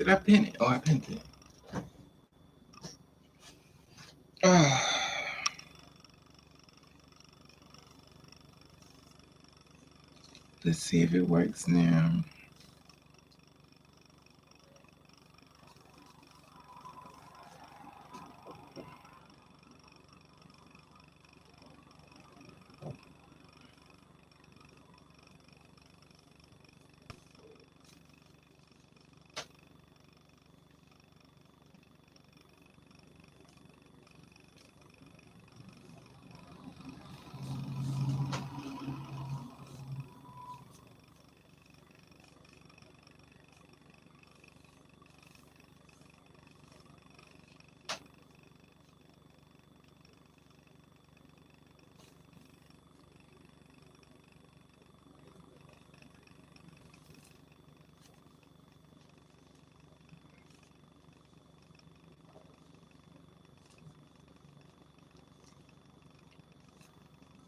Did I pin it? Oh, I pinned it. Oh. Let's see if it works now.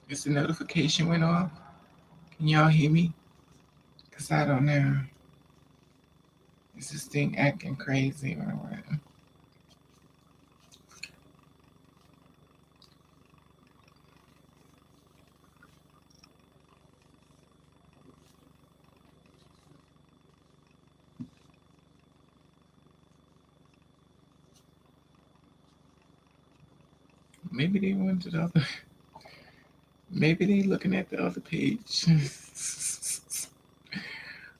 Is the notification went off? Can y'all hear me? Because I don't know. Is this thing acting crazy or what? Maybe they went to the other. Maybe they looking at the other page.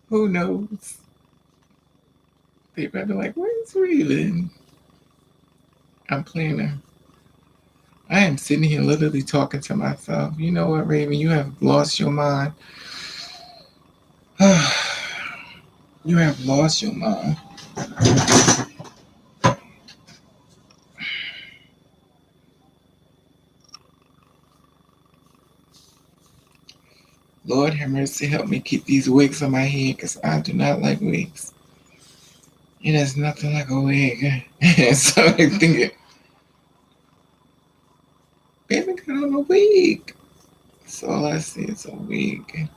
Who knows? They probably like, where's Raven? I'm playing her. I am sitting here literally talking to myself. You know what, Raven? You have lost your mind. You have lost your mind. Lord have mercy, help me keep these wigs on my head because I do not like wigs. It is nothing like a wig. So I think baby got on a wig. So all I see is a wig.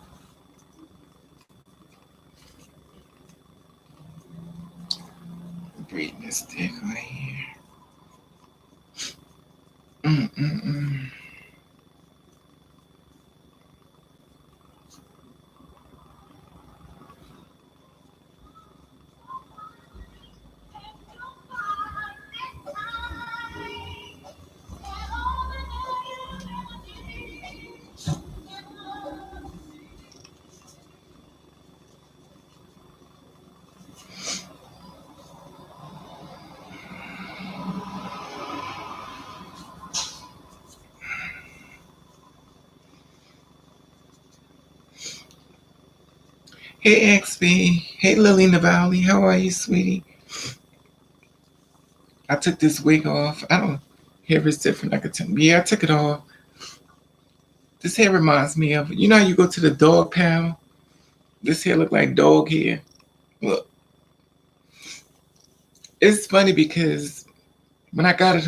Breathing this dick right here. Mm-mm-mm. Hey XB. Hey Lily Navali. How are you, sweetie? I took this wig off. I don't hair is different. I could tell. Yeah, I took it off. This hair reminds me of, you know how you go to the dog pound? This hair look like dog hair. Look. It's funny because when I got it,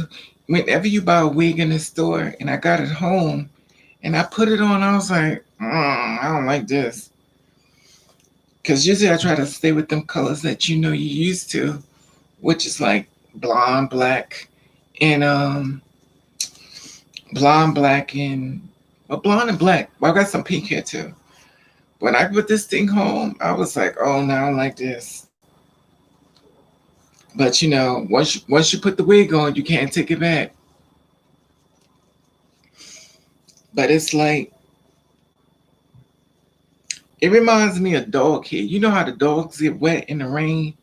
whenever you buy a wig in the store and I got it home and I put it on, I was like, I don't like this. Because usually I try to stay with them colors that you know you used to, which is like blonde, black, and blonde, black, and well, blonde and black. Well, I got some pink hair too. When I put this thing home, I was like, oh no, I don't like this. But you know, once you put the wig on, you can't take it back. But it's like it reminds me of dog hair. You know how the dogs get wet in the rain?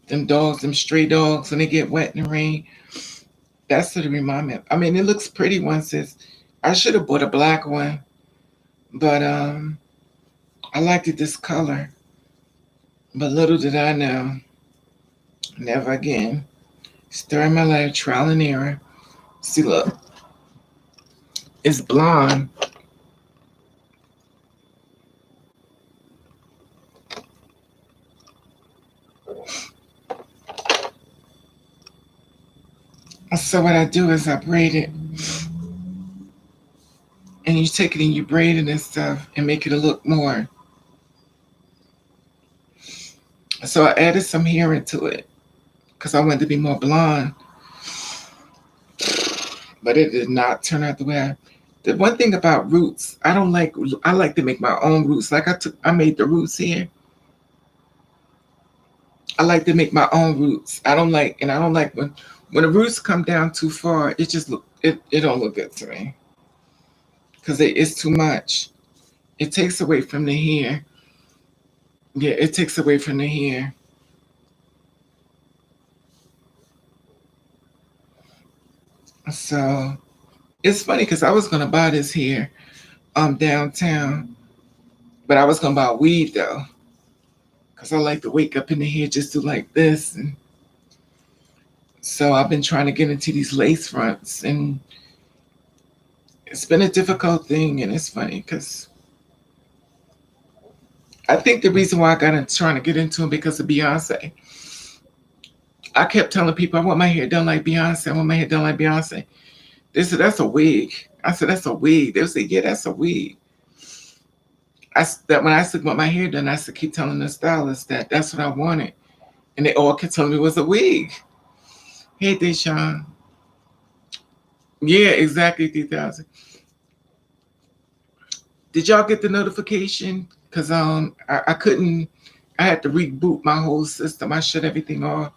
Them dogs, them stray dogs, when they get wet in the rain. That's what it reminds me of. I mean, it looks pretty once it's. I should have bought a black one, but I liked it this color. But little did I know, never again. Story of my life, trial and error. See, look, it's blonde. So what I do is I braid it, and you take it and you braid it and stuff, and make it look more. So I added some hair into it because I wanted to be more blonde, but it did not turn out the way the one thing about roots, I like to make my own roots. Like I made the roots here. I like to make my own roots. I don't like when the roots come down too far, it don't look good to me. Because it's too much. It takes away from the hair. Yeah, it takes away from the hair. So it's funny because I was gonna buy this here downtown, but I was gonna buy weed though. Cause I like to wake up in the hair just do like this. And so I've been trying to get into these lace fronts, and it's been a difficult thing. And it's funny because I think the reason why I got into trying to get into them because of Beyonce. I kept telling people I want my hair done like Beyonce. I want my hair done like Beyonce. They said that's a wig. I said that's a wig. They would say, yeah, that's a wig. That when I said want my hair done, I said keep telling the stylist that that's what I wanted, and they all kept telling me it was a wig. Hey, Deshaun. Yeah, exactly 3,000. Did y'all get the notification? Cause I couldn't. I had to reboot my whole system. I shut everything off.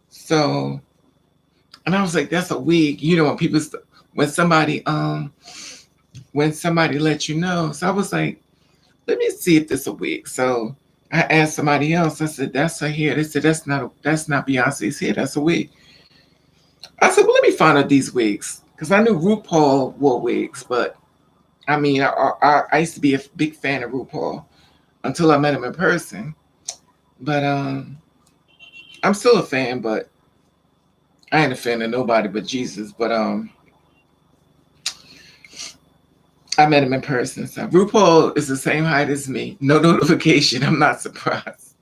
So, and I was like, that's a wig. You know when somebody when somebody let you know. So I was like, let me see if this a wig. So I asked somebody else. I said, that's her hair. They said that's not Beyonce's hair. That's a wig. I said, well, let me find out these wigs because I knew RuPaul wore wigs, but I mean, I used to be a big fan of RuPaul until I met him in person. But I'm still a fan, but I ain't a fan of nobody but Jesus. But I met him in person. So RuPaul is the same height as me. No notification. I'm not surprised.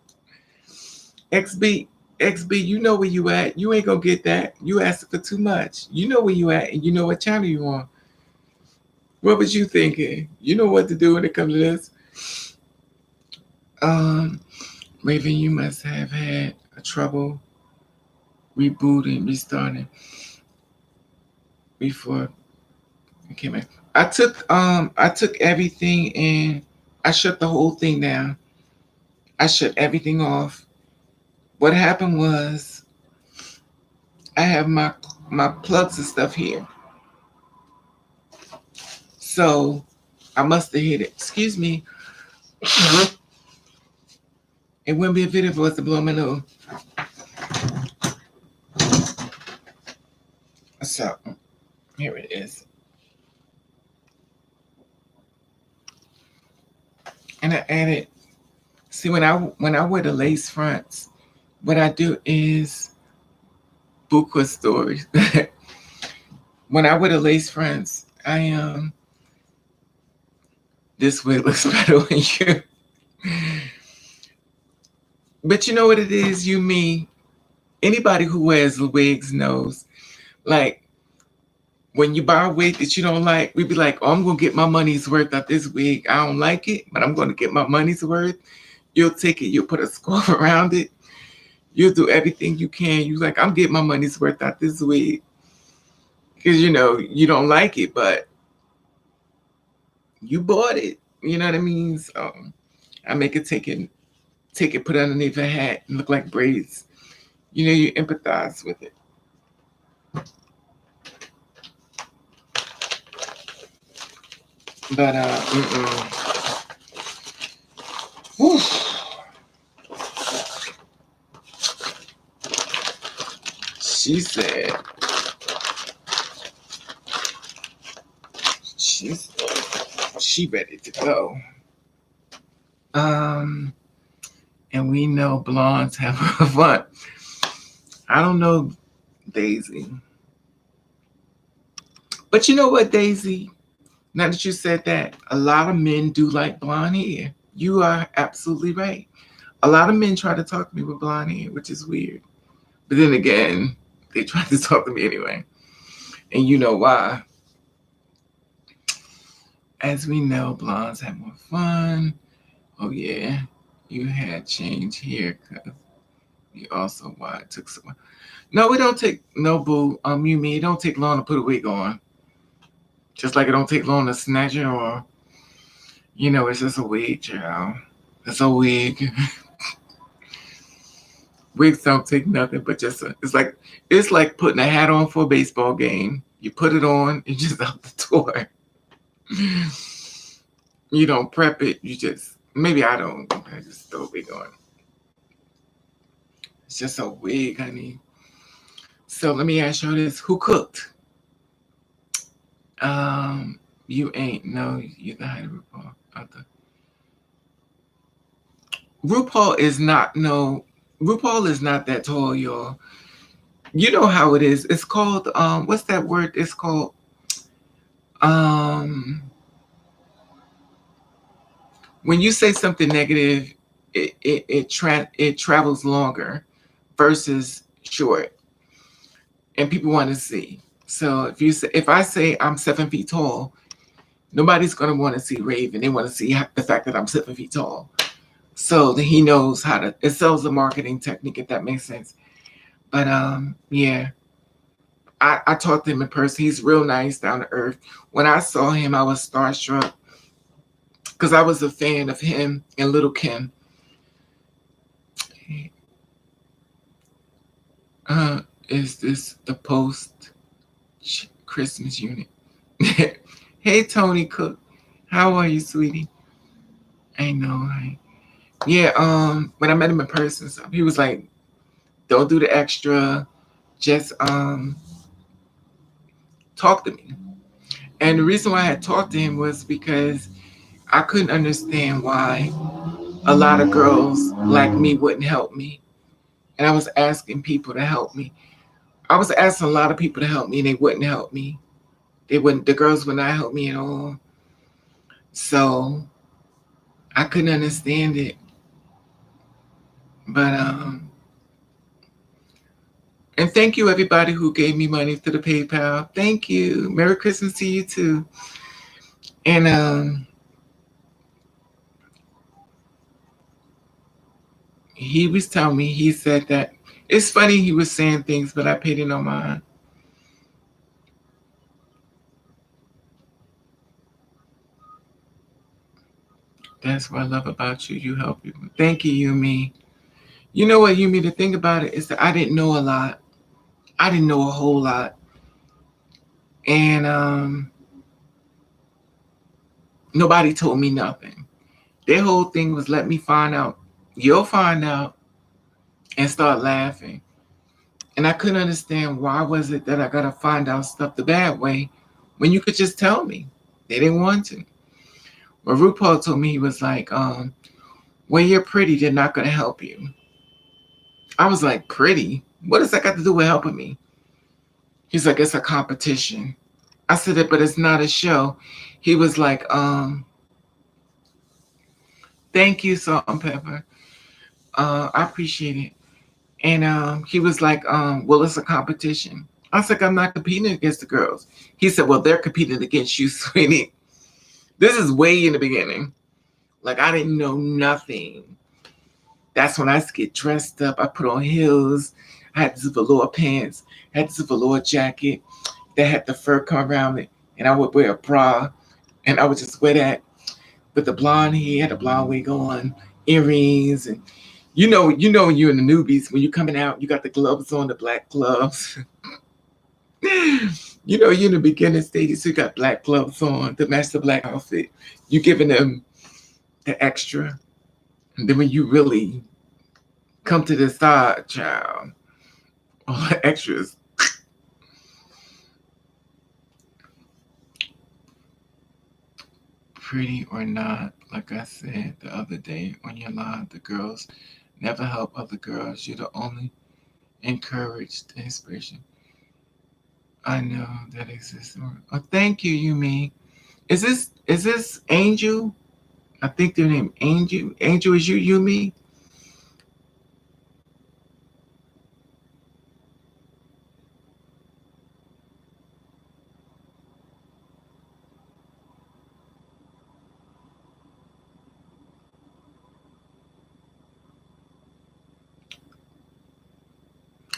XB, XB, you know where you at. You ain't gonna get that. You asking for too much. You know where you at, and you know what channel you on. What was you thinking? You know what to do when it comes to this. Um, Raven, you must have had a trouble rebooting, restarting before it came in. I took everything and I shut the whole thing down. I shut everything off. What happened was I have my plugs and stuff here. So I must have hit it. Excuse me. It wouldn't be a video for us to blow my nose. So here it is. And I added. See when I wear the lace fronts, what I do is Buka stories. When I wear the lace fronts, I this wig looks better on you. But you know what it is, you me. Anybody who wears wigs knows. Like when you buy a wig that you don't like, we be like, oh, I'm gonna get my money's worth out this wig. I don't like it, but I'm gonna get my money's worth. You'll take it, you'll put a scarf around it, you'll do everything you can. You like, I'm getting my money's worth out this wig. Because you know, you don't like it, but you bought it. You know what I mean? So I make it take it, put it underneath a hat and look like braids. You know, you empathize with it. But whew. She said she's she ready to go. And we know blondes have fun. I don't know, Daisy. But you know what, Daisy? Now that you said that, a lot of men do like blonde hair. You are absolutely right. A lot of men try to talk to me with blonde hair, which is weird. But then again, they try to talk to me anyway. And you know why. As we know, blondes have more fun. Oh yeah, you had change here because you also why it took so long. No, we don't take no boo. You mean it don't take long to put a wig on. Just like it don't take long to snatch it or it's just a wig, child. It's a wig. Wigs don't take nothing but it's like putting a hat on for a baseball game. You put it on, you just out the door. You don't prep it. You just maybe I don't. I just throw a wig on. It's just a wig, honey. So let me ask you this: Who cooked? Um, you ain't no. You the height of RuPaul. RuPaul is not no. RuPaul is not that tall, y'all. You know how it is. It's called what's that word? It's called um when you say something negative, it travels longer versus short, and people want to see. So if I say I'm 7 feet tall, nobody's gonna want to see Raven. They want to see the fact that I'm 7 feet tall. So that he knows how to. It sells a marketing technique, if that makes sense. But yeah, I talked to him in person. He's real nice, down to earth. When I saw him, I was starstruck because I was a fan of him and Little Kim. Uh, is this the post Christmas unit? Hey, Tony Cook, how are you, sweetie? I know, right? Yeah. When I met him in person, so he was like, "Don't do the extra, just talk to me." And the reason why I had talked to him was because I couldn't understand why a lot of girls like me wouldn't help me, and I was asking people to help me. I was asking a lot of people to help me, and they wouldn't help me. They wouldn't. The girls would not help me at all. So I couldn't understand it. But and thank you everybody who gave me money through the PayPal. Thank you. Merry Christmas to you too. And he was telling me, he said that it's funny he was saying things, but I paid it no mind. That's what I love about you. You help people. Thank you, Yumi. You know what, Yumi, the thing about it is that I didn't know a lot. I didn't know a whole lot. And nobody told me nothing. Their whole thing was let me find out. You'll find out and start laughing. And I couldn't understand why was it that I gotta find out stuff the bad way when you could just tell me. They didn't want to. But RuPaul told me, he was like, when you're pretty, they're not gonna help you. I was like, pretty? What does that got to do with helping me? He's like, it's a competition. I said it, but it's not a show. He was like, thank you, Salt and Pepper. I appreciate it. And he was like, well, it's a competition. I was like, I'm not competing against the girls. He said, well, they're competing against you, sweetie. This is way in the beginning. Like, I didn't know nothing. That's when I used to get dressed up. I put on heels. I had this velour pants. I had this velour jacket that had the fur come around it. And I would wear a bra. And I would just wear that with the blonde hair, the blonde wig on, earrings. And when you're in the newbies, when you're coming out, you got the gloves on, the black gloves. You're in the beginning stages, so you got black gloves on to match the black outfit. You're giving them the extra. And then when you really come to the side, child, all the extras. Pretty or not, like I said the other day on your live, the girls never help other girls. You're the only encouraged inspiration. I know that exists. Oh, thank you, Yumi. Is this Angel? I think their name Angel. Angel is you, Yumi?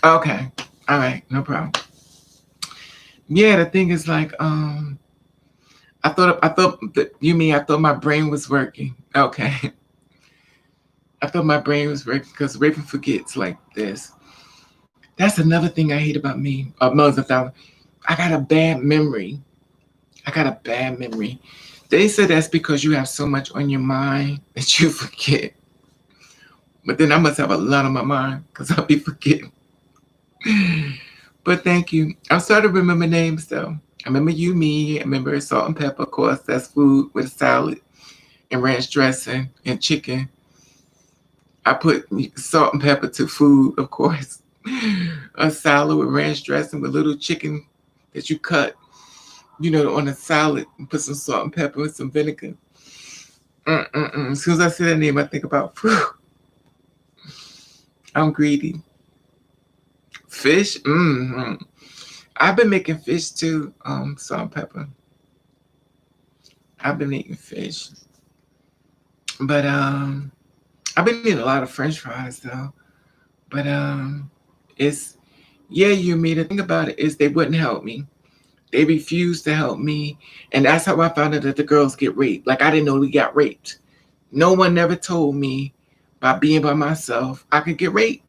Okay. All right. No problem. Yeah, the thing is like, I thought that you mean I thought my brain was working. Okay. I thought my brain was working because Raven forgets like this. That's another thing I hate about me. Mother of Thousand. I got a bad memory. I got a bad memory. They said that's because you have so much on your mind that you forget. But then I must have a lot on my mind because I'll be forgetting. But thank you. I'm starting to remember names though. I remember you, me. I remember salt and pepper. Of course, that's food with salad and ranch dressing and chicken. I put salt and pepper to food, of course. A salad with ranch dressing with little chicken that you cut, on a salad and put some salt and pepper and some vinegar. Mm-mm-mm. As soon as I say that name, I think about, whew, I'm greedy. Fish? Mm-hmm. I've been making fish too, salt and pepper. I've been eating fish. But I've been eating a lot of French fries though. But it's yeah, you mean the thing about it is they wouldn't help me. They refused to help me. And that's how I found out that the girls get raped. Like I didn't know we got raped. No one never told me by being by myself I could get raped.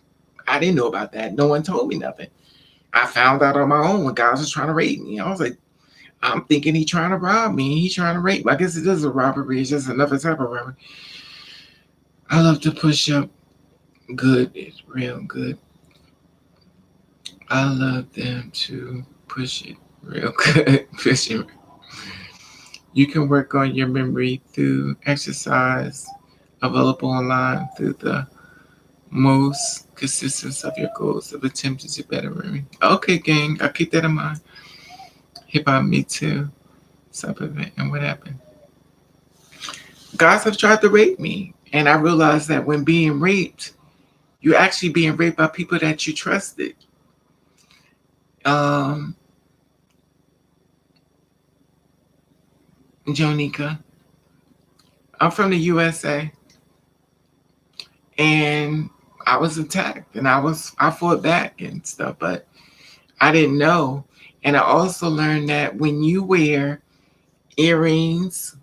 I didn't know about that. No one told me nothing. I found out on my own when guys was trying to rape me. I was like, I'm thinking he trying to rob me. He trying to rape me. I guess it is a robbery. It's just another type of robbery. I love to push up good. It's real good. I love them to push it real good. Pushing. You can work on your memory through exercise available online through the most consistent of your goals of attempting to better memory. Okay, gang, I'll keep that in mind. Hip hop me too. Sub event. And what happened? Guys have tried to rape me. And I realized that when being raped, you're actually being raped by people that you trusted. Um, Jonika, I'm from the USA, and I was attacked, and I fought back and stuff, but I didn't know. And I also learned that when you wear earrings,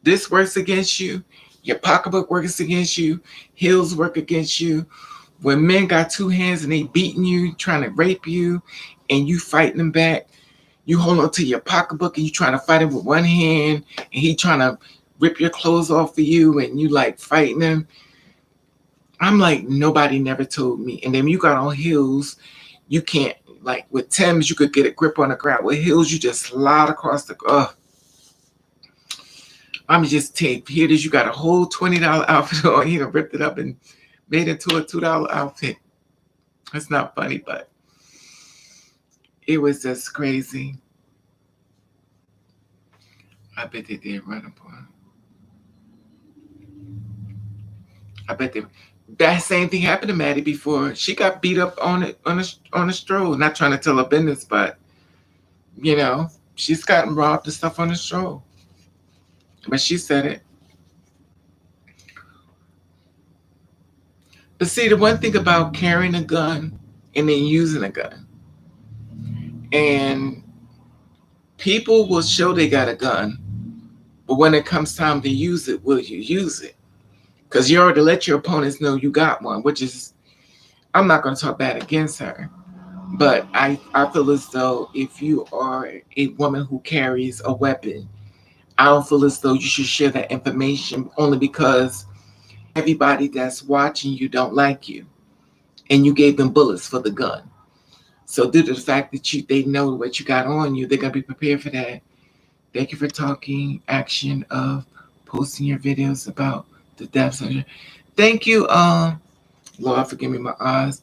this works against you. Your pocketbook works against you. Heels work against you. When men got two hands and they beating you, trying to rape you, and you fighting them back, you hold on to your pocketbook and you trying to fight him with one hand, and he trying to rip your clothes off for you, and you like fighting him. I'm like, nobody never told me. And then you got on heels, you can't, like with Tim's, you could get a grip on the ground. With heels, you just slide across the. I'm just take here it is. You got a whole $20 outfit on. You know, ripped it up and made it into a $2 outfit. It's not funny, but it was just crazy. I bet they did run upon. I bet they. That same thing happened to Maddie before. She got beat up on a stroll. Not trying to tell her business, but she's gotten robbed and stuff on the stroll. But she said it. But see, the one thing about carrying a gun and then using a gun, and people will show they got a gun, but when it comes time to use it, will you use it? Because you already let your opponents know you got one, which is, I'm not going to talk bad against her. But I feel as though if you are a woman who carries a weapon, I don't feel as though you should share that information only because everybody that's watching you don't like you. And you gave them bullets for the gun. So due to the fact that they know what you got on you, they're going to be prepared for that. Thank you for talking action of posting your videos about the deaths of your. Thank you, Lord, forgive me my eyes.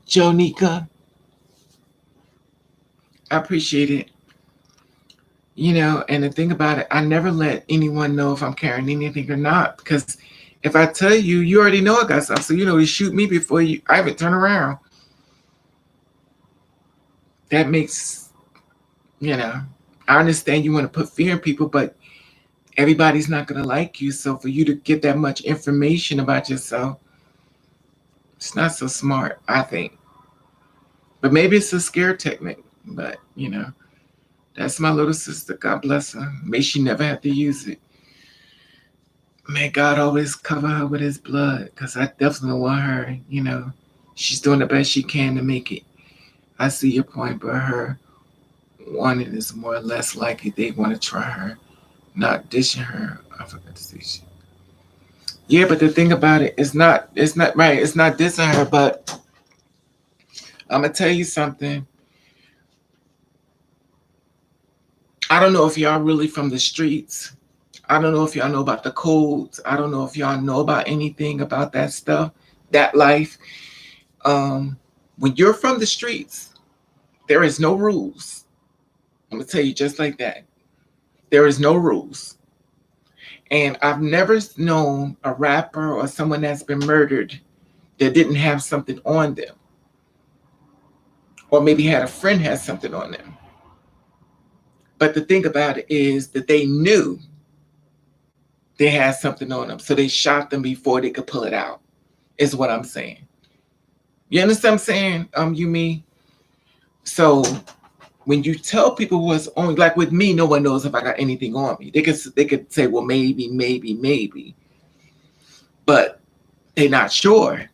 Jonika, I appreciate it. And the thing about it, I never let anyone know if I'm carrying anything or not. Because if I tell you, you already know I got something. So you shoot me before I even turn around. That makes, I understand you want to put fear in people, but everybody's not going to like you. So for you to get that much information about yourself, It's not so smart, I think. But maybe it's a scare technique. But, that's my little sister. God bless her. May she never have to use it. May God always cover her with his blood, because I definitely want her. She's doing the best she can to make it. I see your point, but her wanting is more or less likely they want to try her, not dishing her. I forgot to say she. Yeah, but the thing about it's not right. It's not dissing her, but I'm gonna tell you something. I don't know if y'all really from the streets. I don't know if y'all know about the codes. I don't know if y'all know about anything about that stuff, that life. Um, when you're from the streets, there is no rules. I'm gonna tell you just like that. There is no rules. And I've never known a rapper or someone that's been murdered that didn't have something on them, or maybe had a friend had something on them. But the thing about it is that they knew they had something on them, so they shot them before they could pull it out. Is what I'm saying. You understand what I'm saying? You mean? So when you tell people what's on, like with me, no one knows if I got anything on me. They could say, well, maybe, maybe, maybe, but they're not sure.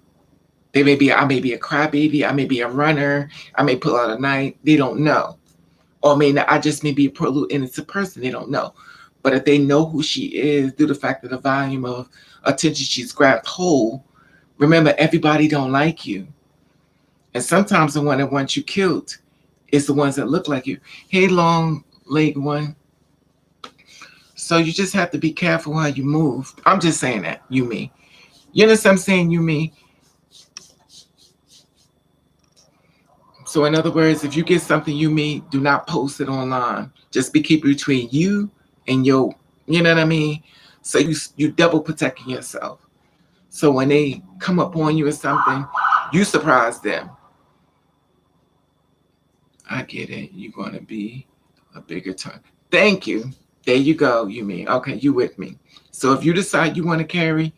I may be a crybaby, I may be a runner, I may pull out a knife. They don't know, or may not. I just may be a poor little innocent person. They don't know. But if they know who she is, due to the fact of the volume of attention she's grabbed hold, remember, everybody don't like you. And sometimes the one that wants you killed is the ones that look like you. Hey, long leg one. So you just have to be careful how you move. I'm just saying that, you me. You understand what I'm saying, you me? So in other words, if you get something you me, do not post it online. Just keep it between you and you know what I mean? So you double protecting yourself. So when they come up on you or something, you surprise them. I get it. You're going to be a bigger time. Thank you. There you go, you mean. Okay, you with me. So if you decide you want to carry,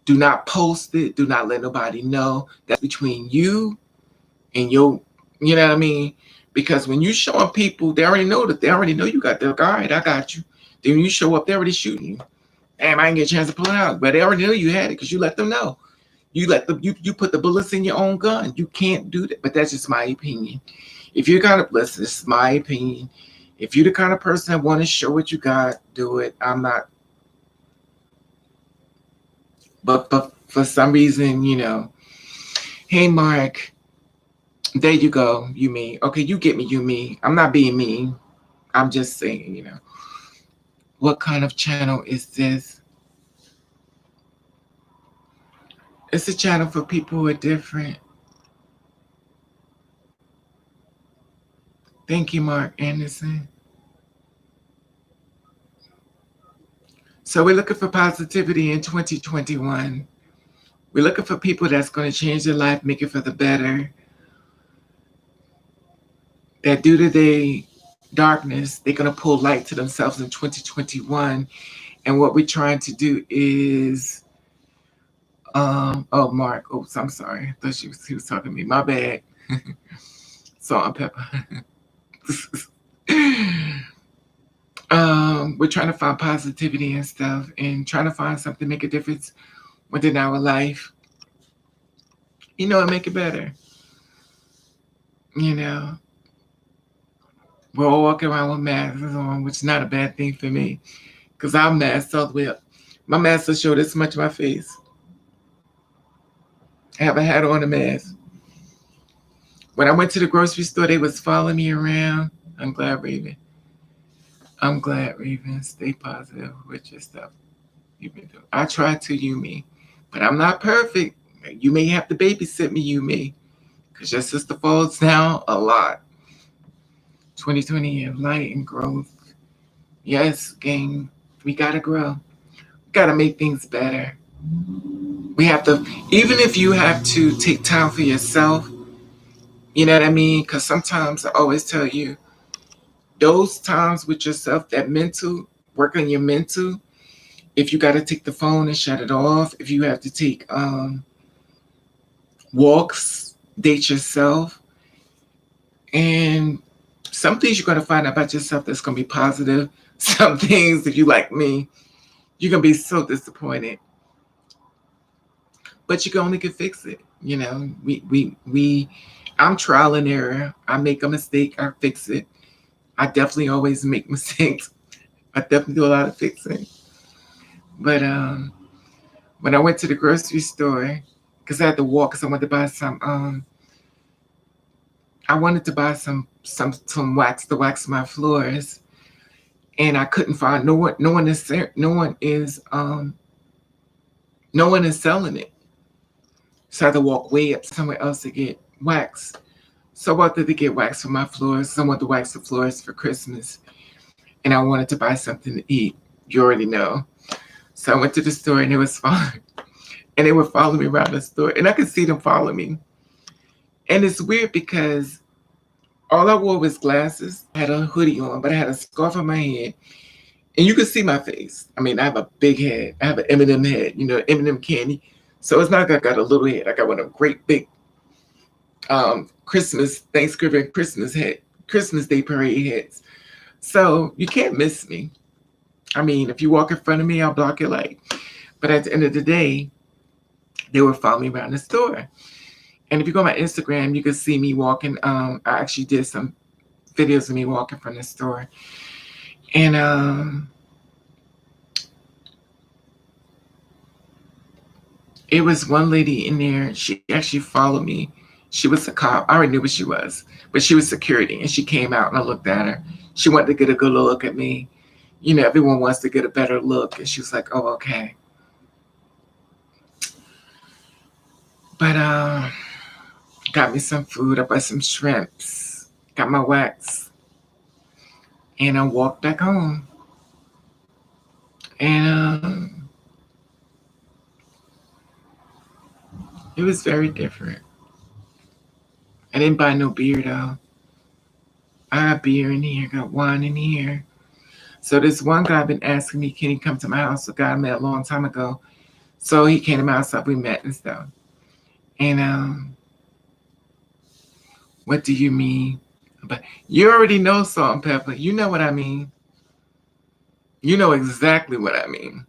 do not post it. Do not let nobody know. That's between you and you know what I mean? Because when you showing people, they already know you got their guard. I got you. Then when you show up, they're already shooting you. Damn, I didn't get a chance to pull it out. But they already know you had it because you let them know. You put the bullets in your own gun. You can't do that. But that's just my opinion. If you're kind of listen, this is my opinion. If you're the kind of person that want to show what you got, do it. I'm not. But for some reason, hey Mark, there you go. You mean okay? You get me. You mean I'm not being mean. I'm just saying. What kind of channel is this? It's a channel for people who are different. Thank you, Mark Anderson. So we're looking for positivity in 2021. We're looking for people that's going to change their life, make it for the better. That due to their darkness, they're going to pull light to themselves in 2021. And what we're trying to do is, oh, Mark, oops, I'm sorry. I thought he was talking to me. My bad. Salt and pepper. We're trying to find positivity and stuff and trying to find something to make a difference within our life. And make it better. We're all walking around with masks on, which is not a bad thing for me because I'm masked all the way up. My mask will show this much of my face. I have a hat on, a mask. When I went to the grocery store, they was following me around. I'm glad, Raven. Stay positive with your stuff. You've been doing. I try to, you me, but I'm not perfect. You may have to babysit me, you me, because your sister falls down a lot. 2020 of light and growth. Yes, gang, we gotta grow. We gotta make things better. We have to, even if you have to take time for yourself, you know what I mean? Because sometimes I always tell you, those times with yourself, that mental, work on your mental, if you got to take the phone and shut it off, if you have to take walks, date yourself, and some things you're going to find out about yourself that's going to be positive. Some things, if you like me, you're going to be so disappointed. But you can only can fix it. You know, I'm trial and error. I make a mistake, I fix it. I definitely always make mistakes. I definitely do a lot of fixing. But when I went to the grocery store, because I had to walk, because I wanted to buy some I wanted to buy some wax to wax my floors, and I couldn't find no one is selling it. So I had to walk way up somewhere else to get wax. So I wanted to get wax for my floors. So I wanted to wax the floors for Christmas, and I wanted to buy something to eat. You already know. So I went to the store, and it was fine. And they were following me around the store, and I could see them follow me. And it's weird because all I wore was glasses. I had a hoodie on, but I had a scarf on my head, and you could see my face. I mean, I have a big head. I have an M&M head, M&M candy. So it's not like I got a little head. I got one of them great big Christmas, Thanksgiving, Christmas head, Christmas Day parade heads. So you can't miss me. I mean, if you walk in front of me, I'll block your light. But at the end of the day, they were following me around the store. And if you go on my Instagram, you can see me walking. I actually did some videos of me walking from the store. And it was one lady in there. She actually followed me. She was a cop. I already knew what she was, but she was security. And she came out and I looked at her. She wanted to get a good look at me. You know, everyone wants to get a better look. And she was like, oh, okay. But got me some food. I bought some shrimps. Got my wax. And I walked back home. And it was very different. I didn't buy no beer though. I got beer in here, got wine in here. So this one guy been asking me, can he come to my house? A guy I met a long time ago. So he came to my house, we met and stuff. And what do you mean? But you already know salt and pepper. You know what I mean. You know exactly what I mean.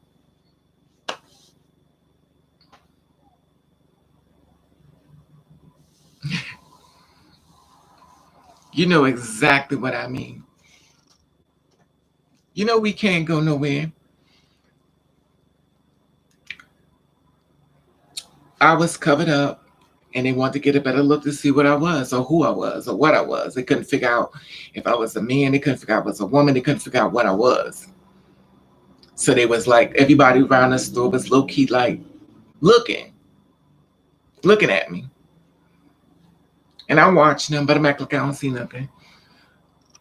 You know exactly what I mean. You know we can't go nowhere. I was covered up and they wanted to get a better look to see what I was or who I was or what I was. They couldn't figure out if I was a man. They couldn't figure out if I was a woman. They couldn't figure out what I was. So they was like, everybody around the store was low key like looking at me. And I'm watching them, but I'm acting like I don't see nothing.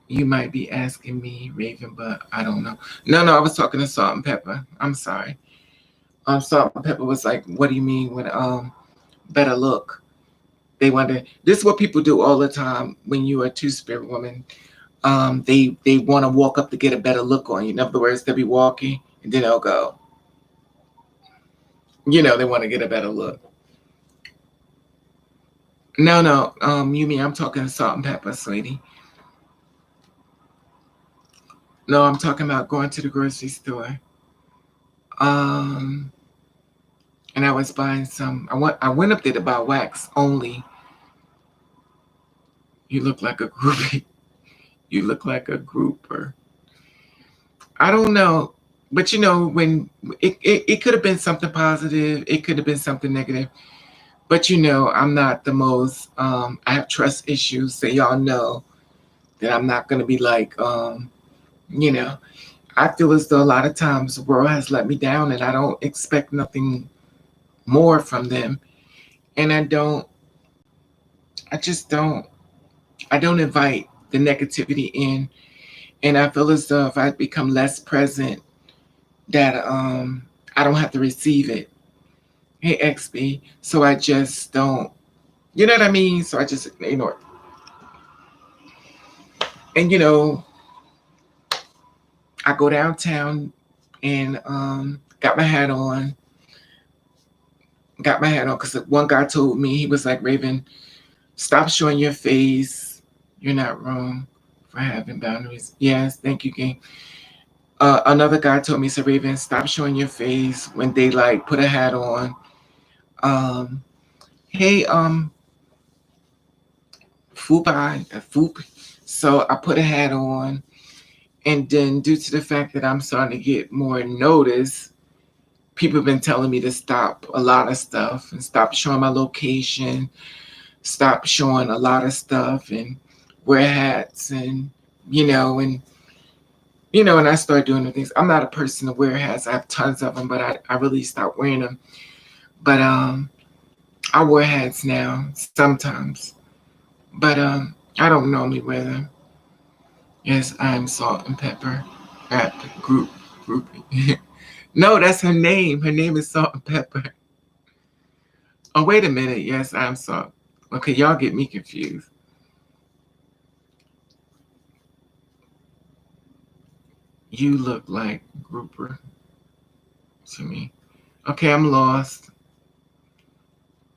You might be asking me, Raven, but I don't know. No, I was talking to Salt and Pepper. I'm sorry. Salt and Pepper was like, what do you mean with better look? They wonder. This is what people do all the time when you are a two-spirit woman. They want to walk up to get a better look on you. In other words, they'll be walking and then they'll go. You know, they want to get a better look. No, you mean I'm talking Salt and Pepper, sweetie. No, I'm talking about going to the grocery store. And I was buying some. I went up there to buy wax only. You look like a groupie. You look like a grouper. I don't know. But you know, when it could have been something positive, it could have been something negative. But you know, I'm not the most I have trust issues, so y'all know that I'm not gonna be like you know, I feel as though a lot of times the world has let me down and I don't expect nothing more from them. And I just don't I don't invite the negativity in. And I feel as though if I become less present, that I don't have to receive it. Hey XB. So I just don't, you know what I mean? So I just ignore it. And you know, I go downtown and got my hat on, got my hat on because one guy told me, he was like, Raven, stop showing your face. You're not wrong for having boundaries. Yes, thank you, Game. Another guy told me, so Raven, stop showing your face when they like put a hat on. Um, hey, Fupai, Foop. So I put a hat on, and then due to the fact that I'm starting to get more notice, people have been telling me to stop a lot of stuff and stop showing my location, stop showing a lot of stuff, and wear hats, and you know, and and I start doing the things. I'm not a person to wear hats. I have tons of them, but I really stopped wearing them. But I wear hats now sometimes, but I don't normally wear them. Yes, I'm Salt and Pepper rap group. No, that's her name. Her name is Salt and Pepper. Oh, wait a minute. Yes, I'm Salt. Okay, y'all get me confused. You look like grouper to me. Okay, I'm lost.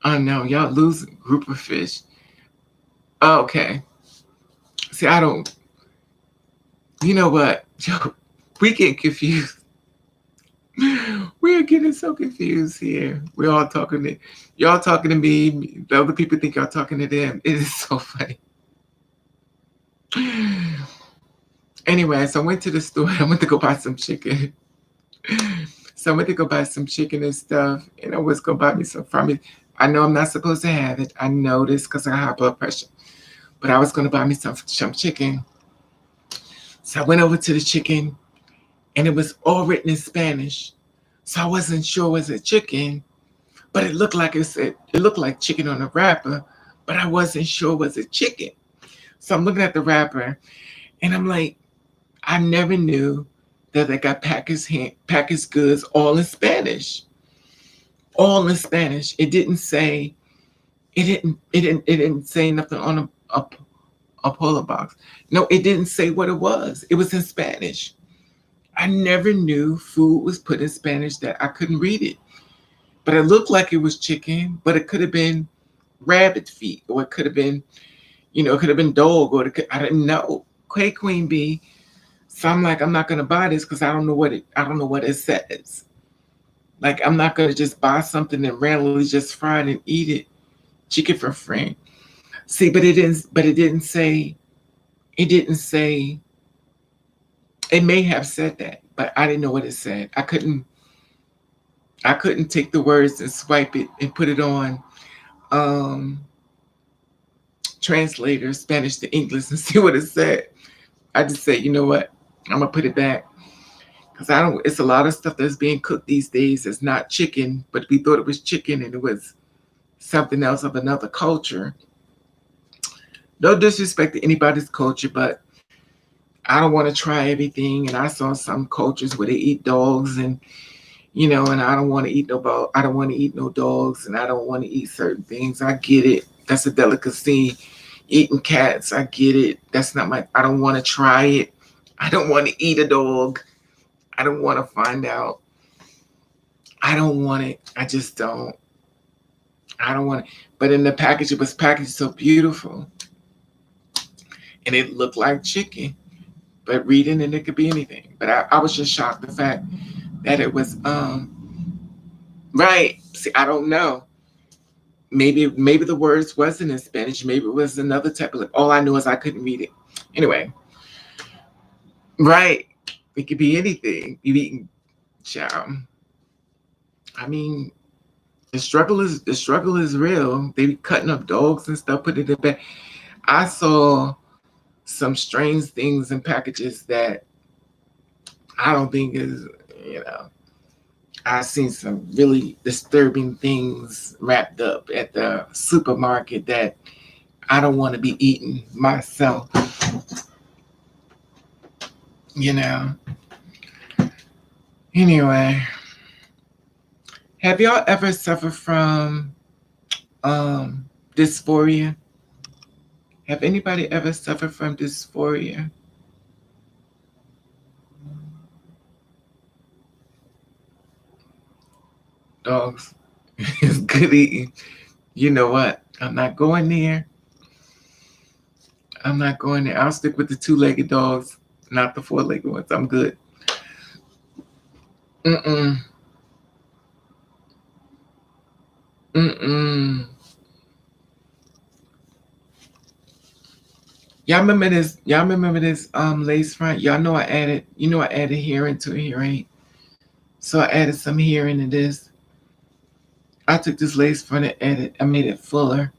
Oh no, y'all lose grouper fish. Oh, okay. See, I don't. You know what? We get confused. We're getting so confused here. We're all talking to y'all talking to me. The other people think y'all talking to them. It is so funny. Anyway, so I went to the store. I went to go buy some chicken. So I went to go buy some chicken and stuff, and I was gonna buy me some from it. I know I'm not supposed to have it. I know this because I got high blood pressure. But I was gonna buy me some chicken. So I went over to the chicken, and it was all written in Spanish. So I wasn't sure was it chicken, but it looked like it looked like chicken on the wrapper, but I wasn't sure was it chicken. So I'm looking at the wrapper, and I'm like, I never knew that they got packaged goods all in Spanish. All in Spanish. It didn't say nothing on a polar box. No, it didn't say what it was. It was in Spanish. I never knew food was put in Spanish that I couldn't read it. But it looked like it was chicken, but it could have been rabbit feet, or it could have been, it could have been dog, or I didn't know. Hey, Queen Bee. So I'm like, I'm not gonna buy this because I don't know what it says. Like, I'm not gonna just buy something and randomly just fry it and eat it. Chicken for free. See, but it didn't. But it didn't say. It didn't say. It may have said that, but I didn't know what it said. I couldn't. I couldn't take the words and swipe it and put it on um, translator Spanish to English and see what it said. I just said, you know what? I'm gonna put it back because I don't. It's a lot of stuff that's being cooked these days. It's not chicken, but we thought it was chicken and it was something else of another culture. No disrespect to anybody's culture, but I don't want to try everything. And I saw some cultures where they eat dogs, and and I don't want to eat I don't want to eat no dogs, and I don't want to eat certain things. I get it. That's a delicacy. Eating cats, I get it. That's not my. I don't want to try it. I don't want to eat a dog. I don't want to find out. I don't want it. I just don't. I don't want it. But in the package, it was packaged so beautiful, and it looked like chicken. But reading it, it could be anything. But I was just shocked the fact that it was right. See, I don't know. Maybe the words wasn't in Spanish. Maybe it was another type of. All I knew is I couldn't read it. Anyway, right. It could be anything. You eating chow. I mean, the struggle is real. They be cutting up dogs and stuff, putting it in bed. I saw some strange things in packages that I don't think is, you know. I've seen some really disturbing things wrapped up at the supermarket that I don't want to be eating myself. You know. Anyway, have y'all ever suffered from dysphoria? Have anybody ever suffered from dysphoria? Dogs. Good eating. You know what? I'm not going there. I'm not going there. I'll stick with the two-legged dogs, not the four-legged ones. I'm good. Mm-mm. Mm-mm. Y'all remember this lace front? Y'all know I added, I added hair into it here, right? So I added some hair into this. I took this lace front and I made it fuller.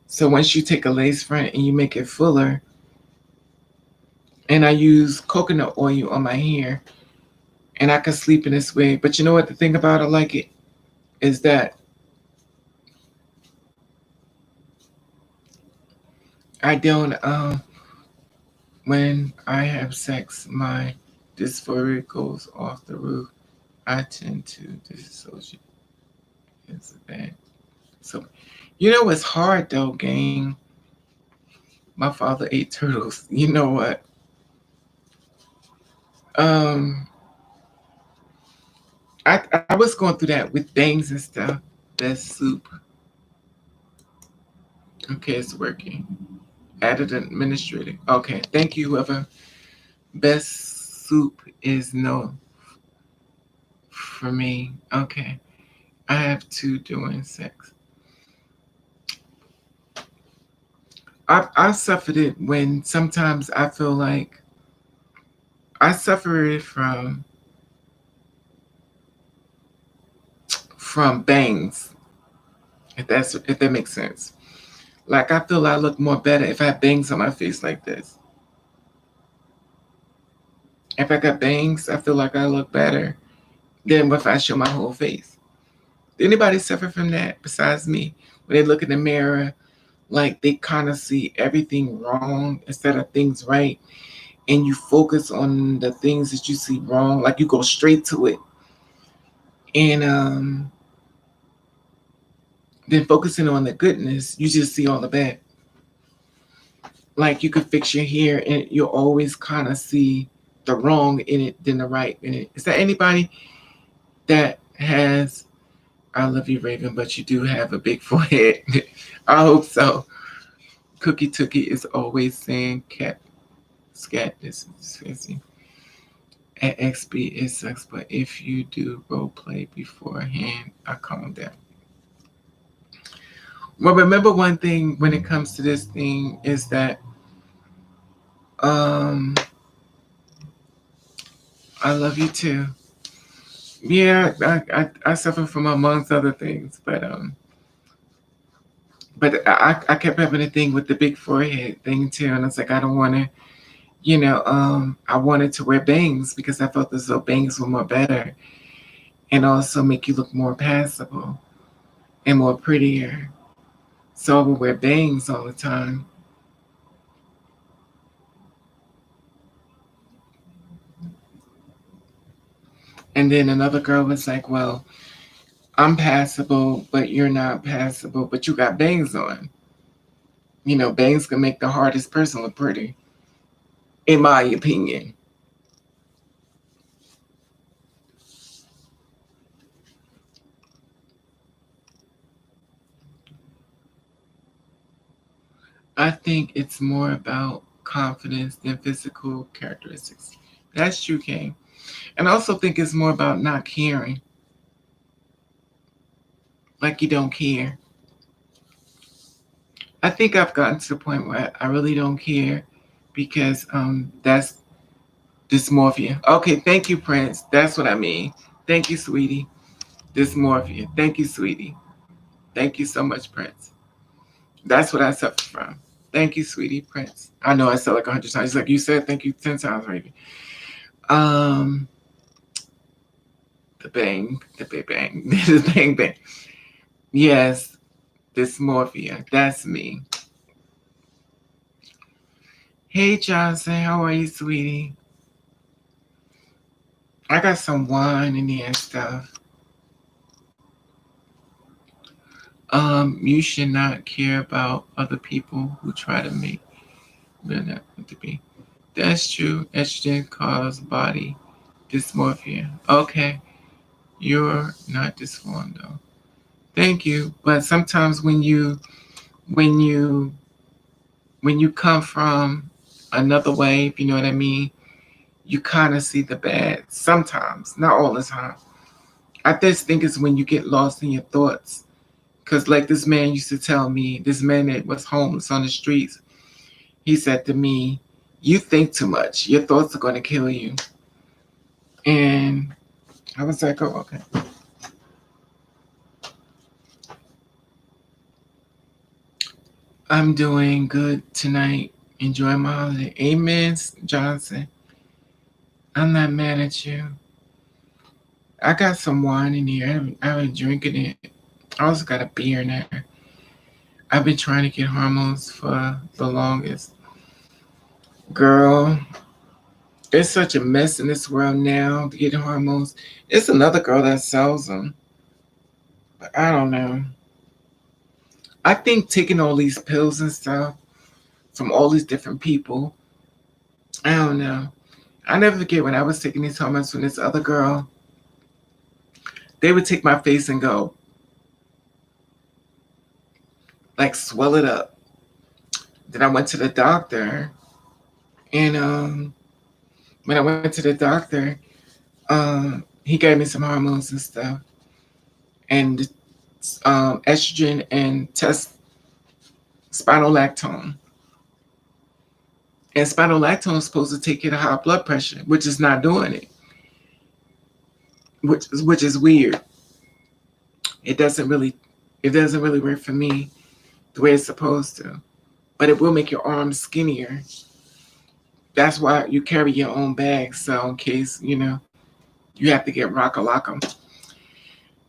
So once you take a lace front and you make it fuller, and I use coconut oil on my hair, and I can sleep in this way. But you know what? The thing about it, like it, is that I don't. When I have sex, my dysphoria goes off the roof. I tend to dissociate. It's bad. So, what's hard though, gang? My father ate turtles. You know what? Um, I was going through that with bangs and stuff. Best soup. Okay, it's working. Added administrator. Okay, thank you, whoever. Best soup is no for me. Okay, I have two doing sex. I suffered it when sometimes I feel like I suffer it from bangs. If that makes sense. Like I feel I look more better if I have bangs on my face like this. If I got bangs, I feel like I look better than if I show my whole face. Did anybody suffer from that besides me? When they look in the mirror, like they kind of see everything wrong instead of things right, and you focus on the things that you see wrong, like you go straight to it, and then focusing on the goodness, you just see all the bad. Like you could fix your hair, and you'll always kind of see the wrong in it than the right in it. Is there anybody that has? I love you, Raven, but you do have a big forehead. I hope so. Cookie Tookie is always saying cat scat. This is fancy. At XB it sucks, but if you do role play beforehand, I calm down. Well, remember one thing when it comes to this thing is that um I love you too. Yeah, I suffer from amongst other things, but I kept having a thing with the big forehead thing too, and it's like I don't want to, I wanted to wear bangs because I felt as though bangs were more better and also make you look more passable and more prettier. So I would wear bangs all the time. And then another girl was like, well, I'm passable, but you're not passable, but you got bangs on. Bangs can make the hardest person look pretty, in my opinion. I think it's more about confidence than physical characteristics. That's true, Kane. And I also think it's more about not caring. Like you don't care. I think I've gotten to the point where I really don't care because that's dysmorphia. Okay, thank you, Prince. That's what I mean. Thank you, sweetie. Dysmorphia. Thank you, sweetie. Thank you so much, Prince. That's what I suffer from. Thank you, sweetie, Prince. I know I said like 100 times. Like you said, thank you 10 times, maybe. Um, the bang, the big bang, the bang bang. Yes, dysmorphia. That's me. Hey, Johnson, how are you, sweetie? I got some wine in here and stuff. You should not care about other people who try to make men not to be. That's true. Estrogen causes body dysmorphia. Okay, you're not dysformed though. Thank you. But sometimes when you when you come from another way, if you know what I mean, you kind of see the bad sometimes, not all the time. I just think it's when you get lost in your thoughts. Because, like this man used to tell me, this man that was homeless on the streets, he said to me, "You think too much. Your thoughts are going to kill you." And I was like, "Oh, okay." I'm doing good tonight. Enjoy my holiday. Amen, Johnson. I'm not mad at you. I got some wine in here. I've been drinking it. I also got a beer in there. I've been trying to get hormones for the longest. Girl, it's such a mess in this world now to get hormones. It's another girl that sells them. But I don't know. I think taking all these pills and stuff from all these different people, I don't know. I never forget when I was taking these hormones from this other girl. They would take my face and go, like, swell it up. Then I went to the doctor, and when I went to the doctor, he gave me some hormones and stuff, and estrogen and test spironolactone. And spironolactone is supposed to take care of high blood pressure, which is not doing it, which is weird. It doesn't really it doesn't really work for me the way it's supposed to, but it will make your arms skinnier. That's why you carry your own bag, so in case you have to get rock a lock 'em.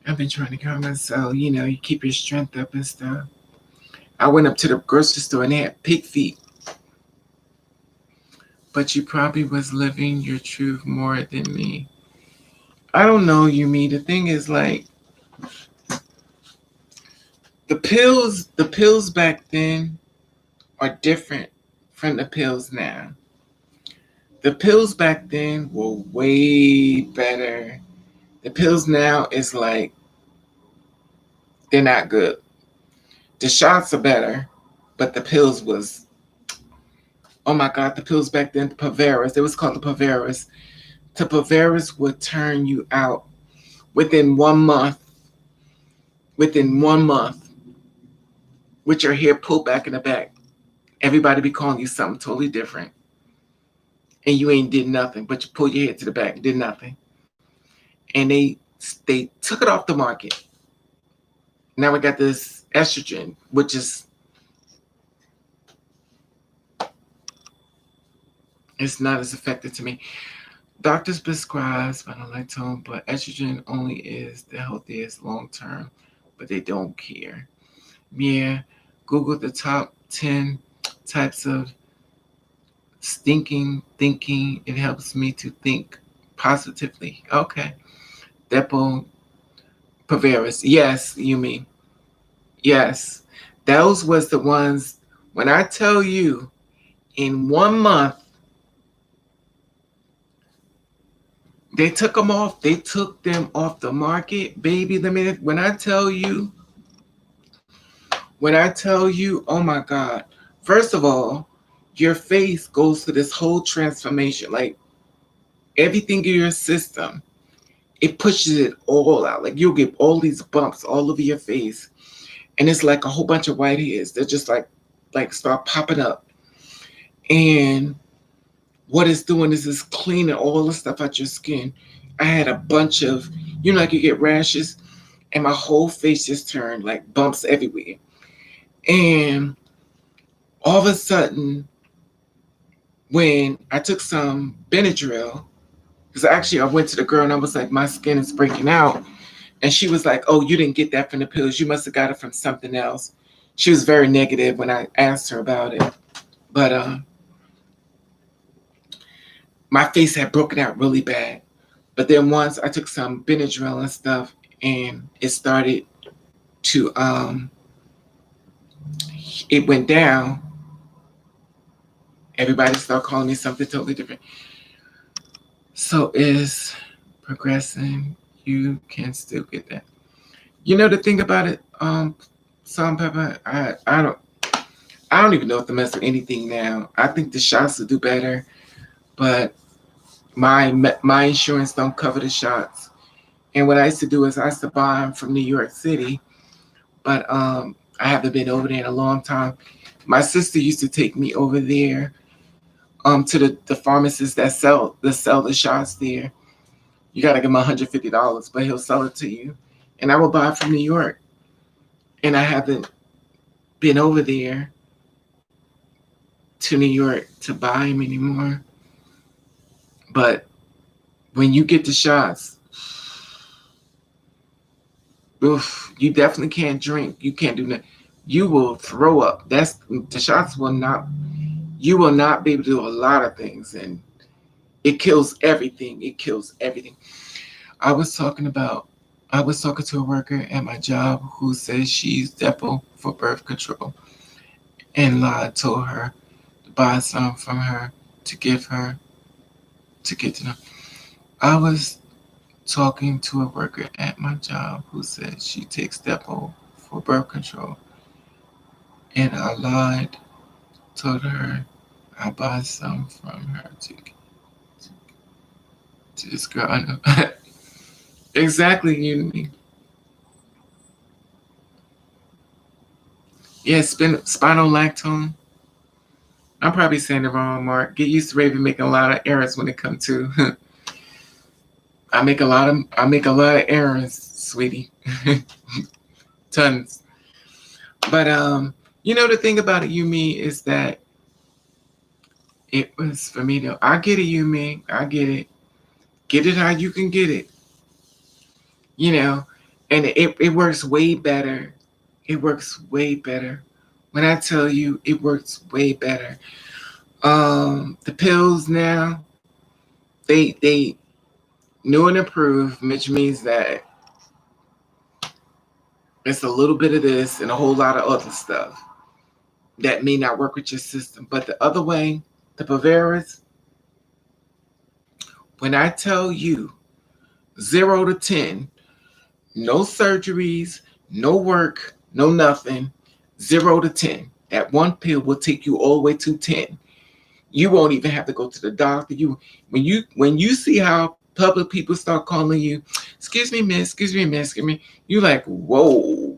I've been trying to calm myself. You keep your strength up and stuff. I went up to the grocery store and they had pig feet. But you probably was living your truth more than me. I don't know, you mean the thing is like the pills back then are different from the pills now. The pills back then were way better. The pills now is like they're not good. The shots are better, but the pills was, oh my god, the pills back then, the Paveras, it was called the Paveras. The Paveras would turn you out within 1 month. Within 1 month, with your hair pulled back in the back. Everybody be calling you something totally different. And you ain't did nothing, but you pulled your head to the back, did nothing. And they took it off the market. Now we got this estrogen, which is it's not as effective to me. Doctors prescribe spironolactone, but estrogen only is the healthiest long term, but they don't care. Yeah, Google the top 10 types of stinking thinking. It helps me to think positively. Okay. Depo Paveras. Yes, you mean. Yes. Those was the ones when I tell you in 1 month they took them off the market, baby. When I tell you, oh my God. First of all, your face goes through this whole transformation. Like everything in your system, it pushes it all out. Like you'll get all these bumps all over your face. And it's like a whole bunch of white hairs. They're just like start popping up. And what it's doing is it's cleaning all the stuff out your skin. I had a bunch of, like you get rashes, and my whole face just turned like bumps everywhere. And all of a sudden, when I took some Benadryl, because actually I went to the girl and I was like, my skin is breaking out. And she was like, oh, you didn't get that from the pills. You must have got it from something else. She was very negative when I asked her about it. But my face had broken out really bad. But then once I took some Benadryl and stuff, and it started to, it went down. Everybody started calling me something totally different. So is progressing. You can still get that. You know the thing about it, Salt and Pepper, I don't even know if to mess with anything now. I think the shots will do better, but my insurance don't cover the shots. And what I used to do is I used to buy them from New York City, but I haven't been over there in a long time. My sister used to take me over there to the pharmacists that sell the shots there. You gotta give him $150, but he'll sell it to you. And I will buy it from New York. And I haven't been over there to New York to buy them anymore. But when you get the shots, oof, you definitely can't drink. You can't do that. You will throw up. That's the shots will not. You will not be able to do a lot of things, and it kills everything. It kills everything. I was talking about. I was talking to a worker at my job who says she's Depo for birth control, and lied told her to buy some from her to give her to get to know. I was talking to a worker at my job who said she takes Depo for birth control, and I lied, told her I buy some from her to this girl. I know exactly you mean. Yeah, spinal lactone. I'm probably saying it wrong, Mark. Get used to Raven making a lot of errors when it comes to. I make a lot of errors, sweetie. Tons. But the thing about it, Yumi, is that it was for me though. I get it, Yumi. I get it. Get it how you can get it. You know, and it works way better. It works way better. When I tell you it works way better. The pills now, they new and improved, which means that it's a little bit of this and a whole lot of other stuff that may not work with your system. But the other way, the Bavaris, when I tell you 0 to 10, no surgeries, no work, no nothing, 0 to 10. That one pill will take you all the way to 10. You won't even have to go to the doctor. When you see how public people start calling you, excuse me, miss, excuse me, miss, excuse me, you like, whoa.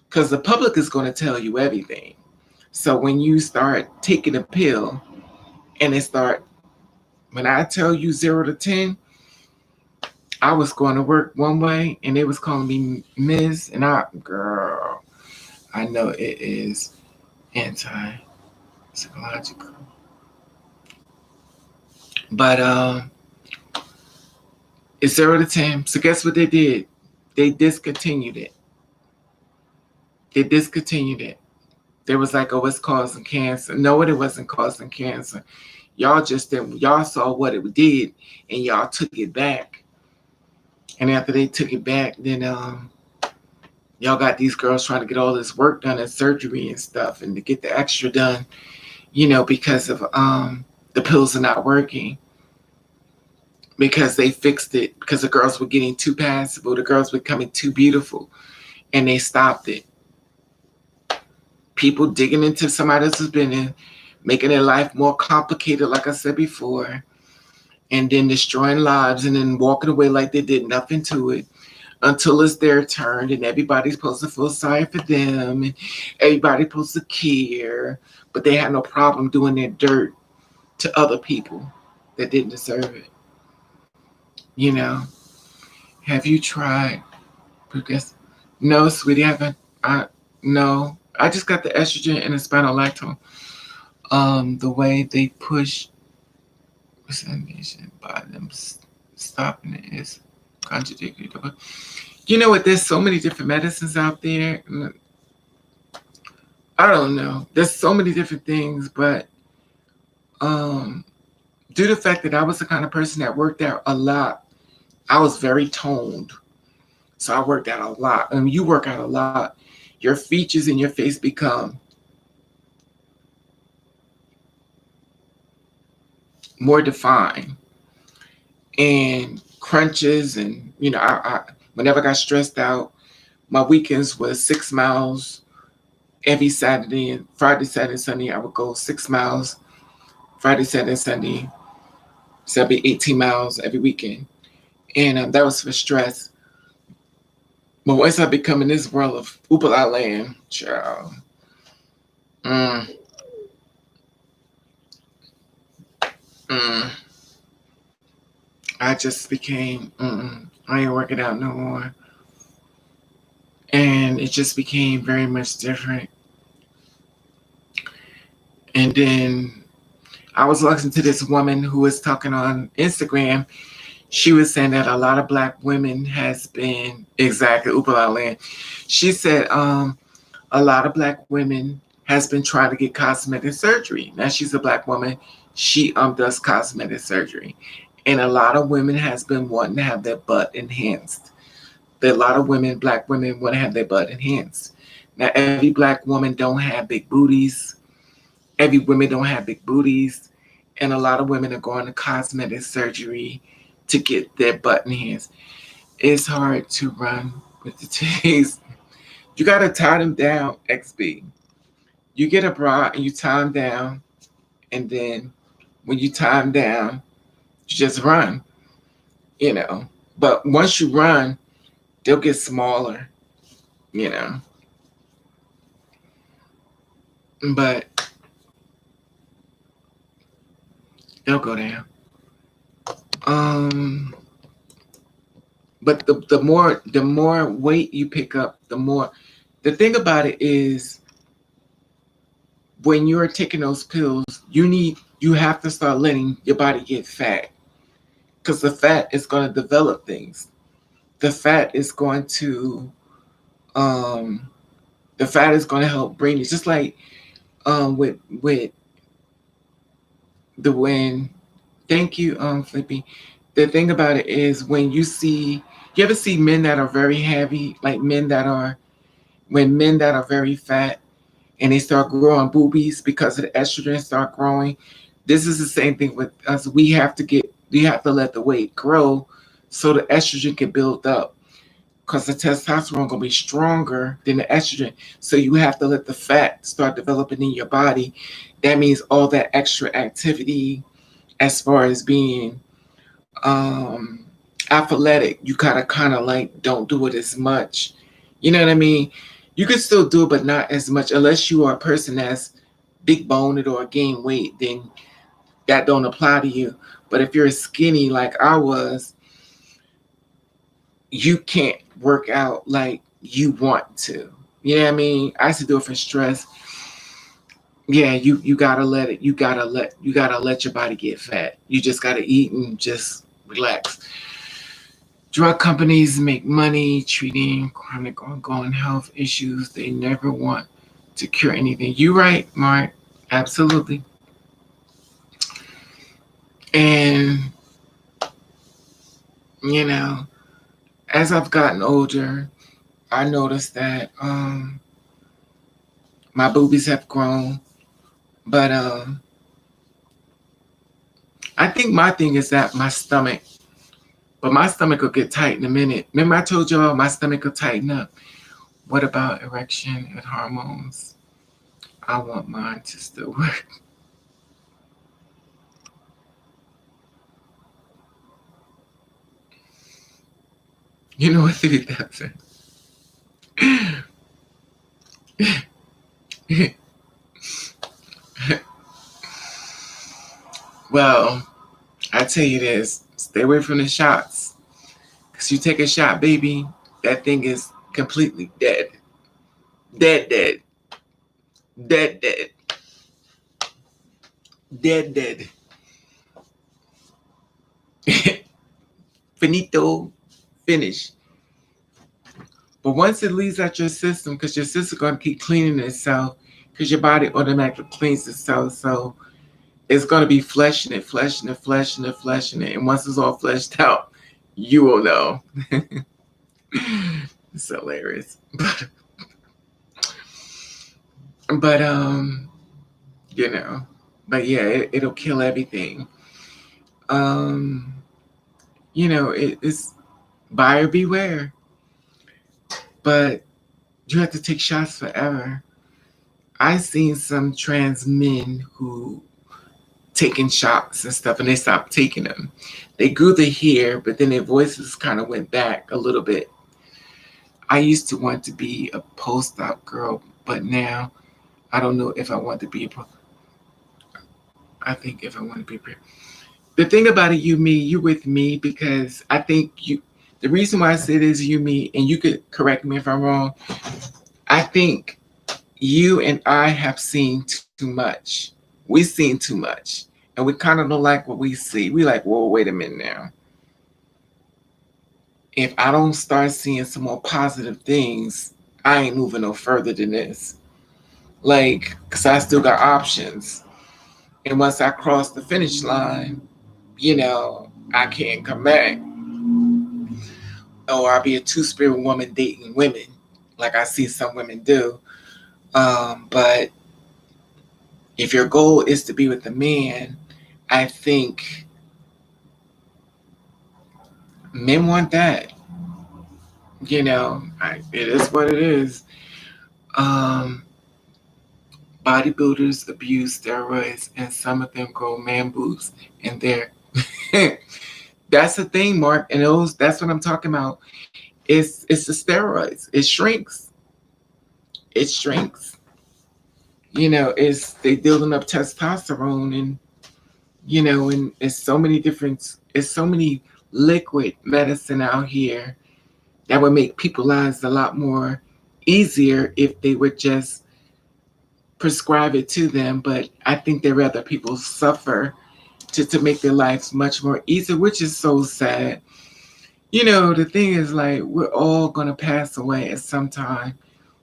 Because the public is going to tell you everything. So when you start taking a pill and when I tell you 0 to 10, I was going to work one way and they was calling me Miss, and girl, I know it is anti-psychological. But it's 0 to 10. So guess what they did? They discontinued it. They discontinued it. They was like, oh, it's causing cancer. No, it wasn't causing cancer. Y'all just didn't. Y'all saw what it did, and y'all took it back. And after they took it back, then y'all got these girls trying to get all this work done and surgery and stuff, and to get the extra done, because of the pills are not working. Because they fixed it, because the girls were getting too passable, the girls were becoming too beautiful, and they stopped it. People digging into somebody else's business, making their life more complicated, like I said before, and then destroying lives and then walking away like they did nothing to it until it's their turn, and everybody's supposed to feel sorry for them, and everybody's supposed to care, but they had no problem doing their dirt to other people that didn't deserve it. You know, have you tried? Because no, sweetie, I haven't. No, I just got the estrogen and the spinal lactone. The way they push examination by them stopping it is contradictory. You know what? There's so many different medicines out there. I don't know. There's so many different things, but due to the fact that I was the kind of person that worked out a lot, I was very toned. So I worked out a lot. And when you work out a lot, your features in your face become more defined, and crunches, and I whenever I got stressed out, My weekends was 6 miles every Saturday, and Friday, Saturday, Sunday. I would go 6 miles Friday, Saturday, Sunday. So that'd be 18 miles every weekend, and that was for stress. But once I become in this world of Upala land, child, mm, mm, I just became, I ain't working out no more. And it just became very much different. And then I was listening to this woman who was talking on Instagram. She was saying that a lot of black women has been exactly Upala land. She said a lot of black women has been trying to get cosmetic surgery. Now she's a black woman. She does cosmetic surgery. And a lot of women has been wanting to have their butt enhanced. A lot of women, black women, want to have their butt enhanced. Now every black woman don't have big booties. Every woman don't have big booties. And a lot of women are going to cosmetic surgery to get their butt enhanced. It's hard to run with the titties. You got to tie them down, XB. You get a bra and you tie them down, and then when you tie them down, you just run, you know. But once you run, they'll get smaller, you know. But they'll go down. But the more weight you pick up, the more. The thing about it is, when you're taking those pills, you have to start letting your body get fat, because the fat is going to develop things. The fat is going to um the fat is going to help bring it, just like with the when. Thank you, Flippy. The thing about it is, when you ever see men that are very heavy, like men that are very fat, and they start growing boobies because of the estrogen start growing. This is the same thing with us. We have to let the weight grow so the estrogen can build up, because the testosterone gonna be stronger than the estrogen. So you have to let the fat start developing in your body. That means all that extra activity, as far as being um athletic, you gotta kind of like don't do it as much. You know what I mean? You can still do it, but not as much, unless you are a person that's big boned or gain weight, then that don't apply to you. But if you're skinny like I was, you can't work out like you want to. You know what I mean? I used to do it for stress. Yeah, you gotta let it. You gotta let your body get fat. You just gotta eat and just relax. Drug companies make money treating chronic ongoing health issues. They never want to cure anything. You right, Mark. Absolutely. And you know, as I've gotten older, I noticed that my boobies have grown. But I think my thing is that my stomach. But my stomach will get tight in a minute. Remember I told y'all my stomach will tighten up. What about erection and hormones? I want mine to still work. You know what 30,000? Well, I tell you this, stay away from the shots. Because you take a shot, baby, that thing is completely dead. Dead, dead. Dead, dead. Dead, dead. Finito. Finish. But once it leaves out your system, because your system going to keep cleaning itself, because your body automatically cleans itself. So it's going to be fleshing it, fleshing it, fleshing it, fleshing it. And once it's all fleshed out, you will know. It's hilarious. But you know, but yeah, it'll kill everything. Um, it's buyer beware. but you have to take shots forever. I seen some trans men who taking shots and stuff, and they stopped taking them. They grew the hair, but then their voices kind of went back a little bit. I used to want to be a post-op girl, but now I don't know if I want to be I think if I want to be the thing about it, you with me, because I think the reason why I say this, you, me, and you could correct me if I'm wrong. I think you and I have seen too much. We've seen too much. And we kind of don't like what we see. We like, whoa, wait a minute now. If I don't start seeing some more positive things, I ain't moving no further than this. Like, because I still got options. And once I cross the finish line, I can't come back. Or I'll be a two-spirit woman dating women, like I see some women do. But if your goal is to be with a man, I think men want that. It is what it is. Um, Bodybuilders abuse steroids, and some of them grow man boobs, and they're that's the thing, Mark. And that's what I'm talking about. It's the steroids. It shrinks. It shrinks. It's they building up testosterone, and it's so many liquid medicine out here that would make people's lives a lot more easier if they would just prescribe it to them. But I think they'd rather people suffer to make their lives much more easier, which is so sad. The thing is, like, we're all gonna pass away at some time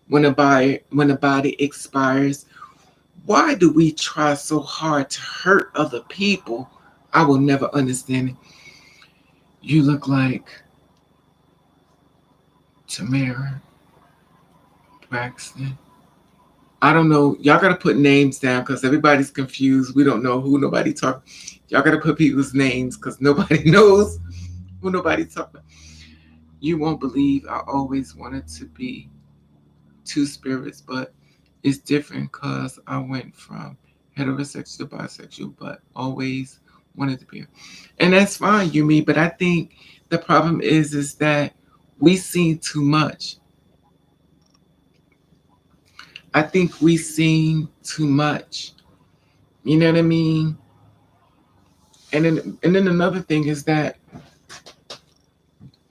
when the body expires. Why do we try so hard to hurt other people? I will never understand it. You look like Tamara Braxton. I don't know. Y'all gotta put names down because everybody's confused. We don't know who nobody talk. Y'all gotta put people's names because nobody knows who nobody talking about. You won't believe I always wanted to be two spirits, but it's different because I went from heterosexual to bisexual, but always wanted to be. And that's fine, you me. But I think the problem is that we seen too much. I think we seen too much. You know what I mean? And then another thing is that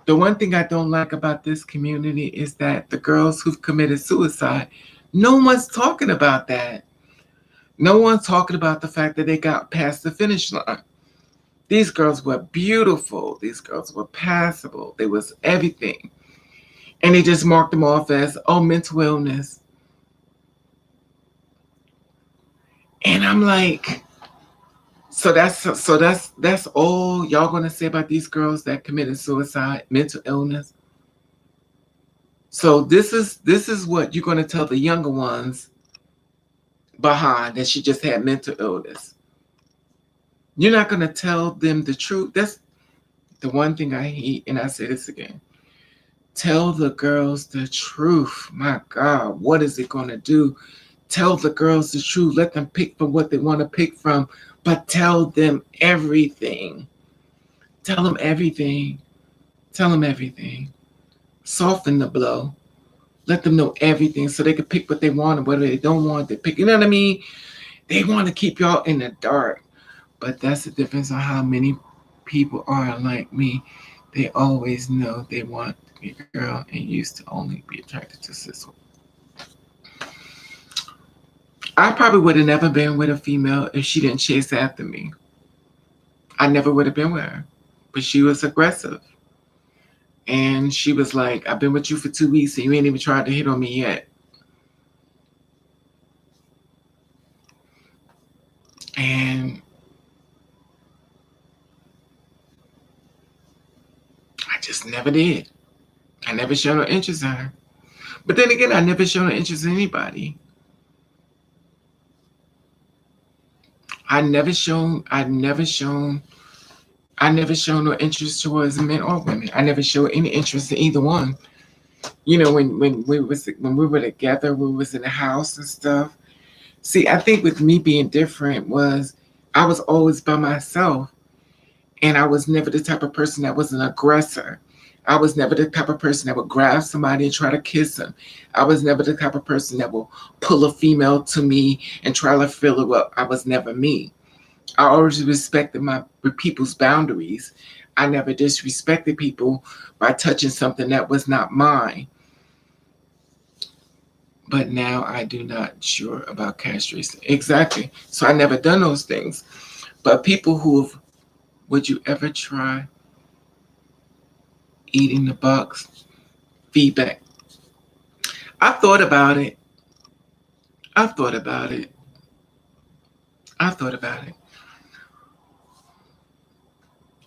the one thing I don't like about this community is that the girls who've committed suicide, no one's talking about that. No one's talking about the fact that they got past the finish line. These girls were beautiful. These girls were passable. They was everything. And they just marked them off as, oh, mental illness. And I'm like, so that's all y'all gonna say about these girls that committed suicide, mental illness. So this is what you're gonna tell the younger ones behind, that she just had mental illness. You're not gonna tell them the truth. That's the one thing I hate, and I say this again. Tell the girls the truth. My God, what is it gonna do? Tell the girls the truth. Let them pick from what they want to pick from, but tell them everything. Tell them everything. Tell them everything. Soften the blow. Let them know everything so they can pick what they want and what they don't want. They pick. You know what I mean? They want to keep y'all in the dark, but that's the difference on how many people are like me. They always know they want to be a girl and used to only be attracted to cis. I probably would have never been with a female if she didn't chase after me. I never would have been with her. But she was aggressive. And she was like, I've been with you for 2 weeks and you ain't even tried to hit on me yet. And I just never did. I never showed no interest in her. But then again, I never showed no interest in anybody. I never shown no interest towards men or women. I never showed any interest in either one. when we were together, we was in the house and stuff. See, I think with me being different was I was always by myself, and I was never the type of person that was an aggressor. I was never the type of person that would grab somebody and try to kiss them. I was never the type of person that will pull a female to me and try to fill her up. I was never me. I always respected my people's boundaries. I never disrespected people by touching something that was not mine. But now I do not sure about castration. Exactly. So I never done those things. But people who've would you ever try eating the box? Feedback. I've thought about it. I've thought about it. I've thought about it.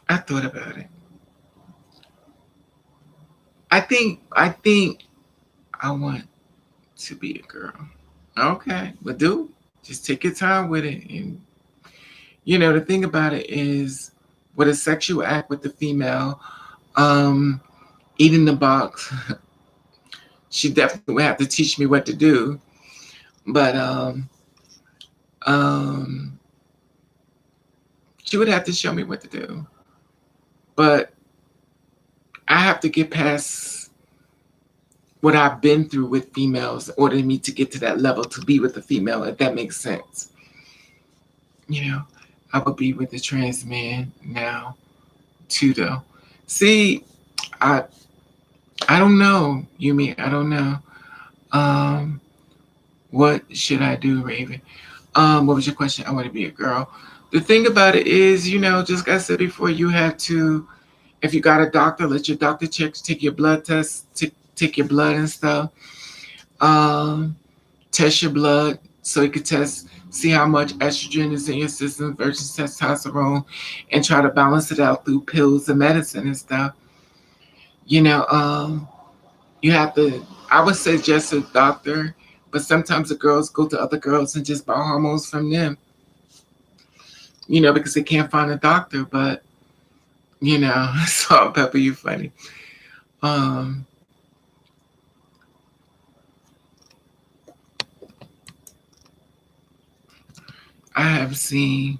I thought about it. I think I want to be a girl. Okay, but do just take your time with it. And the thing about it is, with a sexual act with the female, um, eating the box, she definitely would have to teach me what to do. But um, she would have to show me what to do. But I have to get past what I've been through with females in order for me to get to that level to be with a female, if that makes sense. You know, I would be with a trans man now too, though. See, I I don't know, Yumi. I don't know. Um, what should I do, Raven? What was your question? I want to be a girl. The thing about it is, just like I said before, you have to. If you got a doctor, let your doctor take your blood test, take your blood and stuff. Um, Test your blood so you can see how much estrogen is in your system versus testosterone, and try to balance it out through pills and medicine and stuff. You know, you have to. I would suggest a doctor, but sometimes the girls go to other girls and just buy hormones from them. Because they can't find a doctor. But Salt Pepper, you funny. Um, I have seen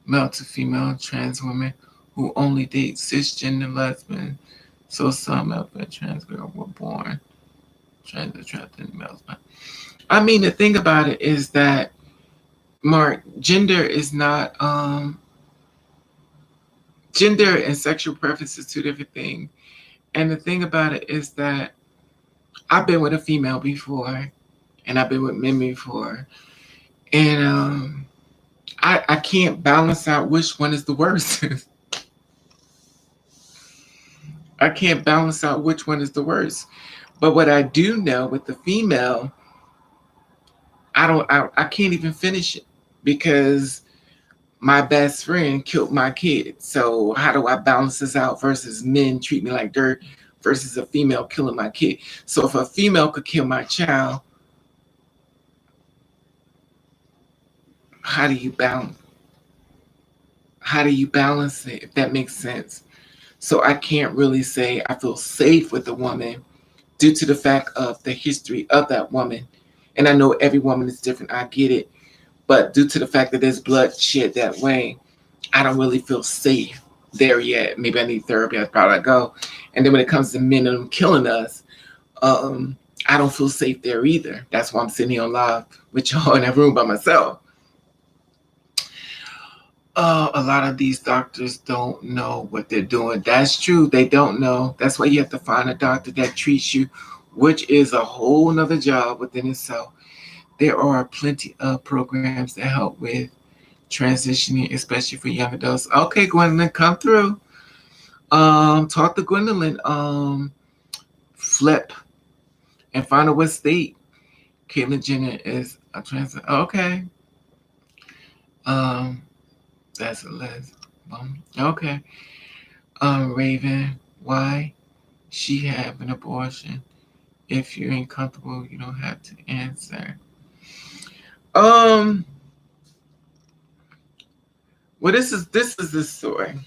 male to female trans women who only date cisgender lesbians. So some of the trans girls were born trans attracted males. I mean, the thing about it is that, Mark, gender and sexual preference is two different things. And the thing about it is that I've been with a female before, and I've been with men before, and I can't balance out which one is the worst. I can't balance out which one is the worst. But what I do know with the female, I can't even finish it because my best friend killed my kid. So how do I balance this out versus men treat me like dirt versus a female killing my kid? So if a female could kill my child, how do you balance? How do you balance it? If that makes sense. So I can't really say I feel safe with a woman due to the fact of the history of that woman. And I know every woman is different. I get it. But due to the fact that there's bloodshed that way, I don't really feel safe there yet. Maybe I need therapy. That's probably I go. And then when it comes to men and them killing us, I don't feel safe there either. That's why I'm sitting here on live with y'all in that room by myself. A lot of these doctors don't know what they're doing. That's true. They don't know. That's why you have to find a doctor that treats you, which is a whole nother job within itself. There are plenty of programs that help with transitioning, especially for young adults. Okay, Gwendolyn, come through. Talk to Gwendolyn. Flip and find out what state Caitlyn Jenner is a trans. Okay. Um, that's a list. Okay. Raven, why she have an abortion? If you're uncomfortable, you don't have to answer. Um, well, this is the story.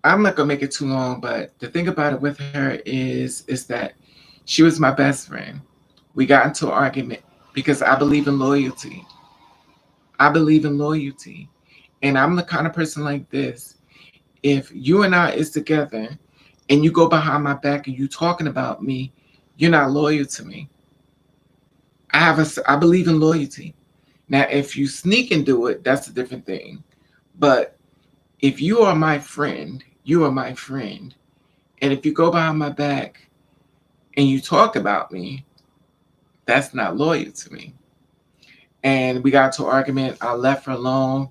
I'm not gonna make it too long, but the thing about it with her is that she was my best friend. We got into an argument because I believe in loyalty. I believe in loyalty. And I'm the kind of person like this. If you and I is together and you go behind my back and you talking about me, you're not loyal to me. I believe in loyalty. Now, if you sneak and do it, that's a different thing. But if you are my friend, you are my friend. And if you go behind my back and you talk about me, that's not loyal to me. And we got into an argument. I left her alone.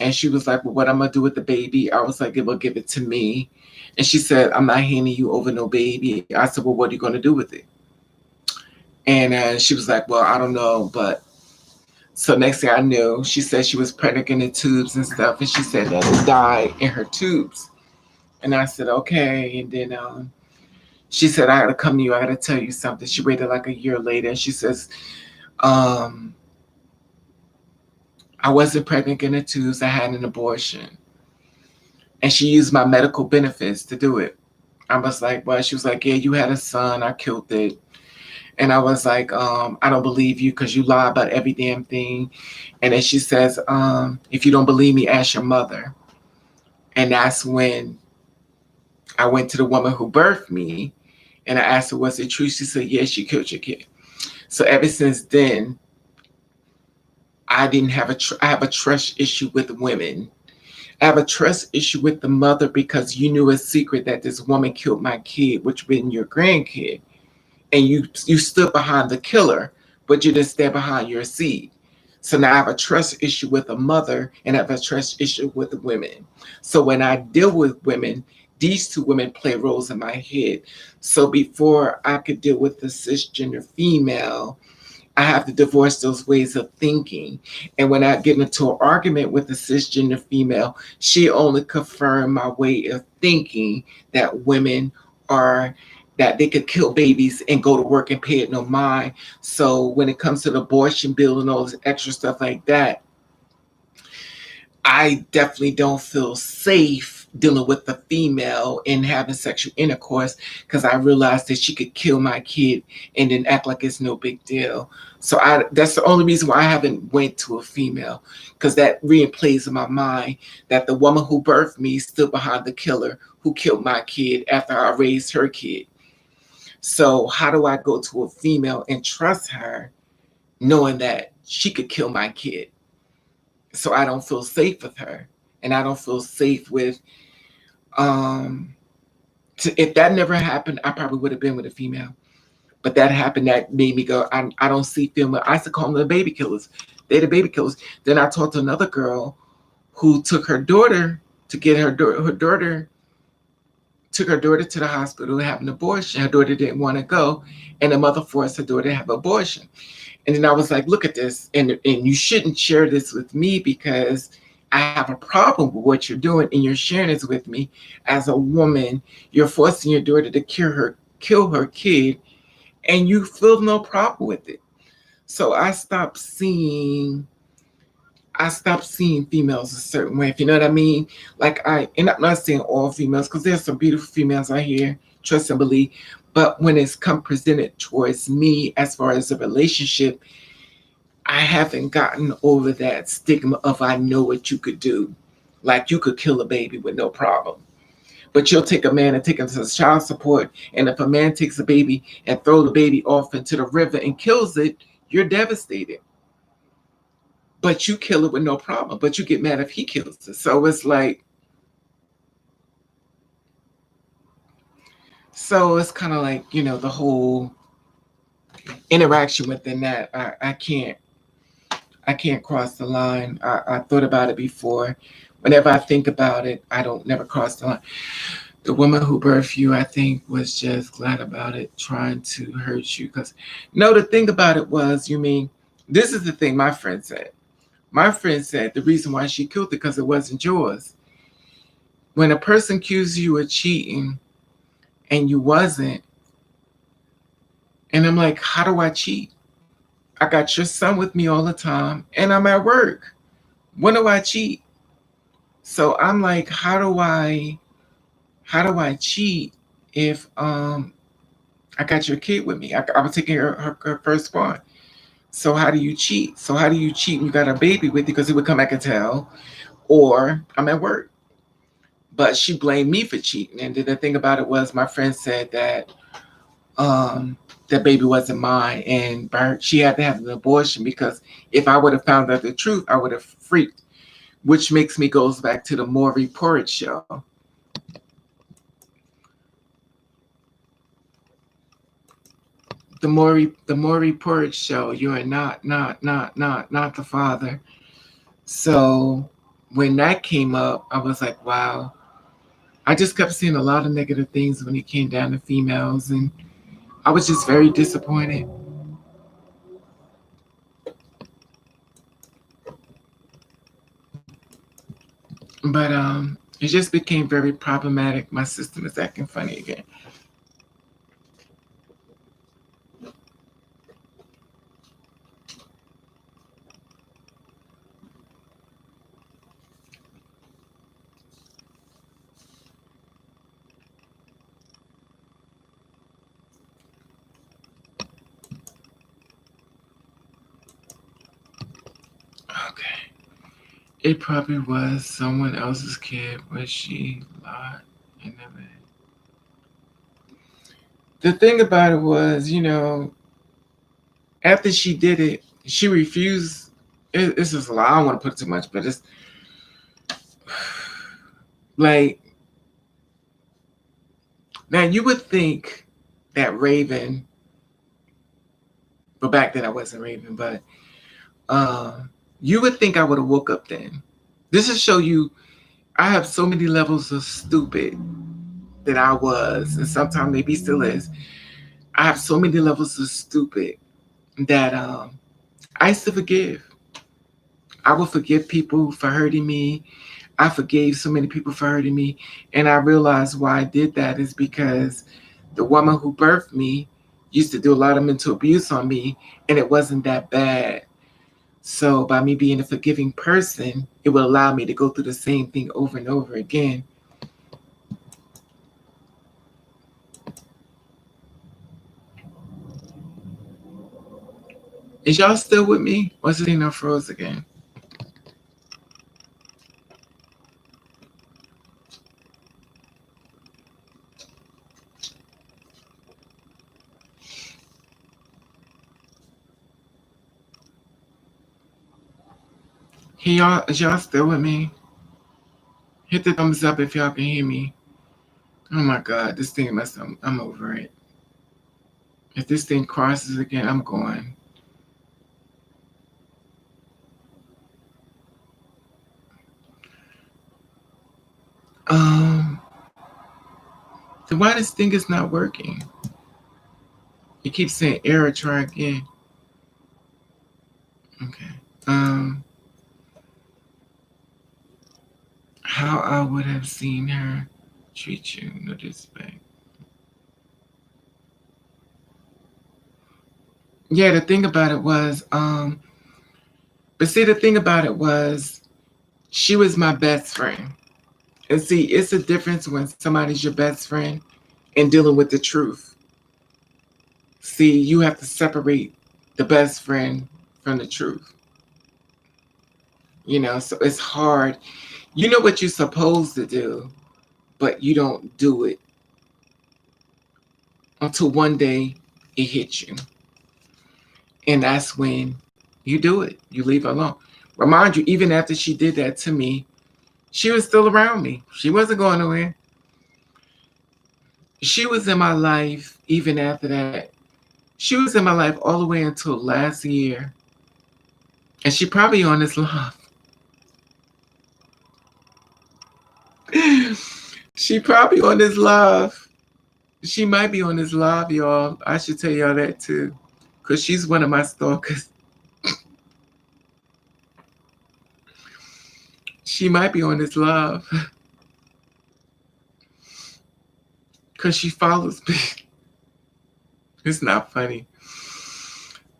And she was like, well, what I'm going to do with the baby? I was like, well, give it to me. And she said, I'm not handing you over no baby. I said, well, what are you going to do with it? And she was like, well, I don't know. But so next thing I knew, she said she was pregnant in the tubes and stuff. And she said that it died in her tubes. And I said, okay. And then she said, I got to come to you. I got to tell you something. She waited like a year later. And she says, um, I wasn't pregnant in the tubes. I had an abortion. And she used my medical benefits to do it. I was like, well, she was like, yeah, you had a son. I killed it. And I was like, I don't believe you because you lie about every damn thing. And then she says, if you don't believe me, ask your mother. And that's when I went to the woman who birthed me and I asked her, was it true? She said, yes, she killed your kid. So ever since then, I didn't have I have a trust issue with women. I have a trust issue with the mother because you knew a secret that this woman killed my kid, which been your grandkid. And you stood behind the killer, but you didn't stand behind your seed. So now I have a trust issue with a mother and I have a trust issue with the women. So when I deal with women, these two women play roles in my head. So before I could deal with the cisgender female, I have to divorce those ways of thinking. And when I get into an argument with a cisgender female, she only confirmed my way of thinking that women are that they could kill babies and go to work and pay it no mind. So when it comes to the abortion bill and all this extra stuff like that, I definitely don't feel safe dealing with the female and having sexual intercourse because I realized that she could kill my kid and then act like it's no big deal. So that's the only reason why I haven't went to a female because that replays in my mind that the woman who birthed me stood behind the killer who killed my kid after I raised her kid. So how do I go to a female and trust her knowing that she could kill my kid? So I don't feel safe with her. And I don't feel safe with if that never happened, I probably would have been with a female. But that happened that made me go, I don't see female. I used to call them the baby killers. They're the baby killers. Then I talked to another girl who took her daughter to get her daughter took her daughter to the hospital to have an abortion. Her daughter didn't want to go, and the mother forced her daughter to have an abortion. And then I was like, look at this, and you shouldn't share this with me because I have a problem with what you're doing, and you're sharing this with me as a woman. You're forcing your daughter to kill her kid, and you feel no problem with it. So I stopped seeing females a certain way, if you know what I mean. And I'm not saying all females, because there's some beautiful females out here, trust and believe. But when it's come presented towards me as far as a relationship, I haven't gotten over that stigma of I know what you could do. Like you could kill a baby with no problem. But you'll take a man and take him to child support. And if a man takes a baby and throw the baby off into the river and kills it, you're devastated. But you kill it with no problem. But you get mad if he kills it. So it's kind of like, the whole interaction within that. I can't cross the line. I thought about it before. Whenever I think about it, I don't never cross the line. The woman who birthed you, I think, was just glad about it, trying to hurt you. Because, no, the thing about it was, this is the thing my friend said. My friend said the reason why she killed it because it wasn't yours. When a person accuses you of cheating and you wasn't, and I'm like, how do I cheat? I got your son with me all the time and I'm at work. When do I cheat? So I'm like, how do I how do I cheat if I got your kid with me? I was taking her firstborn. So how do you cheat? So how do you cheat when you got a baby with you? Because he would come back and tell, or I'm at work. But she blamed me for cheating. And then the thing about it was, my friend said that that baby wasn't mine, and she had to have an abortion because if I would have found out the truth, I would have freaked. Which makes me goes back to the Maury Porridge show. The Maury Porridge show. You are not the father. So when that came up, I was like, wow. I just kept seeing a lot of negative things when it came down to females, and I was just very disappointed. But it just became very problematic. My system is acting funny again. Okay. It probably was someone else's kid, but she lied and never. The thing about it was, after she did it, she refused. It's just a lot. I don't want to put too much, but it's like, now you would think that Raven, but back then I wasn't Raven, but uh, you would think I would have woke up then. This will show you I have so many levels of stupid that I was, and sometimes maybe still is. I have so many levels of stupid that I used to forgive. I would forgive people for hurting me. I forgave so many people for hurting me. And I realized why I did that is because the woman who birthed me used to do a lot of mental abuse on me, and it wasn't that bad. So by me being a forgiving person, it will allow me to go through the same thing over and over again. Is y'all still with me? What's the thing that froze again? Hey y'all, is y'all still with me? Hit the thumbs up if y'all can hear me. Oh my god, this thing must I'm over it. If this thing crosses again, I'm going. Um then why this thing is not working? It keeps saying error, try again. Okay. How I would have seen her treat you, no disrespect. Yeah, the thing about it was, but see, the thing about it was, she was my best friend. And see, it's a difference when somebody's your best friend and dealing with the truth. See, you have to separate the best friend from the truth. So it's hard. You know what you're supposed to do, but you don't do it until one day it hits you. And that's when you do it. You leave her alone. Remind you, even after she did that to me, she was still around me. She wasn't going nowhere. She was in my life even after that. She was in my life all the way until last year. And she probably on this love. She probably on this love. She might be on this live, y'all. I should tell y'all that too. Because she's one of my stalkers. She might be on this live. Because she follows me. It's not funny.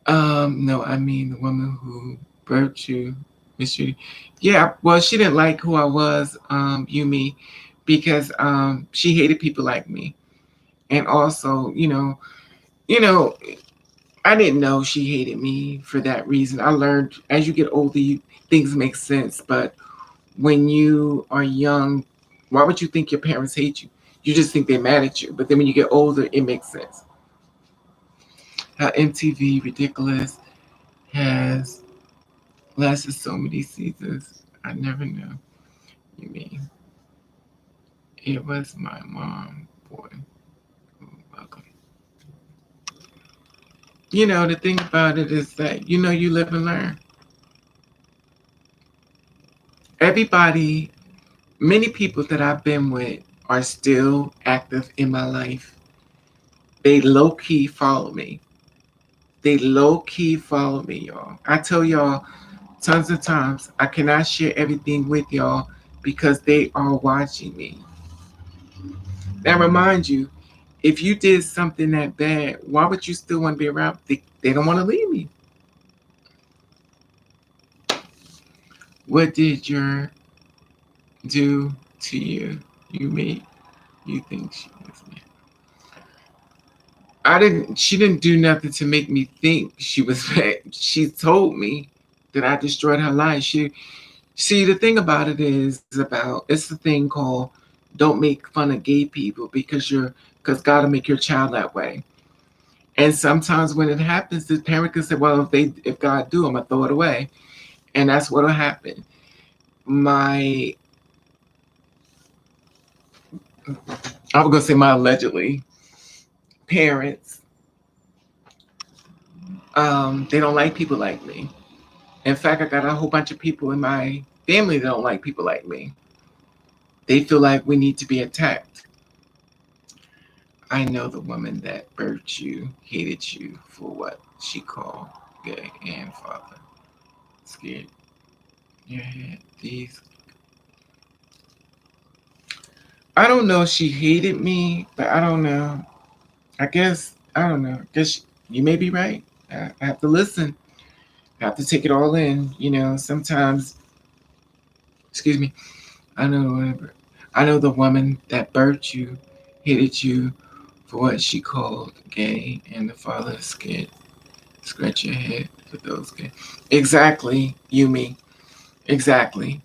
No, I mean the woman who birthed you, Miss Judy. Yeah, well, she didn't like who I was, Yumi, because she hated people like me. And also, you know, I didn't know she hated me for that reason. I learned as you get older, things make sense. But when you are young, why would you think your parents hate you? You just think they're mad at you. But then when you get older, it makes sense. How MTV Ridiculous has lasted so many seasons. I never knew. You mean it was my mom, boy. Welcome. The thing about it is that you live and learn. Everybody, many people that I've been with are still active in my life. They low key follow me. They low key follow me, y'all. I tell y'all tons of times I cannot share everything with y'all because they are watching me. Now, remind you, if you did something that bad, why would you still want to be around? They don't want to leave me. What did your do to you? You made you think she was mad. I didn't. She didn't do nothing to make me think she was mad. She told me that I destroyed her life. She see the thing about it is about it's the thing called don't make fun of gay people because God will make your child that way. And sometimes when it happens, the parent can say, "Well, if God do, I'm gonna throw it away," and that's what'll happen. My I was gonna say my allegedly parents, they don't like people like me. In fact, I got a whole bunch of people in my family that don't like people like me. They feel like we need to be attacked. I know the woman that birthed you hated you for what she called gay and father. Scared your head. These. I don't know if she hated me, but I don't know. I guess, I don't know. I guess you may be right. I have to listen. I have to take it all in. Sometimes, excuse me, I know whatever. I know the woman that birthed you hated you for what she called gay, and the father scared. Scratch your head for those gay. Exactly, Yumi. Exactly.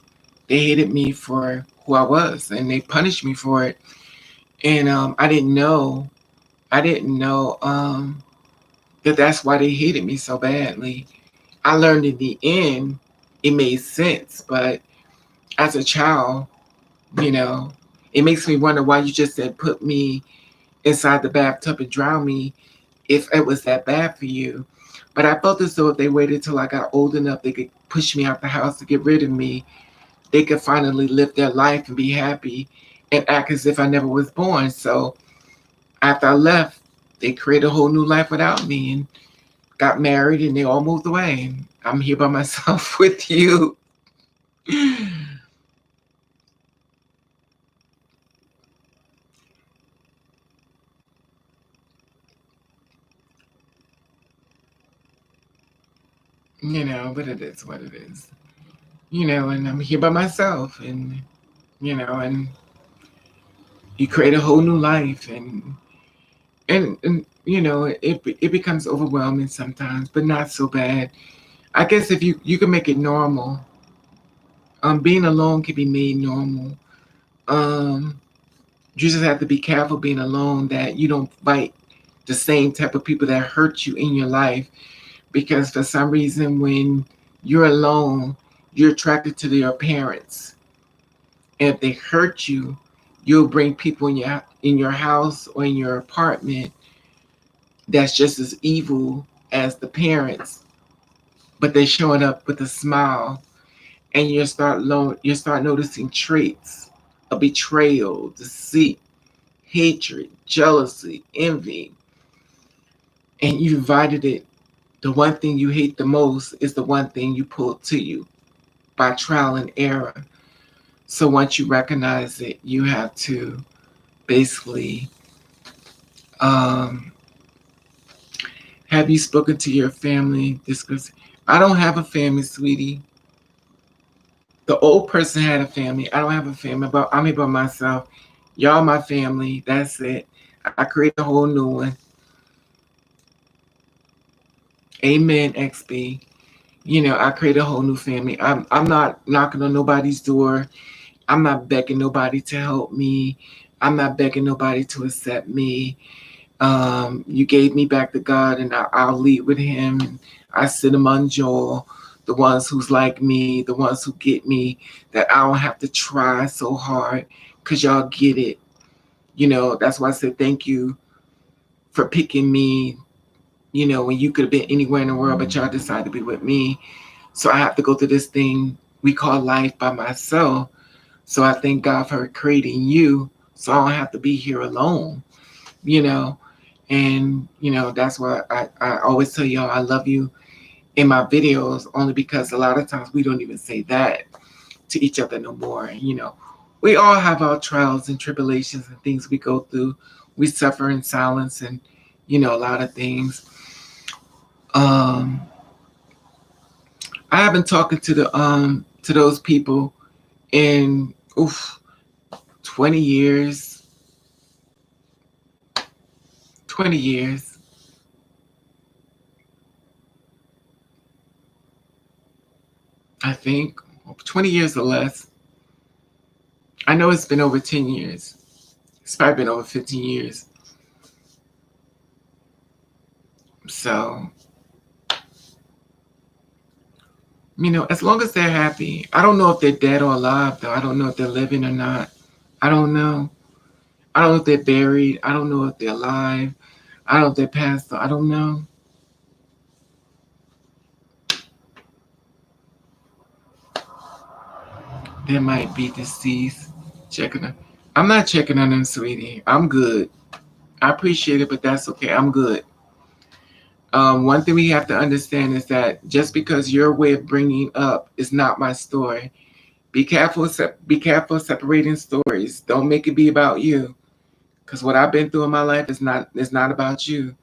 They hated me for who I was, and they punished me for it. And I didn't know. I didn't know that that's why they hated me so badly. I learned in the end it made sense, but as a child, you know, it makes me wonder why you just said put me inside the bathtub and drown me if it was that bad for you. But I felt as though if they waited till I got old enough, they could push me out the house to get rid of me. They could finally live their life and be happy and act as if I never was born. So after I left, they created a whole new life without me and got married and they all moved away. And I'm here by myself with you. But it is what it is. And I'm here by myself and you create a whole new life and it becomes overwhelming sometimes, but not so bad. I guess if you can make it normal, being alone can be made normal. Um, you just have to be careful being alone that you don't fight the same type of people that hurt you in your life because for some reason when you're alone, you're attracted to your parents. And if they hurt you, you'll bring people in your house or in your apartment that's just as evil as the parents, but they're showing up with a smile, and you start noticing traits of betrayal, deceit, hatred, jealousy, envy, and you invited it. The one thing you hate the most is the one thing you pull to you by trial and error. So once you recognize it, you have to basically um, have you spoken to your family? Discuss. I don't have a family, sweetie. The old person had a family. I don't have a family, but I'm here by myself. Y'all my family. That's it. I create a whole new one. Amen, XB. I create a whole new family. I'm not knocking on nobody's door. I'm not begging nobody to help me. I'm not begging nobody to accept me. You gave me back to God, and I'll lead with Him. And I sit among Joel, the ones who's like me, the ones who get me, that I don't have to try so hard because y'all get it. That's why I said thank you for picking me, when you could have been anywhere in the world, but y'all decided to be with me. So I have to go through this thing we call life by myself. So I thank God for creating you so I don't have to be here alone, you know. And, that's why I always tell y'all I love you in my videos, only because a lot of times we don't even say that to each other no more. We all have our trials and tribulations and things we go through. We suffer in silence and, a lot of things. I have been talking to those people in 20 years. 20 years. I think 20 years or less. I know it's been over 10 years. It's probably been over 15 years. So, as long as they're happy. I don't know if they're dead or alive, though. I don't know if they're living or not. I don't know. I don't know if they're buried. I don't know if they're alive. I don't know if they're passed. I don't know. They might be deceased. Checking them. I'm not checking on them, sweetie. I'm good. I appreciate it, but that's okay. I'm good. One thing we have to understand is that just because your way of bringing up is not my story, be careful. Be careful separating stories. Don't make it be about you, because what I've been through in my life is not about you.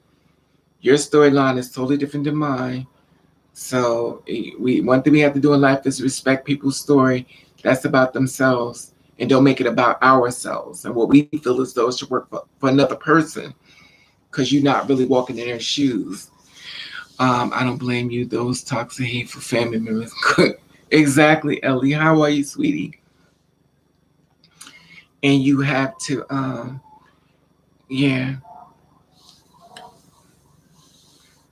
Your storyline is totally different than mine. So one thing we have to do in life is respect people's story. That's about themselves, and don't make it about ourselves and what we feel as though it should work for another person, because you're not really walking in their shoes. I don't blame you. Those toxic, hateful family members. Exactly, Ellie. How are you, sweetie? And you have to, yeah.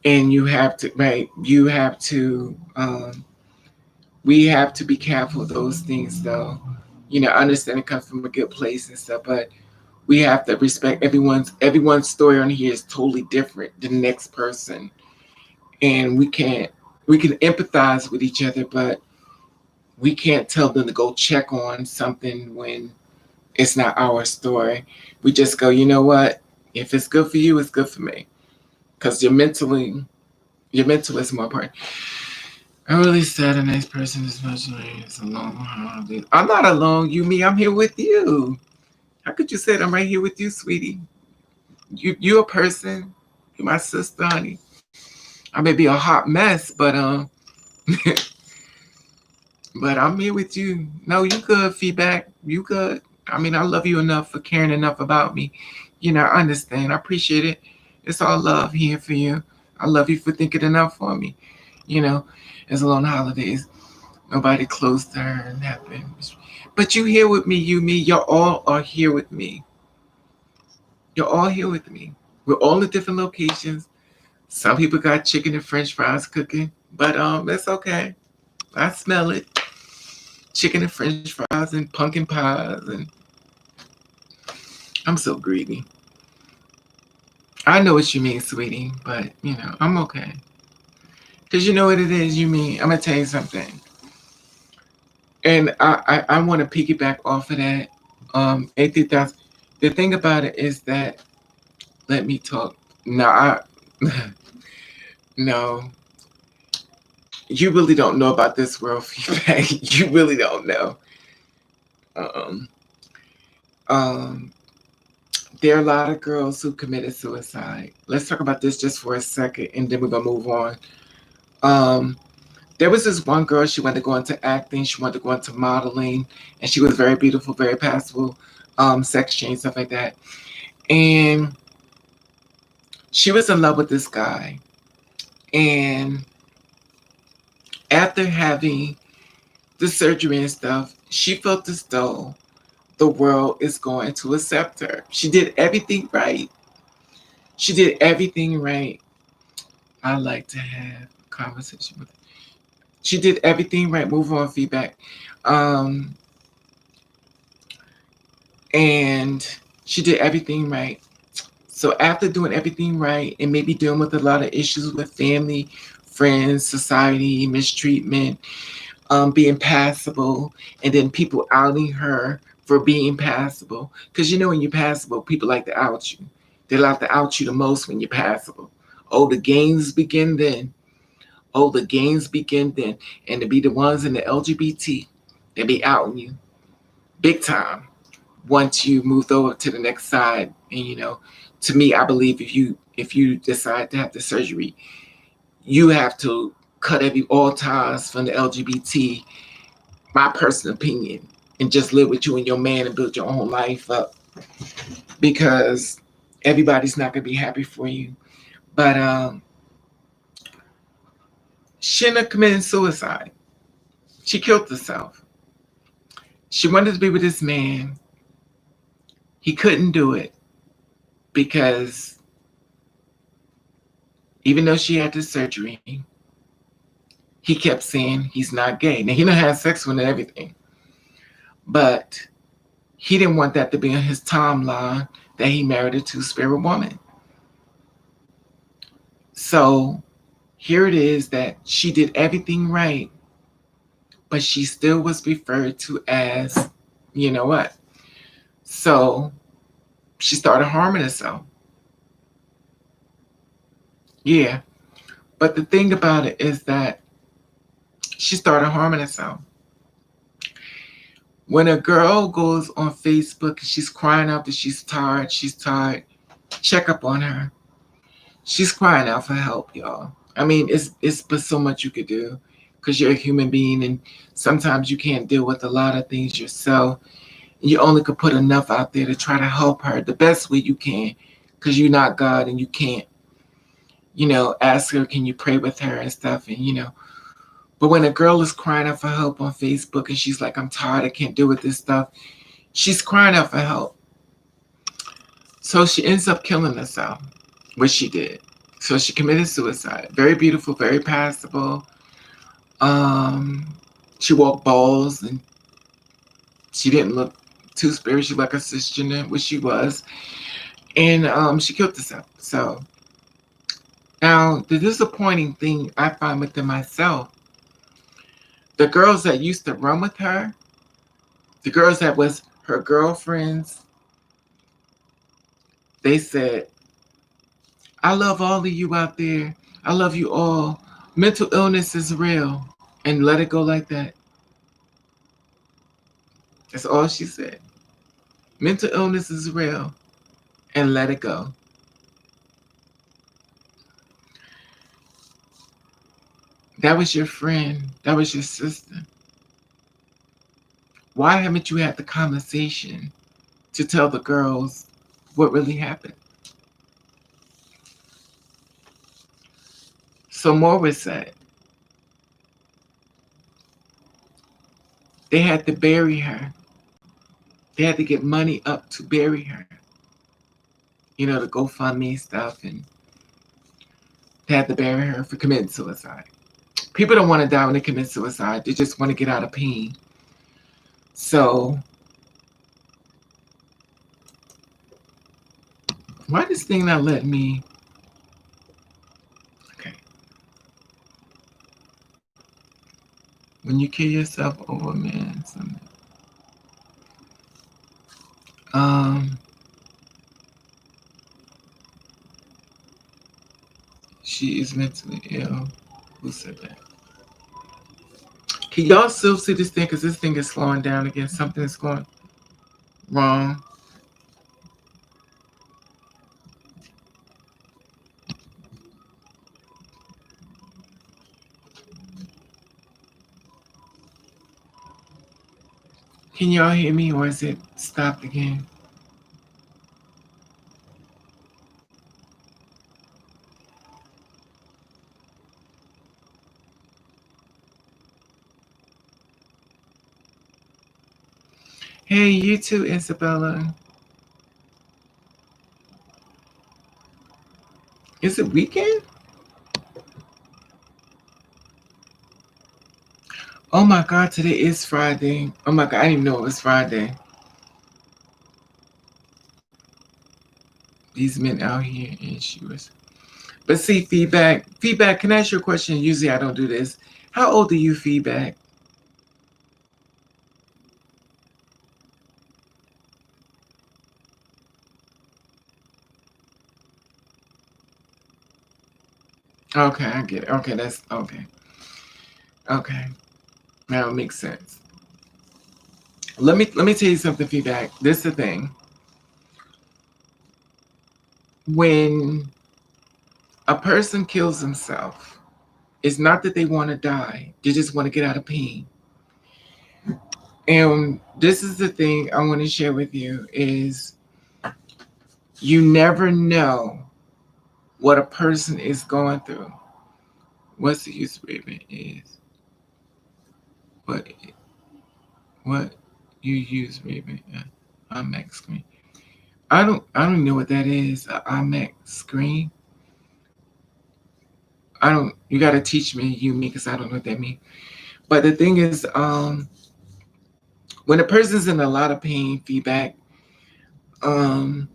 And you have to, right? You have to. We have to be careful of those things, though. I understand it comes from a good place and stuff, but we have to respect everyone's story on here is totally different than the next person, and we can empathize with each other, but we can't tell them to go check on something when it's not our story. We just go, you know what? If it's good for you, it's good for me. Because your mental is more important. I'm really sad a nice person is much is alone. I'm not alone, you me, I'm here with you. How could you say it? I'm right here with you, sweetie. You're a person. You're my sister, honey. I may be a hot mess, but but I'm here with you. No, you good, feedback. You good. I mean, I love you enough for caring enough about me. I understand. I appreciate it. It's all love here for you. I love you for thinking enough for me. You know, it's a long holidays. Nobody close to her and happened. But you here with me, you, me. You all are here with me. You're all here with me. We're all in different locations. Some people got chicken and French fries cooking, but it's okay. I smell it. Chicken and French fries and pumpkin pies, and I'm so greedy. I know what you mean, sweetie, but I'm okay. Cause you know what it is, you mean. I'm gonna tell you something, and I want to piggyback off of that. 80,000. The thing about it is that let me talk. No, no. You really don't know about this world feedback. You really don't know. Um, um, there are a lot of girls who committed suicide. Let's talk about this just for a second, and then we're gonna move on. Um, There was this one girl, she wanted to go into acting, she wanted to go into modeling, and she was very beautiful, very passable, sex change, stuff like that. And she was in love with this guy. And after having the surgery and stuff, she felt as though the world is going to accept her. She did everything right. She did everything right. I like to have a conversation with her. She did everything right. Move on, feedback. Um, and she did everything right. So after doing everything right and maybe dealing with a lot of issues with family, friends, society, mistreatment, being passable, and then people outing her for being passable. Because you know when you're passable, people like to out you. They like to out you the most when you're passable. Oh, the games begin then. Oh, the games begin then. And to be the ones in the LGBT, they be outing you big time once you moved over to the next side. And to me, I believe if you decide to have the surgery, you have to cut all ties from the LGBT, my personal opinion, and just live with you and your man and build your own life up, because everybody's not gonna be happy for you. But Shinna committed suicide. She killed herself. She wanted to be with this man. He couldn't do it because even though she had the surgery, he kept saying he's not gay. Now he done had sex with her and everything, but he didn't want that to be on his timeline that he married a two-spirit woman. So here it is that she did everything right, but she still was referred to as, you know what? So she started harming herself. Yeah. But the thing about it is that she started harming herself. When a girl goes on Facebook and she's crying out that she's tired, check up on her. She's crying out for help, y'all. I mean, it's but so much you could do because you're a human being, and sometimes you can't deal with a lot of things yourself. You only could put enough out there to try to help her the best way you can, because you're not God and you can't, ask her, can you pray with her and stuff, and. But when a girl is crying out for help on Facebook and she's like, I'm tired, I can't deal with this stuff, she's crying out for help. So she ends up killing herself, which she did. So she committed suicide. Very beautiful, very passable. Um, she walked balls and she didn't look too spiritual like a cisgender, which she was. And she killed herself. So now the disappointing thing I find within myself, the girls that used to run with her, the girls that was her girlfriends, they said, I love all of you out there. I love you all. Mental illness is real. And let it go like that. That's all she said. Mental illness is real. And let it go. That was your friend. That was your sister. Why haven't you had the conversation to tell the girls what really happened? So more was said. They had to bury her. They had to get money up to bury her. The GoFundMe stuff, and they had to bury her for committing suicide. People don't want to die when they commit suicide. They just want to get out of pain. So, why this thing not let me? Okay. When you kill yourself over a man, something. Um, she is mentally ill. Who said that? Can y'all still see this thing? Because this thing is slowing down again. Something is going wrong. Can y'all hear me or is it stopped again? Hey, you too, Isabella. Is it weekend? Oh my God, today is Friday. Oh my God, I didn't even know it was Friday. These men out here and she was. But see, feedback. Feedback, can I ask you a question? Usually I don't do this. How old are you, feedback? Okay, I get it. Okay, that's okay. Okay. That would make sense. Let me tell you something, feedback. This is the thing. When a person kills himself, it's not that they want to die. They just want to get out of pain. And this is the thing I want to share with you is you never know what a person is going through. What's the use of it is what what you use Raven IMAX screen. I don't know what that is. A IMAX screen. I don't. You got to teach me, you me, because I don't know what that means. But the thing is, when a person's in a lot of pain, feedback, um,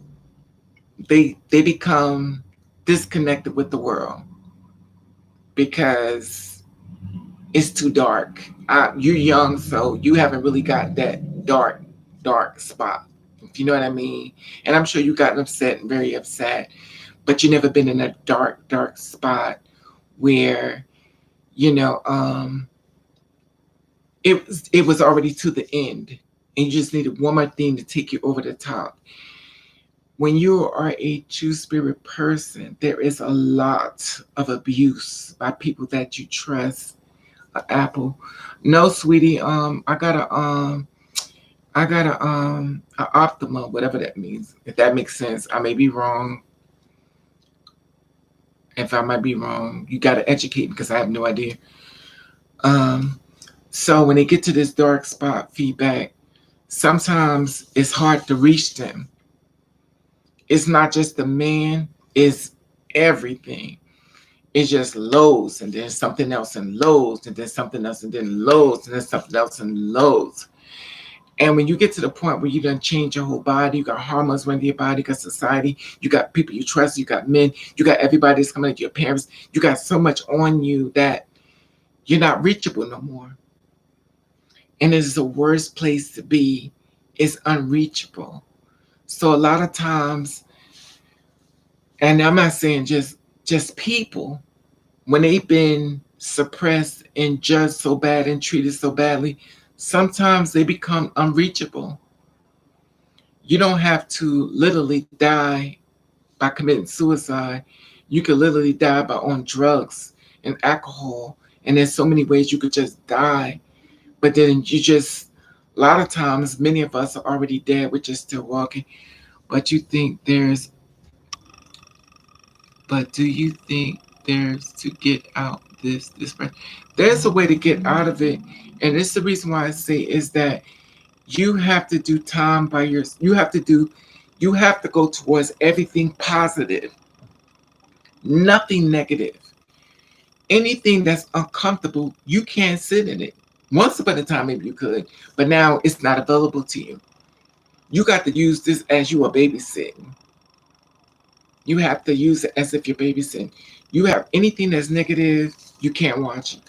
they become disconnected with the world because it's too dark. You're young, so you haven't really got that dark spot. If you know what I mean. And I'm sure you got upset and very upset, but you never been in a dark spot where you know it was already to the end, and you just needed one more thing to take you over the top. When you are a true spirit person, there is a lot of abuse by people that you trust. Apple. No, sweetie. I got a Optima, whatever that means. If that makes sense, I may be wrong. If I might be wrong, you got to educate me because I have no idea. Um, so when they get to this dark spot, feedback, sometimes it's hard to reach them. It's not just the man; it's everything. It's just lows and then something else and lows and then something else and then lows and then something else and lows. And when you get to the point where you done change your whole body, you got hormones running your body, you got society, you got people you trust, you got men, you got everybody that's coming at your parents, you got so much on you that you're not reachable no more. And it's the worst place to be is unreachable. So a lot of times, and I'm not saying just people, when they've been suppressed and judged so bad and treated so badly, sometimes they become unreachable. You don't have to literally die by committing suicide. You could literally die by on drugs and alcohol. And there's so many ways you could just die. But then you just, a lot of times, many of us are already dead. We're just still walking. But you think there's, but do you think there's to get out this? There's a way to get out of it. And it's the reason why I say is that you have to do time by you have to go towards everything positive, nothing negative. Anything that's uncomfortable, you can't sit in it. Once upon a time, maybe you could, but now it's not available to you. You got to use this as you are babysitting. You have to use it as if you're babysitting. You have anything that's negative, you can't watch it.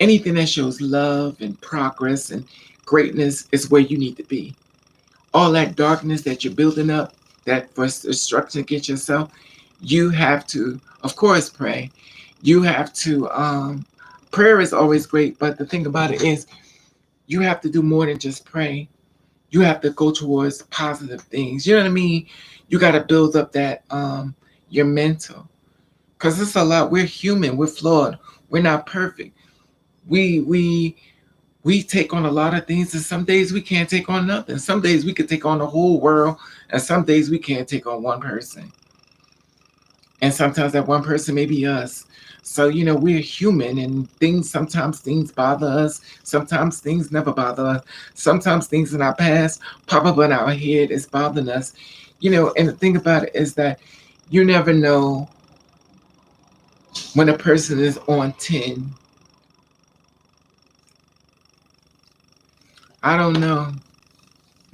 Anything that shows love and progress and greatness is where you need to be. All that darkness that you're building up, that for destruction against yourself, you have to, of course, pray. You have to, prayer is always great, but the thing about it is, you have to do more than just pray. You have to go towards positive things. You know what I mean? You got to build up that, your mental. Because it's a lot. We're human, we're flawed, we're not perfect. We we take on a lot of things, and some days we can't take on nothing. Some days we could take on the whole world, and some days we can't take on one person. And sometimes that one person may be us. So, we're human, and sometimes things bother us. Sometimes things never bother us. Sometimes things in our past pop up in our head is bothering us. And the thing about it is that you never know when a person is on 10. I don't know.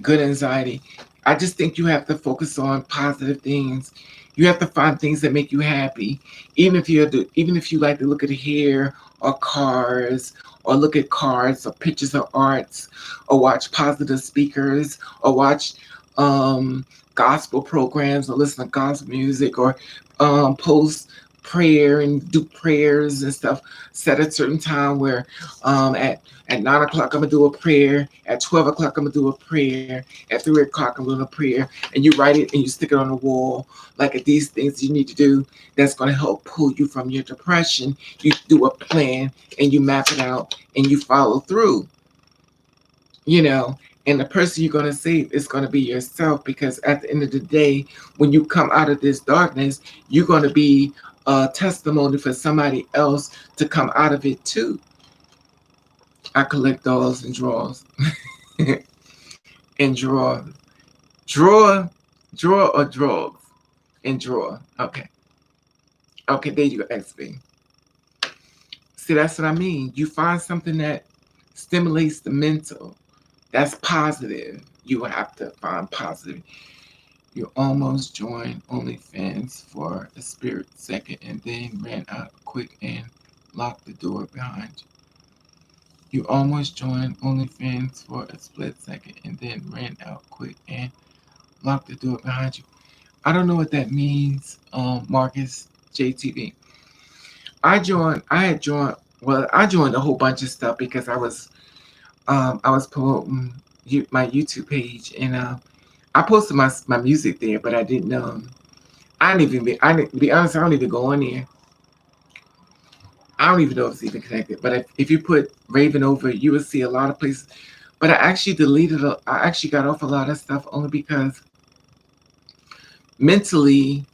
Good anxiety. I just think you have to focus on positive things. You have to find things that make you happy. Even if you like to look at hair or cars, or look at cards or pictures of arts, or watch positive speakers, or watch um, gospel programs, or listen to gospel music, or post prayer and do prayers and stuff. Set a certain time where at 9 o'clock I'm gonna do a prayer. At 12 o'clock I'm gonna do a prayer. At 3 o'clock I'm doing a prayer, and you write it and you stick it on the wall. Like these things you need to do that's gonna help pull you from your depression. You do a plan and you map it out and you follow through. You know, and the person you're gonna save is gonna be yourself, because at the end of the day, when you come out of this darkness, you're gonna be a testimony for somebody else to come out of it too. I collect dolls and drawers. And drawer. Drawer. Drawer or drawers? And drawer. Okay. Okay, there you go, XB. See, that's what I mean. You find something that stimulates the mental. That's positive. You have to find positive. You almost joined OnlyFans for a split second and then ran out quick and locked the door behind you. You almost joined OnlyFans for a split second and then ran out quick and locked the door behind you. I don't know what that means, Marcus JTV. I joined a whole bunch of stuff because I was promoting my YouTube page, and I posted my music there, but I didn't to be honest, I don't even go on there. I don't even know if it's even connected. But if you put Raven over, you will see a lot of places. But I actually I actually got off a lot of stuff only because mentally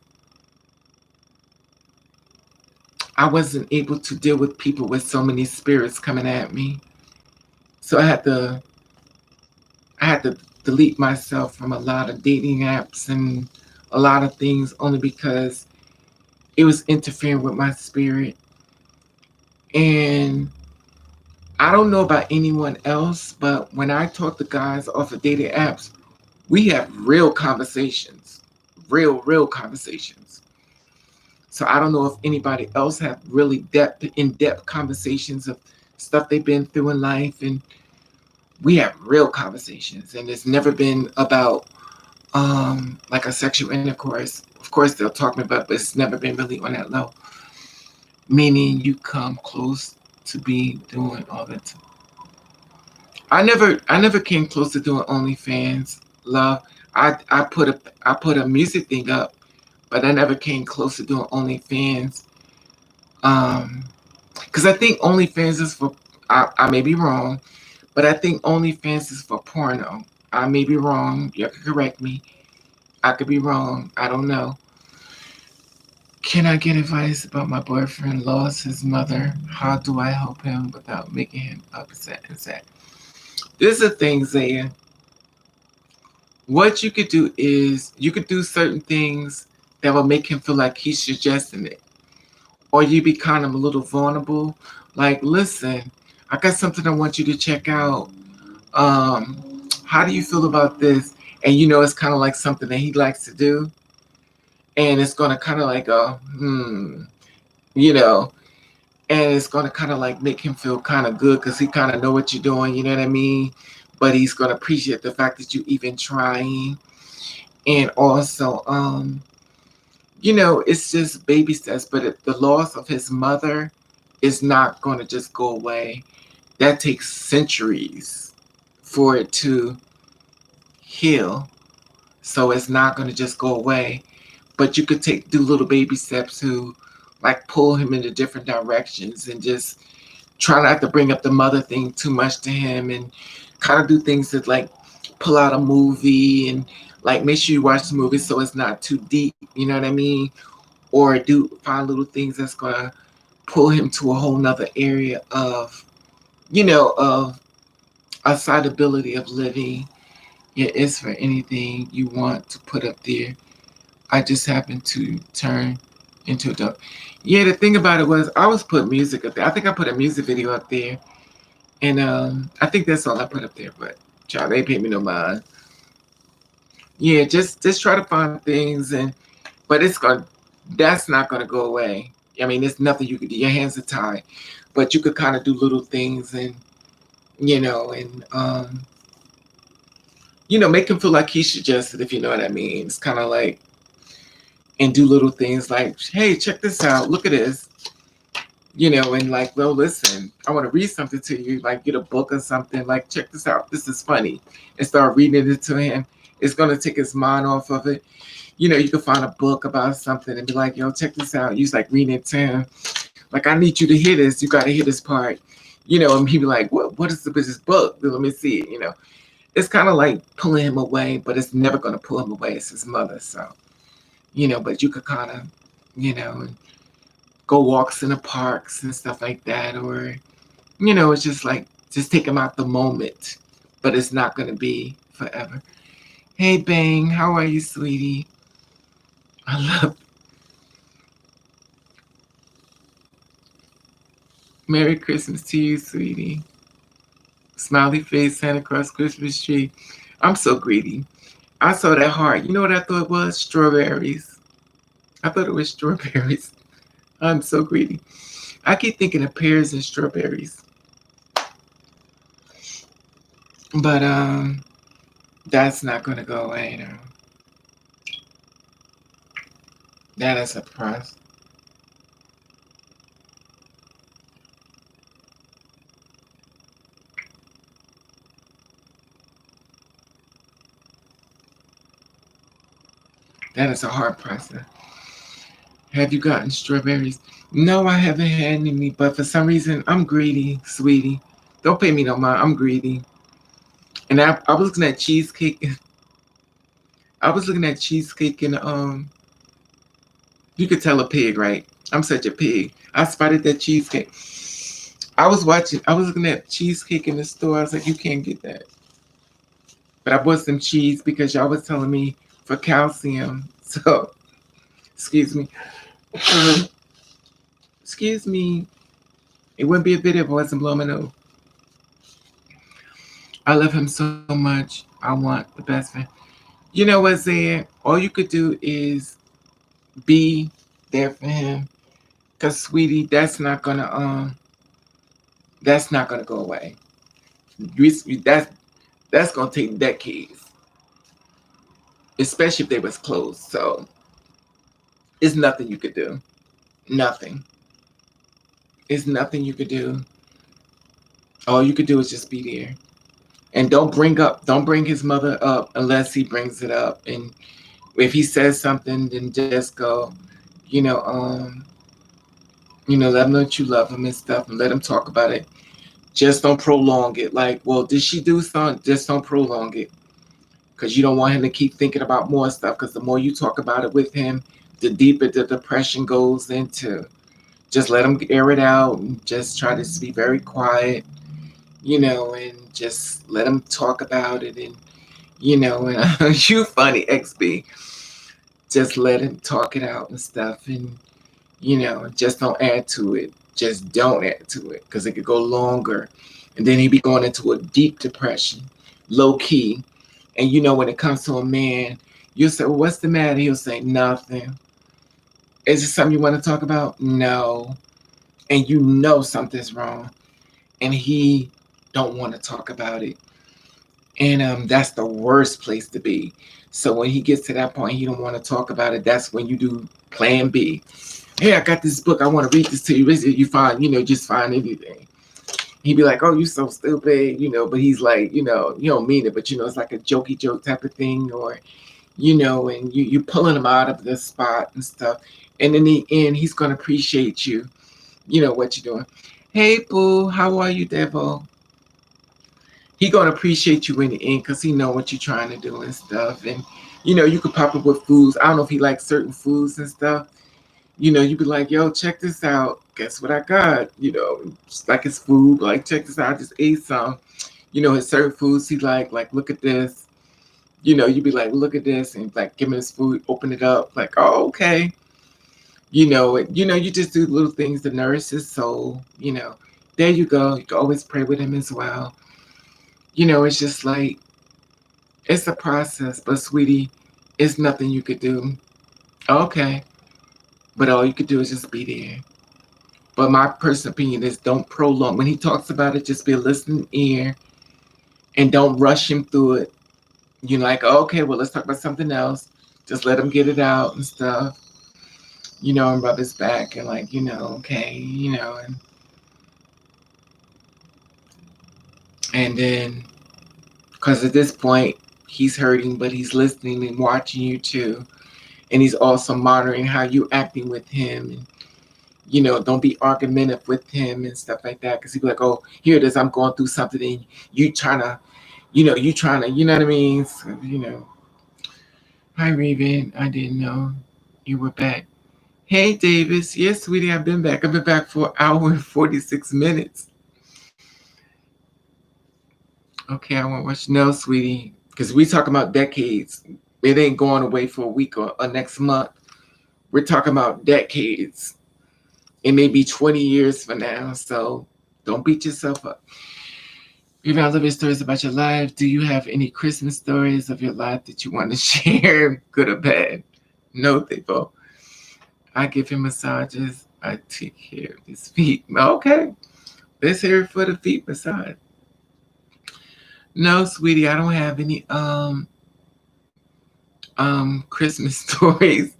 I wasn't able to deal with people with so many spirits coming at me. So I had to delete myself from a lot of dating apps and a lot of things only because it was interfering with my spirit. And I don't know about anyone else, but when I talk to guys off of dating apps, we have real conversations, real conversations. So I don't know if anybody else have really in-depth conversations of stuff they've been through in life, and we have real conversations, and it's never been about like a sexual intercourse. Of course, they'll talk about, but it's never been really on that low. Meaning you come close to be doing all that. I never came close to doing OnlyFans, love. I put a music thing up, but I never came close to doing OnlyFans. Um, because I think OnlyFans is for. I may be wrong, but I think OnlyFans is for porno. I may be wrong. You can correct me. I could be wrong. I don't know. Can I get advice about my boyfriend lost his mother? How do I help him without making him upset and sad? This is a thing, Zaya. What you could do is you could do certain things that will make him feel like he's suggesting it. Or you be kind of a little vulnerable. Like, listen, I got something I want you to check out. How do you feel about this? And it's kind of like something that he likes to do. And it's gonna kind of like you know, and it's gonna kind of like make him feel kind of good because he kind of know what you're doing. You know what I mean? But he's gonna appreciate the fact that you even trying, and also, it's just baby steps. But the loss of his mother is not gonna just go away. That takes centuries for it to heal. So it's not gonna just go away. But you could do little baby steps to like pull him into different directions and just try not to bring up the mother thing too much to him, and kind of do things that like pull out a movie and like make sure you watch the movie so it's not too deep, you know what I mean? Or do find little things that's gonna pull him to a whole nother area of, of outside ability of living. Yeah, it's for anything you want to put up there. I just happened to turn into a dog. Yeah, the thing about it was I was putting music up there. I think I put a music video up there, and I think that's all I put up there. But child, they pay me no mind. Yeah, just try to find things, but that's not gonna go away. I mean, there's nothing you could do. Your hands are tied, but you could kind of do little things, and and make him feel like he suggested, if you know what I mean. It's kind of like, and do little things like, hey, check this out, look at this, and like, well, listen, I want to read something to you, like get a book or something, like, check this out, this is funny, and start reading it to him. It's going to take his mind off of it. You can find a book about something and be like, yo, check this out. You like reading it to him. Like, I need you to hear this. You got to hear this part. And he'd be like, what is this book? Let me see it. It's kind of like pulling him away, but it's never going to pull him away. It's his mother. So, but you could kind of, go walks in the parks and stuff like that. Or, it's just like, just take him out the moment, but it's not going to be forever. Hey, Bang, how are you, sweetie? I love. Merry Christmas to you, sweetie. Smiley face, Santa Claus Christmas tree. I'm so greedy. I saw that heart. You know what I thought it was? Strawberries. I thought it was strawberries. I'm so greedy. I keep thinking of pears and strawberries. But that's not gonna go away, That is a surprise. That is a hard process. Have you gotten strawberries? No, I haven't had any, but for some reason, I'm greedy, sweetie. Don't pay me no mind. I'm greedy. And I was looking at cheesecake. I was looking at cheesecake and you could tell a pig, right? I'm such a pig. I spotted that cheesecake. I was looking at cheesecake in the store. I was like, you can't get that. But I bought some cheese because y'all was telling me for calcium. So, excuse me. Excuse me. It wouldn't be a video if I wasn't blowing my nose. I love him so much. I want the best for him. You know what, Zed? All you could do is be there for him. Cause sweetie, that's not gonna go away. That's gonna take decades. Especially if they was close. So it's nothing you could do. Nothing. It's nothing you could do. All you could do is just be there. And don't bring his mother up unless he brings it up. And if he says something, then just go, let him know that you love him and stuff, and let him talk about it. Just don't prolong it. Like, well, did she do something? Just don't prolong it. Because you don't want him to keep thinking about more stuff. Because the more you talk about it with him, the deeper the depression goes into. Just let him air it out and just try to be very quiet, and just let him talk about it. And, and you funny, XB. Just let him talk it out and stuff. And, just don't add to it. Just don't add to it because it could go longer. And then he'd be going into a deep depression, low key. And, when it comes to a man, you'll say, well, what's the matter? He'll say, nothing. Is it something you want to talk about? No. And something's wrong. And he don't want to talk about it. And that's the worst place to be. So when he gets to that point, he don't want to talk about it. That's when you do plan B. Hey, I got this book. I want to read this to you. You find, just find anything. He'd be like, oh, you so stupid, but he's like, you don't mean it, but it's like a jokey joke type of thing, or, and you pulling him out of the spot and stuff. And in the end, he's going to appreciate you, what you're doing. Hey, boo, how are you, Devil? He gonna appreciate you in the end because he know what you're trying to do and stuff. And you could pop up with foods. I don't know if he likes certain foods and stuff. You be like, yo, check this out. Guess what I got? Just like his food, like check this out. I just ate some. His certain foods he like look at this. You be like, look at this, and like give him his food, open it up, like, oh, okay. You just do little things to nourish his soul. There you go. You can always pray with him as well. It's just like it's a process, but sweetie, it's nothing you could do. Okay, but all you could do is just be there. But my personal opinion is don't prolong. When he talks about it, just be a listening ear and don't rush him through it. You're like, okay, well, let's talk about something else. Just let him get it out and stuff. And rub his back and like, okay, and then because at this point he's hurting, but he's listening and watching you too, and he's also monitoring how you acting with him, and don't be argumentative with him and stuff like that, because he'd be like, oh, here it is, I'm going through something, and you trying to, you know what I mean? So, hi, Raven. I didn't know you were back. Hey, Davis. Yes, sweetie, I've been back. I've been back for an hour and 46 minutes. Okay, I won't watch. No, sweetie, because we talking about decades. It ain't going away for a week or next month. We're talking about decades. It may be 20 years from now, so don't beat yourself up. If you have living stories about your life, do you have any Christmas stories of your life that you want to share, good or bad? No, they both. I give him massages. I take care of his feet. Okay, let's hear it for the feet massage. No, sweetie, I don't have any Christmas stories.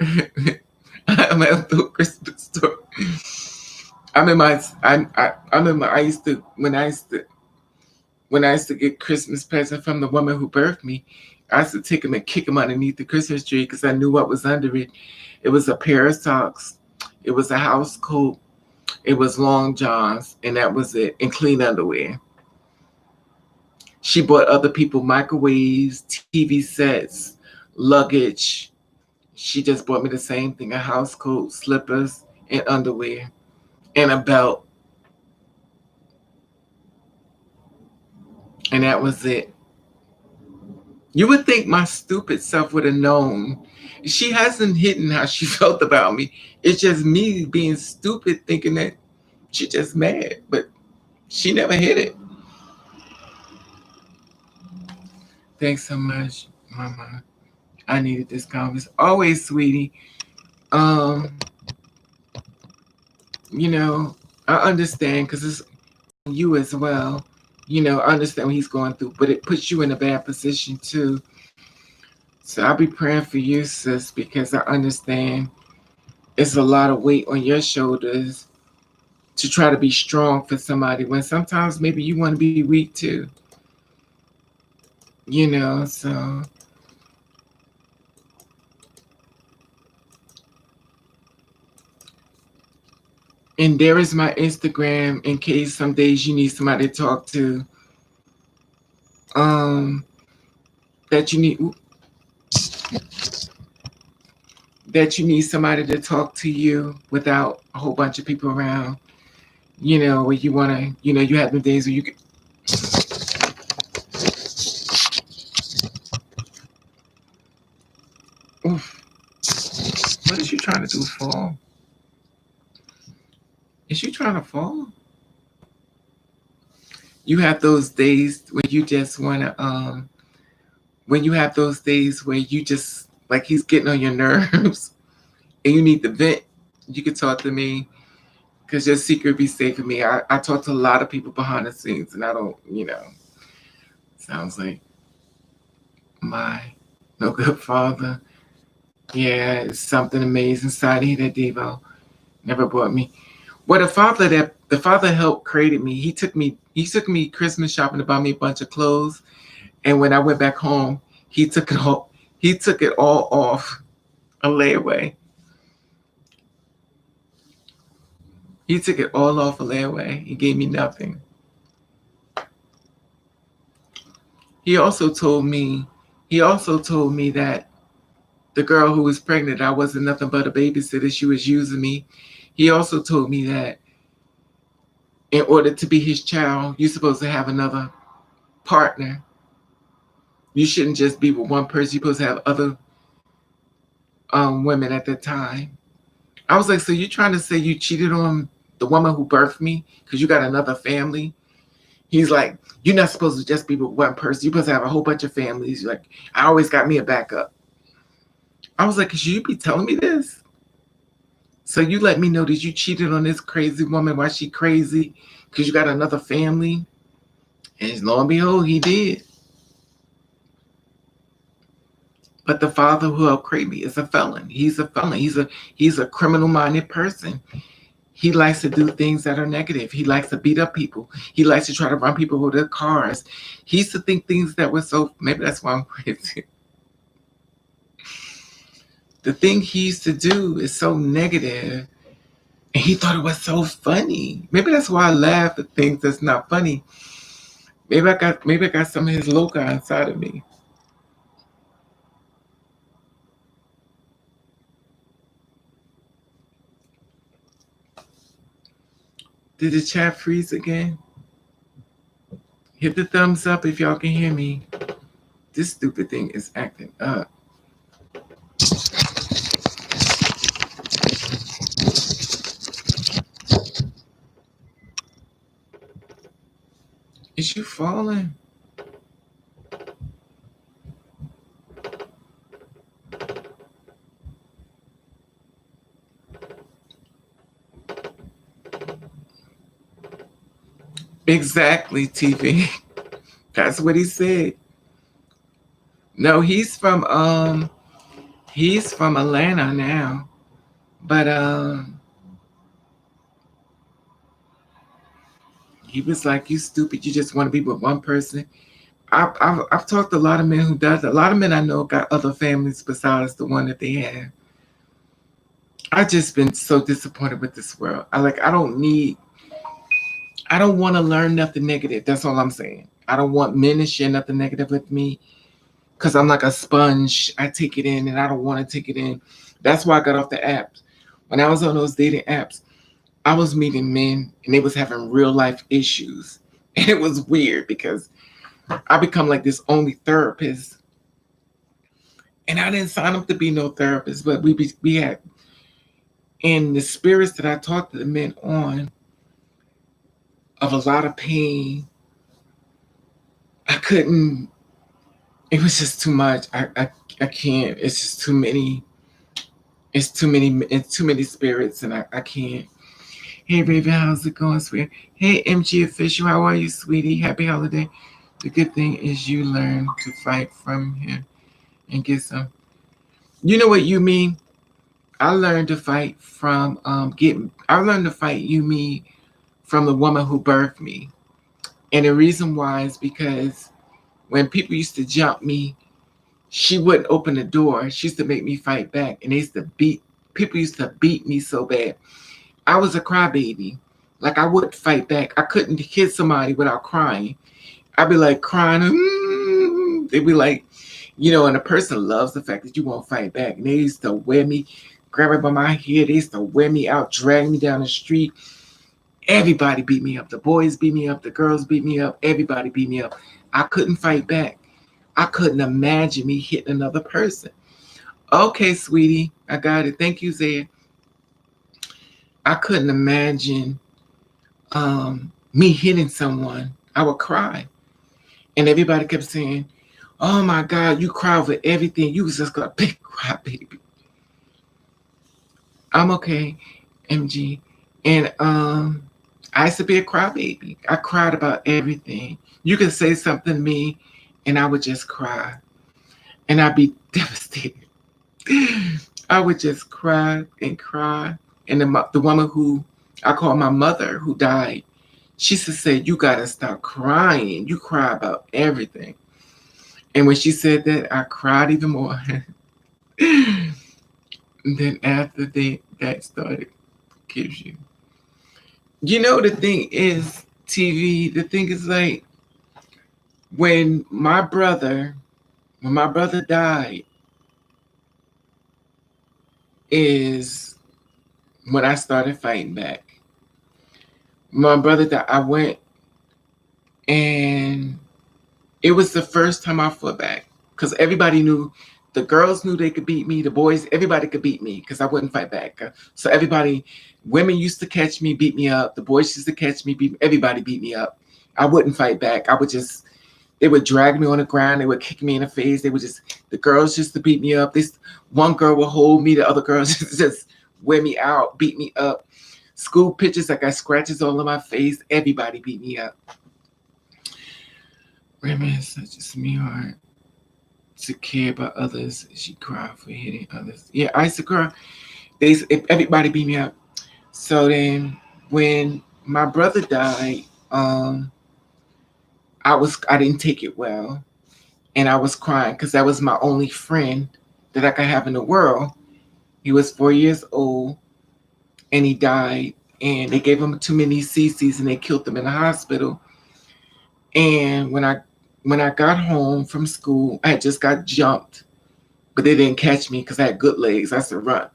I'm at the Christmas story. I'm in my I'm in my I used to when I used to get Christmas present from the woman who birthed me, I used to take them and kick them underneath the Christmas tree because I knew what was under it. It was a pair of socks, it was a house coat, it was long johns, and that was it, and clean underwear. She bought other people microwaves, TV sets, luggage. She just bought me the same thing: a house coat, slippers, and underwear, and a belt, and that was it. You would think my stupid self would have known. She hasn't hidden how she felt about me. It's just me being stupid thinking that she just mad, but she never hid it. Thanks so much, Mama. I needed this conversation. Always, sweetie. Um, you know, I understand because it's you as well. I understand what he's going through, but it puts you in a bad position too. So I'll be praying for you, sis, because I understand it's a lot of weight on your shoulders to try to be strong for somebody when sometimes maybe you want to be weak too. So and there is my Instagram in case some days you need somebody to talk to. Um that you need that you need somebody to talk to you without a whole bunch of people around. Where you wanna, you have the days where you can. Oof, what is she trying to do? Fall? Is she trying to fall? You have those days where you just wanna when you have those days where you just like he's getting on your nerves and you need to vent, you can talk to me because your secret be safe with me. I talk to a lot of people behind the scenes and I don't, sounds like my no good father. Yeah, it's something amazing inside of that Devo never brought me. Well, the father helped created me. He took me Christmas shopping to buy me a bunch of clothes. And when I went back home, he took it all off a layaway. He took it all off of layaway. He gave me nothing. He also told me, that the girl who was pregnant, I wasn't nothing but a babysitter. She was using me. He also told me that in order to be his child, you're supposed to have another partner. You shouldn't just be with one person. You're supposed to have other women at that time. I was like, so you trying to say you cheated on the woman who birthed me because you got another family? He's like, you're not supposed to just be with one person. You're supposed to have a whole bunch of families. You're like, I always got me a backup. I was like, should you be telling me this? So you let me know that you cheated on this crazy woman. Why she crazy? Because you got another family. And lo and behold, he did. But the father who helped create me is a felon. He's a felon. He's a criminal-minded person. He likes to do things that are negative. He likes to beat up people. He likes to try to run people with their cars. He used to think things that were so, maybe that's why I'm crazy. The thing he used to do is so negative, and he thought it was so funny. Maybe that's why I laugh at things that's not funny. Maybe I got some of his loca inside of me. Did the chat freeze again? Hit the thumbs up if y'all can hear me. This stupid thing is acting up. Is you falling? Exactly, TV. That's what he said. No, he's from Atlanta now. But he was like, you stupid, you just want to be with one person. I've talked to a lot of men who does. A lot of men I know got other families besides the one that they have. I just been so disappointed with this world. I don't want to learn nothing negative. That's all I'm saying. I don't want men to share nothing negative with me because I'm like a sponge. I take it in and I don't want to take it in. That's why I got off the apps. When I was on those dating apps, I was meeting men and they was having real life issues. And it was weird because I become like this only therapist. And I didn't sign up to be no therapist, but we had, and the spirits that I talked to the men on of a lot of pain, I couldn't, it was just too much. I can't. It's just too many. It's too many spirits and I can't. Hey Raven, how's it going, sweetie? Hey MG Official, how are you, sweetie? Happy holiday. The good thing is you learn to fight from him and get some. You know what you mean? I learned to fight from I learned to fight you me from the woman who birthed me. And the reason why is because when people used to jump me, she wouldn't open the door. She used to make me fight back. And people used to beat me so bad. I was a crybaby. Like I would fight back. I couldn't hit somebody without crying. I'd be like crying. They'd be like, and a person loves the fact that you won't fight back. And they used to wear me, grab me by my hair. They used to wear me out, drag me down the street. Everybody beat me up. The boys beat me up. The girls beat me up. Everybody beat me up. I couldn't fight back. I couldn't imagine me hitting another person. Okay, sweetie, I got it. Thank you, Zed. I couldn't imagine me hitting someone. I would cry. And everybody kept saying, oh my God, you cry over everything. You was just a big cry baby. I'm okay, MG. And I used to be a crybaby. I cried about everything. You could say something to me and I would just cry. And I'd be devastated. I would just cry and cry. And the woman who I call my mother, who died, she used to say, you got to stop crying. You cry about everything. And when she said that, I cried even more. And then after that started, gives you. The thing is, TV, the thing is like when my brother when my brother died is when I started fighting back. My brother died, I went and it was the first time I fought back because everybody knew, the girls knew they could beat me, the boys, everybody could beat me because I wouldn't fight back. So everybody, women used to catch me, beat me up. The boys used to catch me, everybody beat me up. I wouldn't fight back. I would just, they would drag me on the ground. They would kick me in the face. They would just, the girls just to beat me up. This one girl would hold me. The other girls just wear me out, beat me up. School pictures, I got scratches all on my face. Everybody beat me up. Women is such a sweetheart to care about others. She cried for hitting others. Yeah, I used to cry. Everybody beat me up. So then when my brother died, I didn't take it well, and I was crying because that was my only friend that I could have in the world. He was 4 years old, and he died, and they gave him too many CCs, and they killed him in the hospital. And when I got home from school, I had just got jumped, but they didn't catch me because I had good legs. I used to run.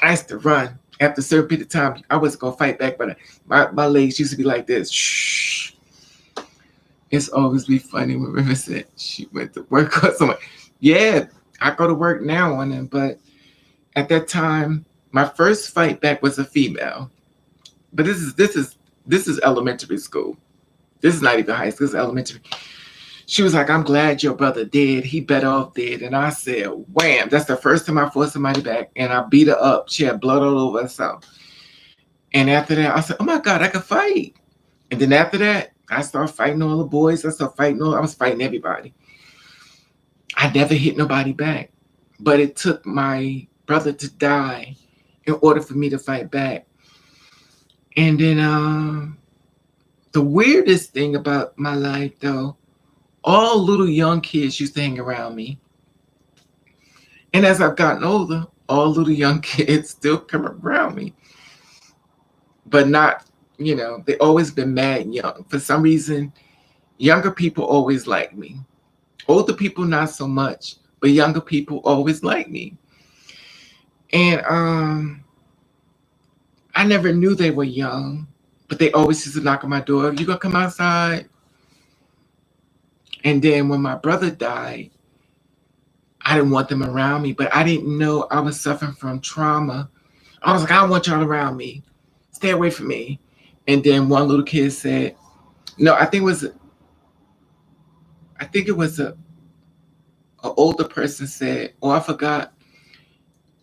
After a certain period of time, I wasn't gonna fight back, but my legs used to be like this. Shh. It's always be funny when River said she went to work or something. Yeah, I go to work now on them, but at that time, my first fight back was a female. But this is elementary school. This is not even high school. It's elementary. She was like, "I'm glad your brother did. He better off dead." And I said, "Wham!" That's the first time I fought somebody back, and I beat her up. She had blood all over herself. And after that, I said, "Oh my God, I could fight." And then after that, I started fighting all the boys. I was fighting everybody. I never hit nobody back. But it took my brother to die in order for me to fight back. And then the weirdest thing about my life, though, all little young kids used to hang around me. And as I've gotten older, all little young kids still come around me. But not, they always been mad young. For some reason, younger people always like me. Older people, not so much. But younger people always like me. And I never knew they were young, but they always used to knock on my door. "You gonna come outside?" And then when my brother died, I didn't want them around me, but I didn't know I was suffering from trauma. I was like, "I don't want y'all around me. Stay away from me." And then one little kid said, no, I think it was a older person said, "Oh, I forgot."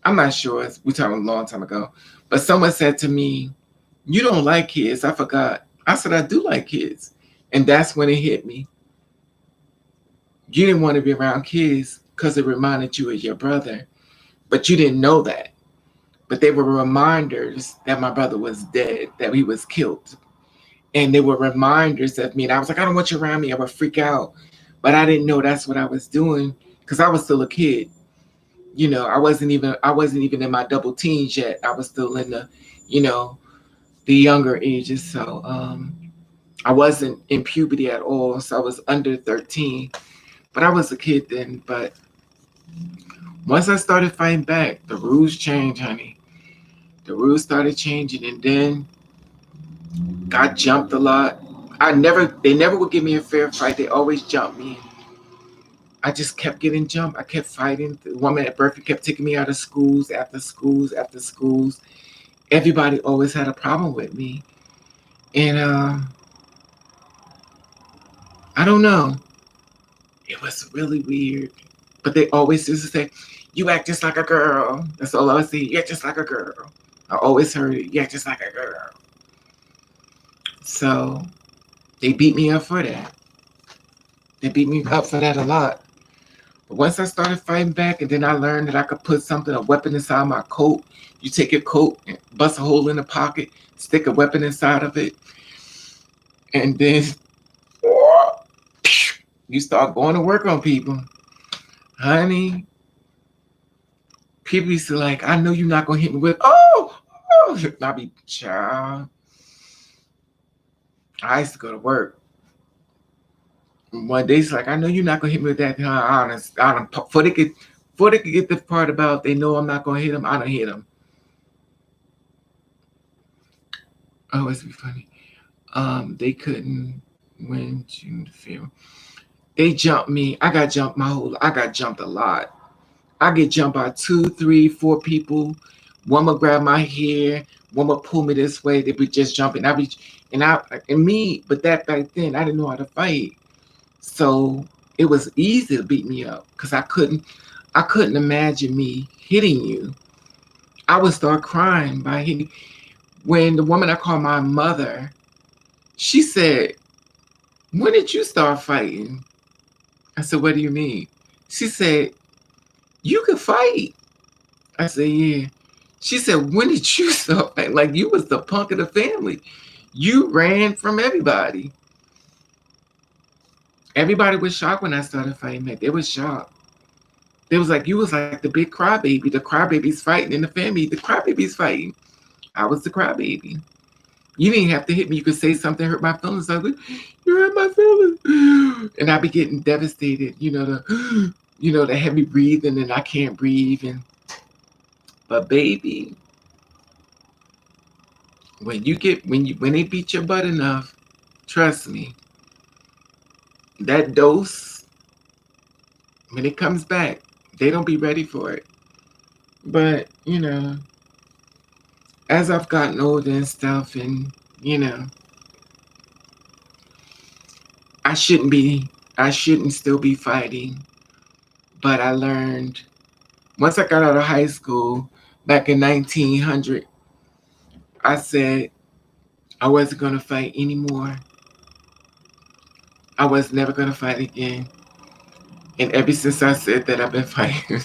I'm not sure. We're talking a long time ago. But someone said to me, "You don't like kids." I forgot. I said, "I do like kids." And that's when it hit me. You didn't want to be around kids because it reminded you of your brother, but you didn't know that. But they were reminders that my brother was dead, that he was killed. And they were reminders of me. And I was like, "I don't want you around me." I would freak out. But I didn't know that's what I was doing because I was still a kid. I wasn't even in my double teens yet. I was still in you know, the younger ages. So I wasn't in puberty at all. So I was under 13. But I was a kid then. But once I started fighting back, the rules changed, honey. The rules started changing, and then got jumped a lot. They never would give me a fair fight. They always jumped me. I just kept getting jumped. I kept fighting. The woman at Berkeley kept taking me out of schools after schools after schools. Everybody always had a problem with me. And I don't know. It was really weird. But they always used to say, "You act just like a girl." That's all I would see. "You act just like a girl." I always heard it. "You act just like a girl." So they beat me up for that. They beat me up for that a lot. But once I started fighting back, and then I learned that I could put a weapon inside my coat. You take your coat and bust a hole in the pocket, stick a weapon inside of it, and then you start going to work on people. Honey, people used to like, "I know you're not going to hit me with, oh, oh." And I be, child. I used to go to work. One day she's like, I know you're not gonna hit me with that. I don't, before they could get the part about they know I'm not gonna hit them, I don't hit them. Oh, it's be funny. They couldn't win June the 5th. They jumped me. I got jumped a lot. I get jumped by two, three, four people. One would grab my hair, one would pull me this way. They be just jumping. And me, but that back then I didn't know how to fight. So it was easy to beat me up because I couldn't imagine me hitting you. I would start crying by hitting. When the woman I call my mother, she said, when did you start fighting? I said, what do you mean? She said, you could fight. I said, yeah. She said, when did you start fighting? Like you was the punk of the family. You ran from everybody. Everybody was shocked when I started fighting, man. They was shocked. They was like, you was like the big crybaby. The crybaby's fighting in the family. The crybaby's fighting. I was the crybaby. You didn't have to hit me. You could say something hurt my feelings. I was like, you hurt my feelings. And I'd be getting devastated, the heavy breathing and I can't breathe. But baby, when they beat your butt enough, trust me, that dose, when it comes back, they don't be ready for it. But, as I've gotten older and stuff, and I shouldn't still be fighting. But I learned once I got out of high school back in 1900, I said I wasn't going to fight anymore. I was never going to fight again. And ever since I said that, I've been fighting.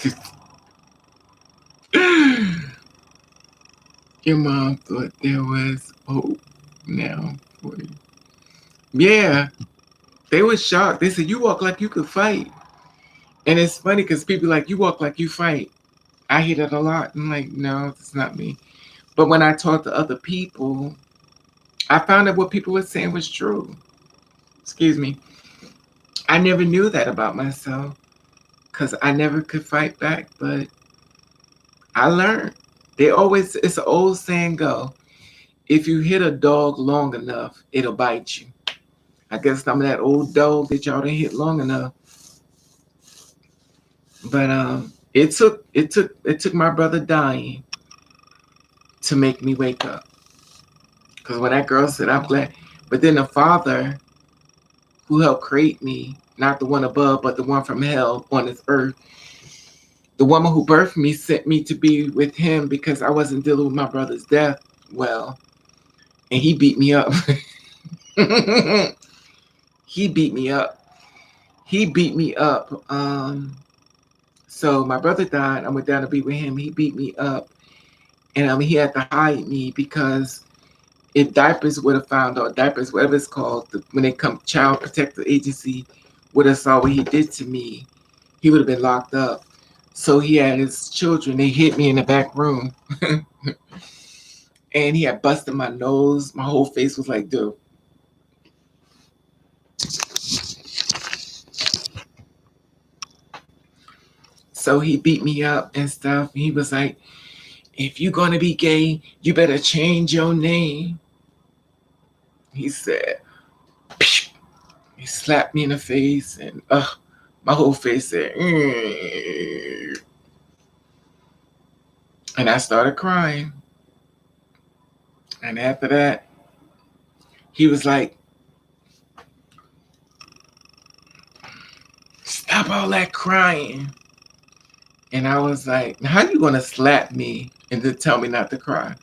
Your mom thought there was hope now for you. Yeah, they were shocked. They said, you walk like you could fight. And it's funny because people like, you walk like you fight. I hear that a lot. I'm like, no, it's not me. But when I talk to other people, I found that what people were saying was true. Excuse me. I never knew that about myself because I never could fight back, but I learned. It's an old saying go, if you hit a dog long enough, it'll bite you. I guess some of that old dog that y'all didn't hit long enough. But it took my brother dying to make me wake up. Because when that girl said, I'm glad. But then the father who helped create me, not the one above, but the one from hell on this earth, the woman who birthed me sent me to be with him because I wasn't dealing with my brother's death well. And he beat me up. He beat me up. He beat me up. So my brother died. I went down to be with him. He beat me up. And he had to hide me because if diapers would have found out, diapers, whatever it's called, when they come, Child Protective Agency would have saw what he did to me, he would have been locked up. So he had his children, they hit me in the back room. And he had busted my nose. My whole face was like, dude. So he beat me up and stuff. He was like, if you're going to be gay, you better change your name. He said, Psh! He slapped me in the face and my whole face said, and I started crying. And after that, he was like, stop all that crying. And I was like, how you going to slap me and then tell me not to cry?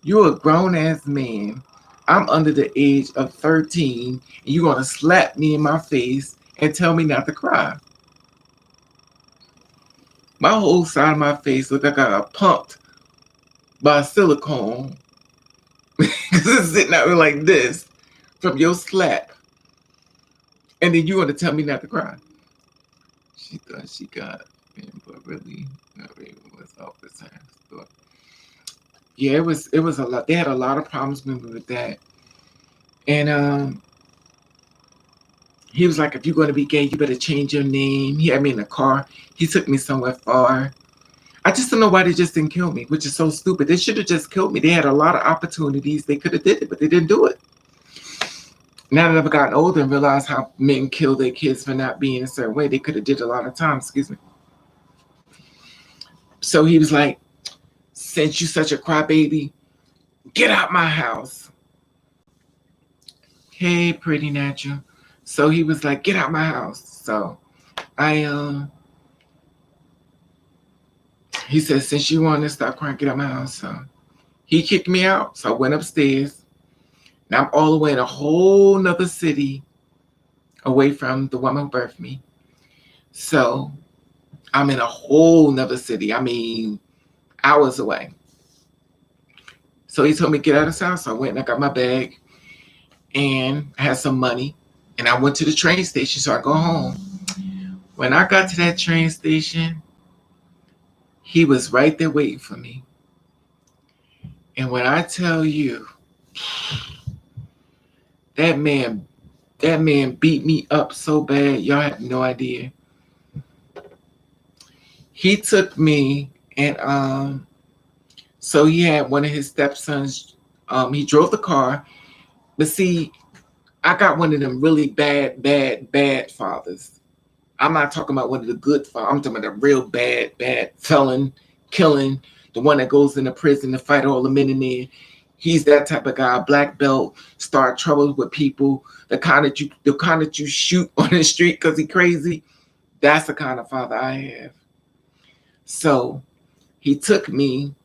You're a grown ass man. I'm under the age of 13, and you're going to slap me in my face and tell me not to cry. My whole side of my face looked like I got pumped by silicone. Because it's sitting out like this from your slap. And then you want to tell me not to cry. She thought she got him, but really, not really was off the time. Yeah, it was a lot. They had a lot of problems with me with that. And he was like, if you're going to be gay, you better change your name. He had me in a car. He took me somewhere far. I just don't know why they just didn't kill me, which is so stupid. They should have just killed me. They had a lot of opportunities. They could have did it, but they didn't do it. Now that I've gotten older and realized how men kill their kids for not being a certain way, they could have did it a lot of times. Excuse me. So he was like, since you such a crybaby, get out my house. Hey, pretty natural. So he was like, get out my house. So I he said, since you want to stop crying, get out my house. So he kicked me out. So I went upstairs. Now I'm all the way in a whole nother city away from the woman who birthed me. So I'm in a whole nother city. I mean, hours away. So he told me, get out of his house. So I went and I got my bag and I had some money. And I went to the train station. So I go home. When I got to that train station, he was right there waiting for me. And when I tell you, that man beat me up so bad, y'all have no idea. He took me and so he had one of his stepsons. He drove the car, but see, I got one of them really bad fathers. I'm not talking about one of the good fathers. I'm talking about the real bad felon, killing, the one that goes into prison to fight all the men in there. He's that type of guy, black belt, start troubles with people, the kind that you shoot on the street because he crazy. That's the kind of father I have. So he took me,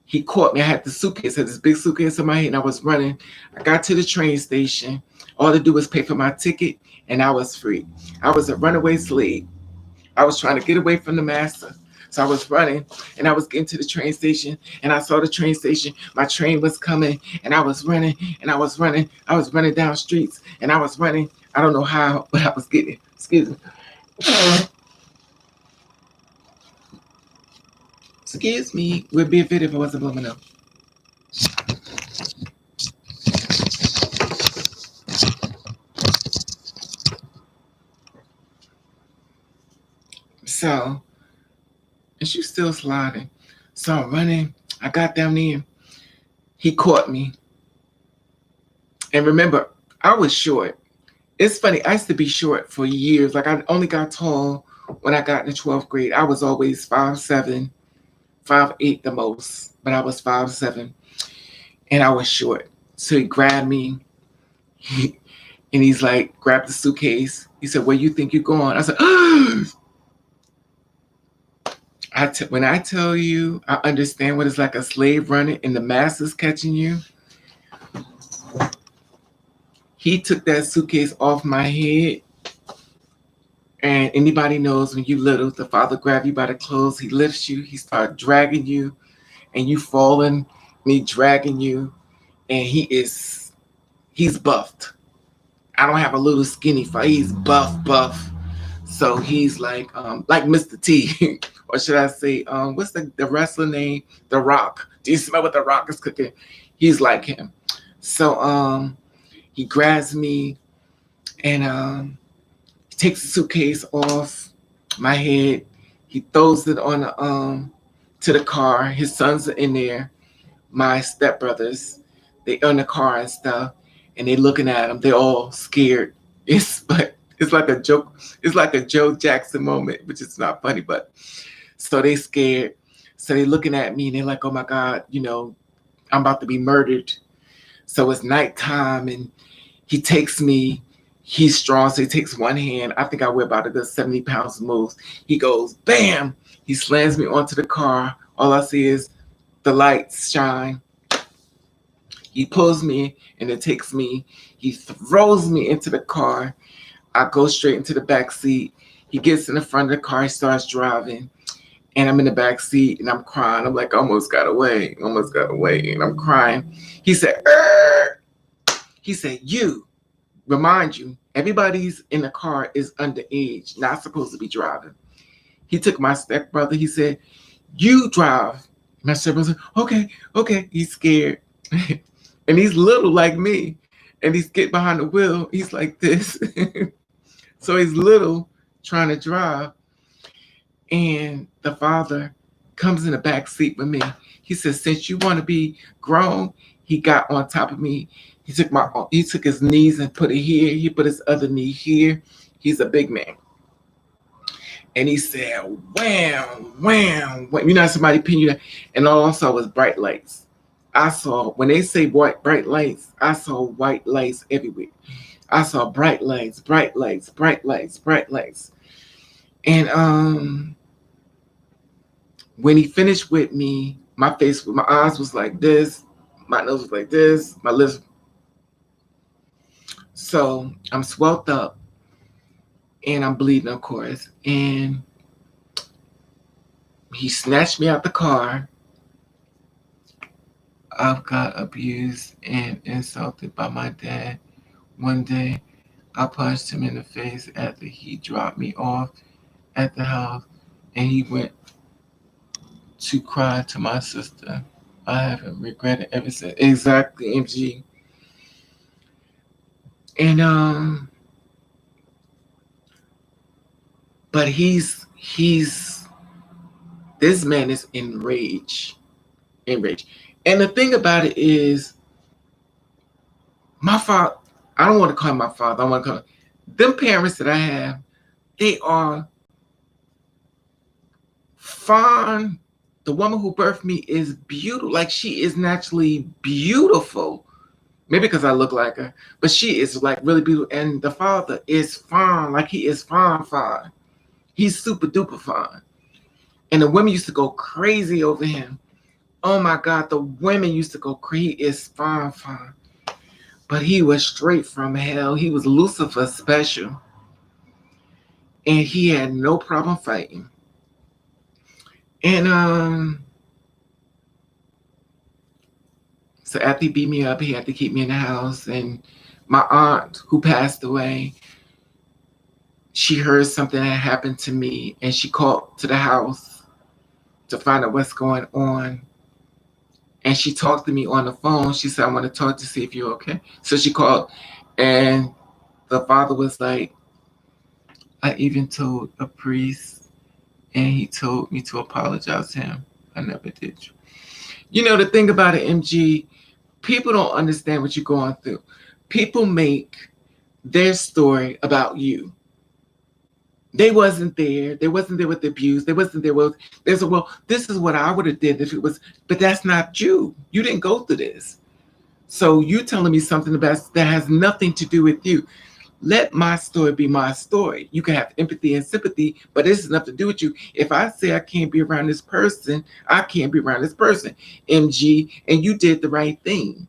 he caught me. I had the suitcase, had this big suitcase in my head, and I was running. I got to the train station. All to do was pay for my ticket, and I was free. I was a runaway slave. I was trying to get away from the master. So I was running and I was getting to the train station and I saw the train station. My train was coming and I was running and I was running. I was running down streets and I was running. I don't know how, but I was getting, excuse me. Excuse me. Would be a fit if I wasn't blowing up. So, and she's still sliding. So I'm running. I got down there. He caught me. And remember, I was short. It's funny. I used to be short for years. Like I only got tall when I got in the 12th grade. I was always 5'7", 5'8" the most, but I was 5'7", and I was short. So he grabbed me, and he's like, grab the suitcase. He said, "Where you think you're going?" I said, when I tell you, I understand what it's like a slave running and the master's catching you. He took that suitcase off my head. And anybody knows when you little, the father grab you by the clothes, he lifts you, he start dragging you, and you falling, and he dragging you, and he's buffed. I don't have a little skinny fight. He's buff. So he's like Mr. T, or should I say, what's the wrestler name? The Rock. Do you smell what the Rock is cooking? He's like him. So he grabs me and takes the suitcase off my head. He throws it on to the car. His sons are in there. My stepbrothers, they in the car and stuff, and they looking at him. They're all scared. It's like a joke. It's like a Joe Jackson moment, which is not funny, but so they scared. So they looking at me and they're like, "Oh my God, I'm about to be murdered." So it's nighttime and he takes me. He's strong, so he takes one hand. I think I weigh about a good 70 pounds most. He goes, bam! He slams me onto the car. All I see is the lights shine. He pulls me and it takes me. He throws me into the car. I go straight into the back seat. He gets in the front of the car. He starts driving. And I'm in the back seat and I'm crying. I'm like, almost got away. And I'm crying. He said, Arr! He said, you. Remind you, everybody's in the car is underage, not supposed to be driving. He took my stepbrother. He said, you drive. My stepbrother said, okay. He's scared. And he's little like me. and he's getting behind the wheel. He's like this. So he's little trying to drive. And the father comes in the back seat with me. He says, since you want to be grown, he got on top of me. He took his knees and put it here. He put his other knee here. He's a big man. And he said, wham, wham, wham. You know, somebody pin you down. And all I saw was bright lights. I saw, when they say bright lights, I saw white lights everywhere. I saw bright lights, bright lights, bright lights, bright lights. And when he finished with me, my eyes was like this, my nose was like this, my lips. So I'm swelled up and I'm bleeding, of course. And he snatched me out the car. I've got abused and insulted by my dad. One day, I punched him in the face after he dropped me off at the house, and he went to cry to my sister. I haven't regretted ever since. Exactly, MG. And but this man is enraged. And the thing about it is, my father, I don't want to call him my father. I want to call him, them parents that I have, they are fine. The woman who birthed me is beautiful. Like, she is naturally beautiful. Maybe because I look like her, but she is like really beautiful. And the father is fine. Like, he is fine. He's super duper fine. And the women used to go crazy over him. Oh my God, the women used to go crazy. He is fine. But he was straight from hell. He was Lucifer special. And he had no problem fighting. And so after he beat me up, he had to keep me in the house. And my aunt, who passed away, she heard something that happened to me, and she called to the house to find out what's going on. And she talked to me on the phone. She said, I want to talk to see if you're okay. So she called, and the father was like, I even told a priest, and he told me to apologize to him. I never did. You know, the thing about it, MG, people don't understand what you're going through. People make their story about you. They wasn't there. They wasn't there with the abuse. They wasn't there with, they said, well, this is what I would have did if it was, but that's not you. You didn't go through this. So you telling me something about that has nothing to do with you. Let my story be my story. You can have empathy and sympathy, but this has nothing to do with you. If I say I can't be around this person, I can't be around this person, MG, and you did the right thing.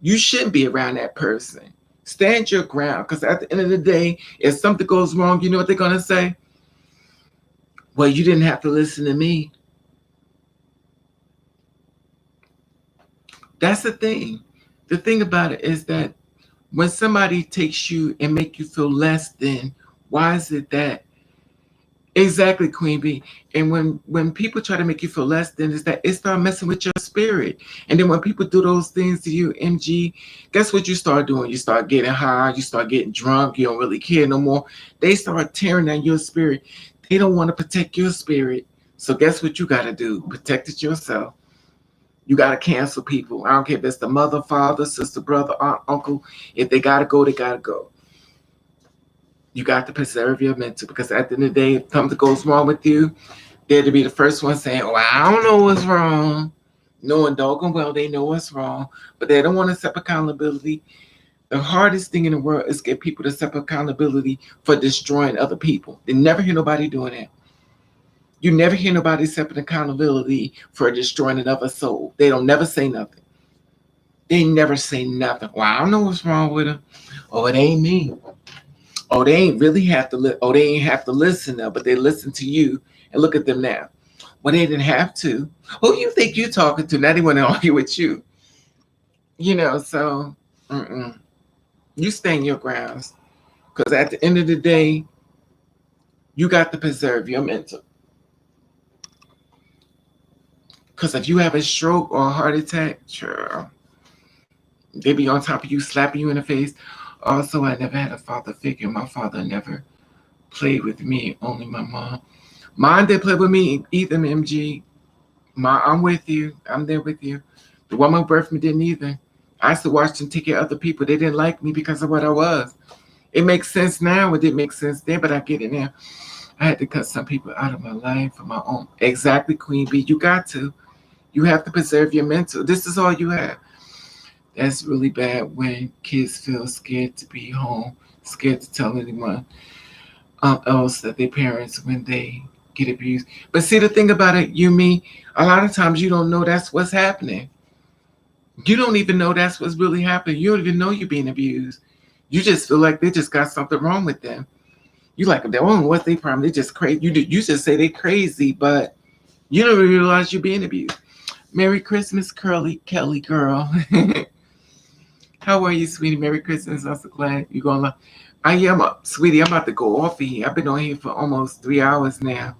You shouldn't be around that person. Stand your ground, because at the end of the day, if something goes wrong, you know what they're going to say? Well, you didn't have to listen to me. That's the thing. The thing about it is that when somebody takes you and make you feel less than, why is it that? Exactly, Queen Bee. And when people try to make you feel less than, is that it start messing with your spirit. And then when people do those things to you, MG, guess what you start doing? You start getting high, you start getting drunk, you don't really care no more. They start tearing down your spirit. They don't want to protect your spirit. So guess what you got to do? Protect it yourself. You got to cancel people. I don't care if it's the mother, father, sister, brother, aunt, uncle. If they got to go, they got to go. You got to preserve your mental, because at the end of the day, if something goes wrong with you, they're to be the first one saying, oh, I don't know what's wrong. Knowing doggone well they know what's wrong, but they don't want to accept accountability. The hardest thing in the world is get people to accept accountability for destroying other people. They never hear nobody doing that. You never hear nobody accepting accountability for destroying another soul. They don't never say nothing. They never say nothing. Well, I don't know what's wrong with them. Oh, it ain't me. Oh, they ain't really have to. They ain't have to listen now, but they listen to you. And look at them now. Well, they didn't have to. Who you think you're talking to? Now they want to argue with you. You know, so you stand your grounds, because at the end of the day, you got to preserve your mental. Because if you have a stroke or a heart attack, sure, They be on top of you, slapping you in the face. Also, I never had a father figure. My father never played with me, only my mom. Mine did play with me, either, MG. I'm with you. I'm there with you. The woman who birthed me didn't either. I used to watch them take care of other people. They didn't like me because of what I was. It makes sense now. It didn't make sense then, but I get it now. I had to cut some people out of my life for my own. Exactly, Queen B. You got to. You have to preserve your mental. This is all you have. That's really bad when kids feel scared to be home, scared to tell anyone else that their parents when they get abused. But see, the thing about it, you, me, a lot of times you don't know that's what's happening. You don't even know that's what's really happening. You don't even know you're being abused. You just feel like they just got something wrong with them. You like, they don't know what they problem. They just crazy. You just say they crazy, but you don't even realize you're being abused. Merry Christmas, Curly Kelly girl. How are you, sweetie? Merry Christmas. I'm so glad you're going to. I am, sweetie. I'm about to go off of here. I've been on here for almost 3 hours now.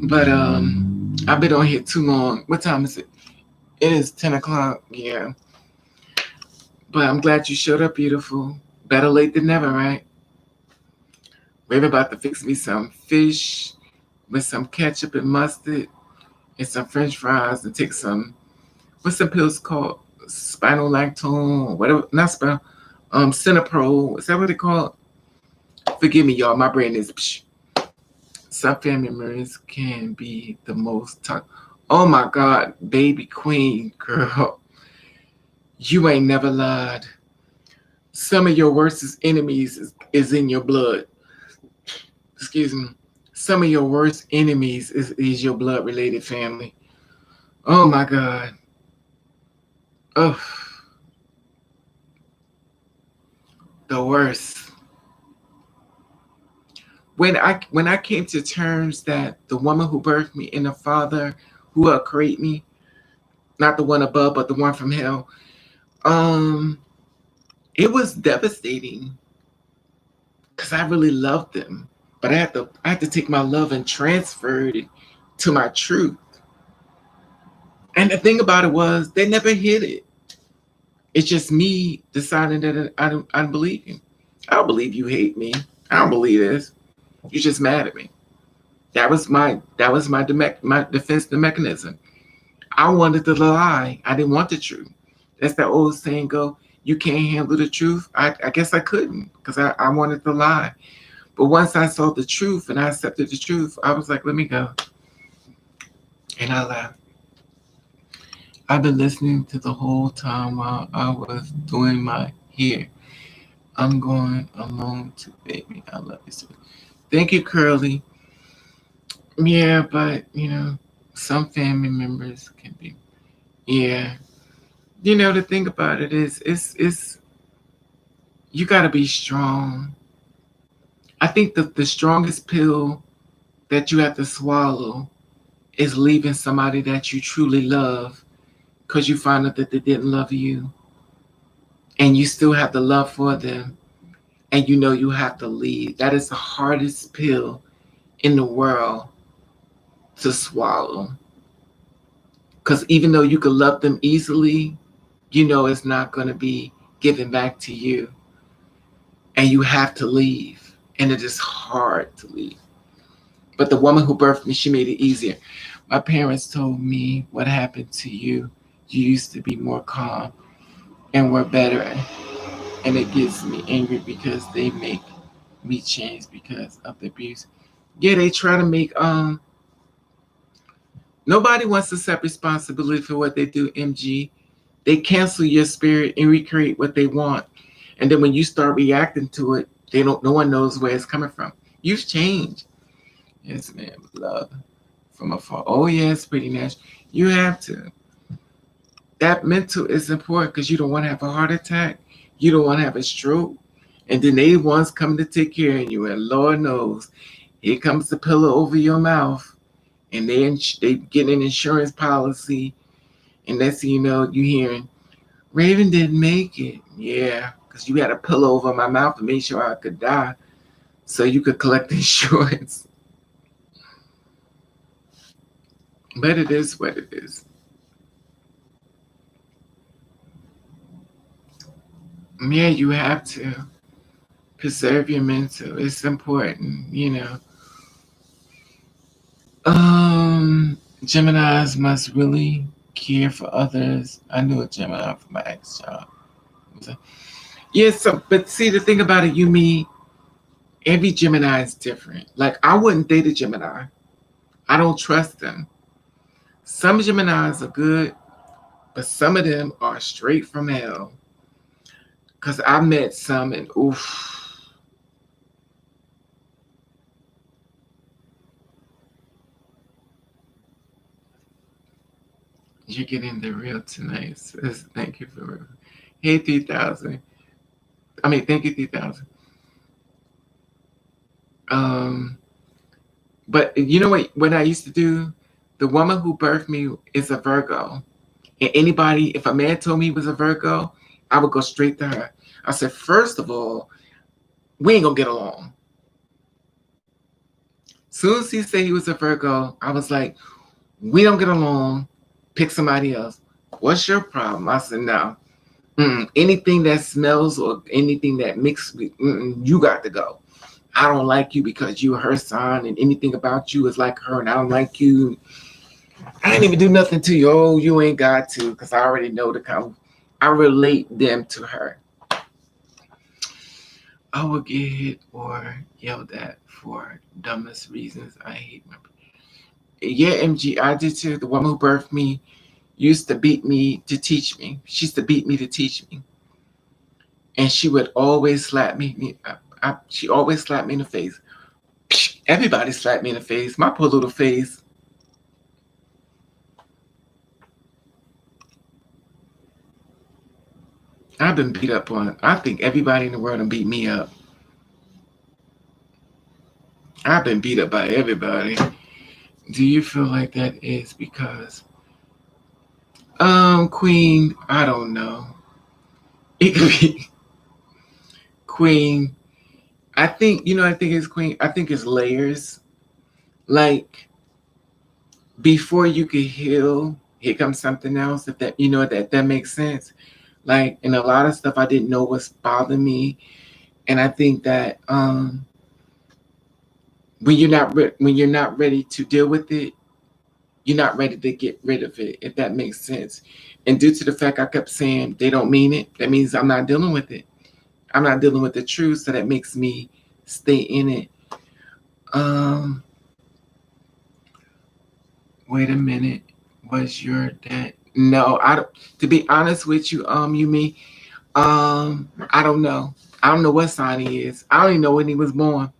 But I've been on here too long. What time is it? It is 10 o'clock. Yeah. But I'm glad you showed up, beautiful. Better late than never, right? We're about to fix me some fish with some ketchup and mustard and some French fries and take some, what's the pills called? Spinal lactone, whatever, not spinal, Cinepro. Is that what they call it? Forgive me, y'all. My brain is. Psh. Some family members can be the most toxic. Oh my God, baby queen, girl. You ain't never lied. Some of your worst enemies is in your blood. Excuse me. Some of your worst enemies is your blood related family. Oh my God. Oh, the worst. When I came to terms that the woman who birthed me and the father who will create me, not the one above, but the one from hell, um, it was devastating because I really loved them. But I had to take my love and transfer it to my truth. And the thing about it was they never hid it. It's just me deciding that I don't believe you. I don't believe you hate me. I don't believe this. You're just mad at me. That was my defense mechanism. I wanted the lie. I didn't want the truth. That's that old saying go, you can't handle the truth. I guess I couldn't because I wanted the lie. But once I saw the truth and I accepted the truth, I was like, let me go. And I left. I've been listening to the whole time while I was doing my hair. I'm going alone to baby. I love you. So thank you, Curly. Yeah, but some family members can be. Yeah, the thing about it is, it's you got to be strong. I think that the strongest pill that you have to swallow is leaving somebody that you truly love because you find out that they didn't love you, and you still have the love for them, and you have to leave. That is the hardest pill in the world to swallow. Because even though you could love them easily, it's not going to be given back to you. And you have to leave. And it is hard to leave. But the woman who birthed me, she made it easier. My parents told me what happened to you. You used to be more calm and were better. And it gets me angry because they make me change because of the abuse. Yeah, they try to make nobody wants to accept responsibility for what they do, MG. They cancel your spirit and recreate what they want. And then when you start reacting to it, no one knows where it's coming from. You've changed. Yes, ma'am. Love from afar. Oh yes, pretty Nash. You have to. That mental is important because you don't want to have a heart attack. You don't want to have a stroke. And then they ones coming to take care of you. And Lord knows, here comes the pillow over your mouth. And they get an insurance policy. And next thing you know, you hearing, Raven didn't make it. Yeah, because you had a pillow over my mouth to make sure I could die so you could collect insurance. But it is what it is. Yeah, you have to preserve your mental. It's important, you know. Geminis must really care for others. I knew a Gemini from my ex job. Yes, so, but see the thing about it, you mean every Gemini is different. Like I wouldn't date a Gemini. I don't trust them. Some Geminis are good, but some of them are straight from hell. Cause I met some and oof, you're getting the real tonight. Thank you for hey 3000. I mean thank you 3000. Um but you know what I used to do? The woman who birthed me is a Virgo. And anybody, if a man told me he was a Virgo, I would go straight to her. I said, first of all, we ain't gonna get along. Soon as he said he was a Virgo, I was like, we don't get along. Pick somebody else. What's your problem? I said, no. Anything that smells or anything that mixed with, you got to go. I don't like you because you're her sign, and anything about you is like her, and I don't like you. I didn't even do nothing to you. Oh, you ain't got to, because I already know the kind. I relate them to her. I will get hit or yelled at for dumbest reasons. I hate my. Yeah, MG, I did too. The woman who birthed me used to beat me to teach me. She used to beat me to teach me, and she would always slap me. She always slapped me in the face. Everybody slapped me in the face. My poor little face. I've been beat up on. I think everybody in the world done beat me up. I've been beat up by everybody. Do you feel like that is because Queen, I don't know. It could be Queen. I think I think it's Queen. I think it's layers. Like before you could heal, here comes something else. If that that makes sense. Like and a lot of stuff I didn't know was bothering me, and I think that when you're not ready to deal with it, you're not ready to get rid of it. If that makes sense. And due to the fact I kept saying they don't mean it, that means I'm not dealing with it. I'm not dealing with the truth, so that makes me stay in it. Um, wait a minute. Was your dad? No, I don't. To be honest with you, you mean, I don't know. I don't know what sign he is. I don't even know when he was born.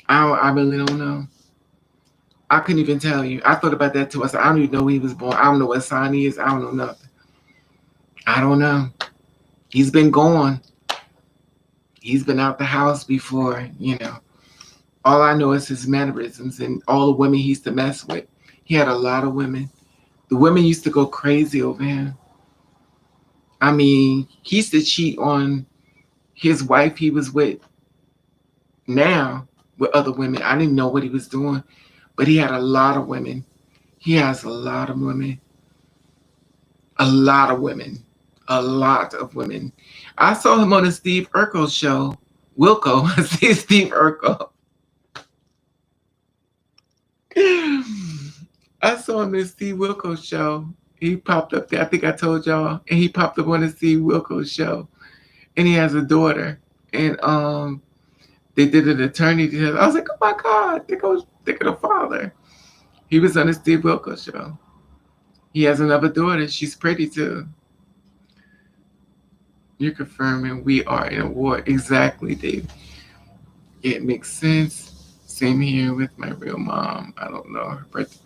I really don't know. I couldn't even tell you. I thought about that too. I said, I don't even know when he was born. I don't know what sign he is. I don't know nothing. I don't know. He's been gone. He's been out the house before. All I know is his mannerisms and all the women he used to mess with. He had a lot of women. The women used to go crazy over him. I mean, he used to cheat on his wife he was with now with other women. I didn't know what he was doing, but he had a lot of women. He has a lot of women. A lot of women. A lot of women. I saw him on the Steve Urkel show. Wilco. Steve Urkel. I saw him in Steve Wilco's show. He popped up there. I think I told y'all. And he popped up on the Steve Wilco's show. And he has a daughter. And they did an attorney together. I was like, oh my God, there goes the father. He was on the Steve Wilco show. He has another daughter. She's pretty too. You're confirming we are in a war. Exactly, Dave. It makes sense. Same here with my real mom. I don't know her birthday.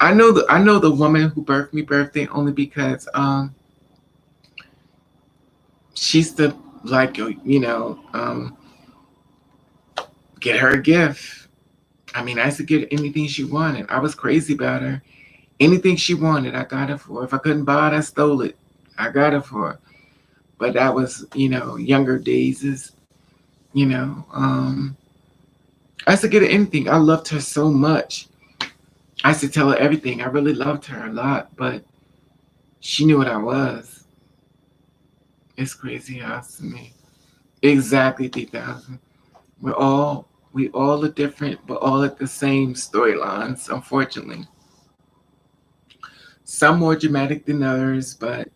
I know the woman who birthed me birthday only because she's the like get her a gift. I mean, I used to get anything she wanted. I was crazy about her. Anything she wanted, I got it for her. If I couldn't buy it, I stole it. I got it for her. But that was, younger days you know, um, I used to get her anything. I loved her so much. I used to tell her everything. I really loved her a lot, but she knew what I was. It's crazy how to me. Exactly 3,000. We all are different, but all at the same storylines, unfortunately. Some more dramatic than others, but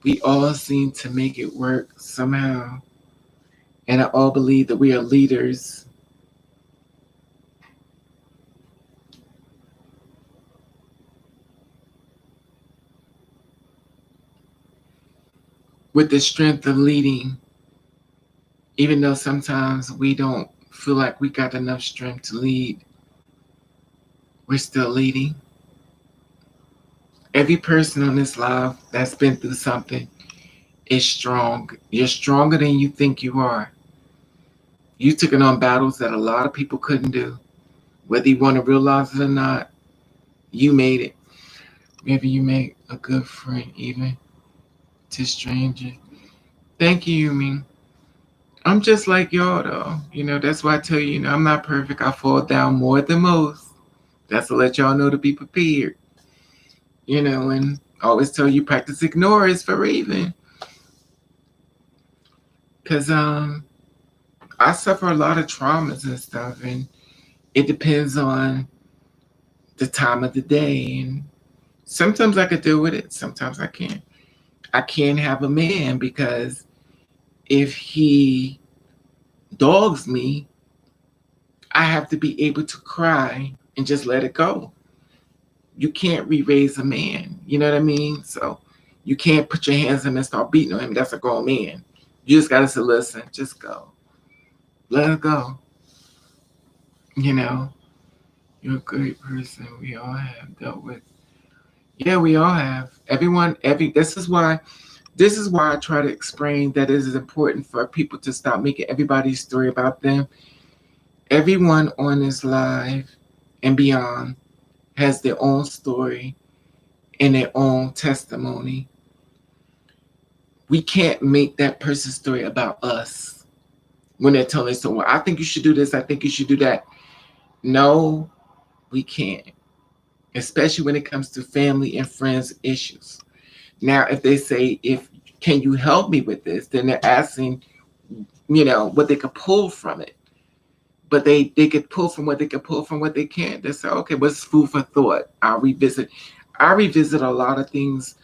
we all seem to make it work somehow. And I all believe that we are leaders with the strength of leading, even though sometimes we don't feel like we got enough strength to lead. We're still leading. Every person on this live that's been through something is strong. You're stronger than you think you are. You took it on battles that a lot of people couldn't do. Whether you want to realize it or not, you made it. Maybe you make a good friend even to strangers. Thank you, Yumi. I'm just like y'all though. That's why I tell you, I'm not perfect. I fall down more than most. That's to let y'all know to be prepared. And I always tell you practice ignore is for Raven. Cause I suffer a lot of traumas and stuff, and it depends on the time of the day. And sometimes I could deal with it, sometimes I can't. I can't have a man because if he dogs me, I have to be able to cry and just let it go. You can't re-raise a man. You know what I mean? So you can't put your hands on him and start beating on him. That's a grown man. You just gotta say, listen, just go. Let it go. You know, you're a great person. We all have dealt with. Yeah, we all have. This is why I try to explain that it is important for people to stop making everybody's story about them. Everyone on this live and beyond has their own story and their own testimony. We can't make that person's story about us when they're telling someone, I think you should do this, I think you should do that. No, we can't, especially when it comes to family and friends issues. Now, if they say, if can you help me with this, then they're asking, what they could pull from it. But they could pull from what they can pull from what they can't. They say, okay, what's food for thought? I'll revisit. I revisit a lot of things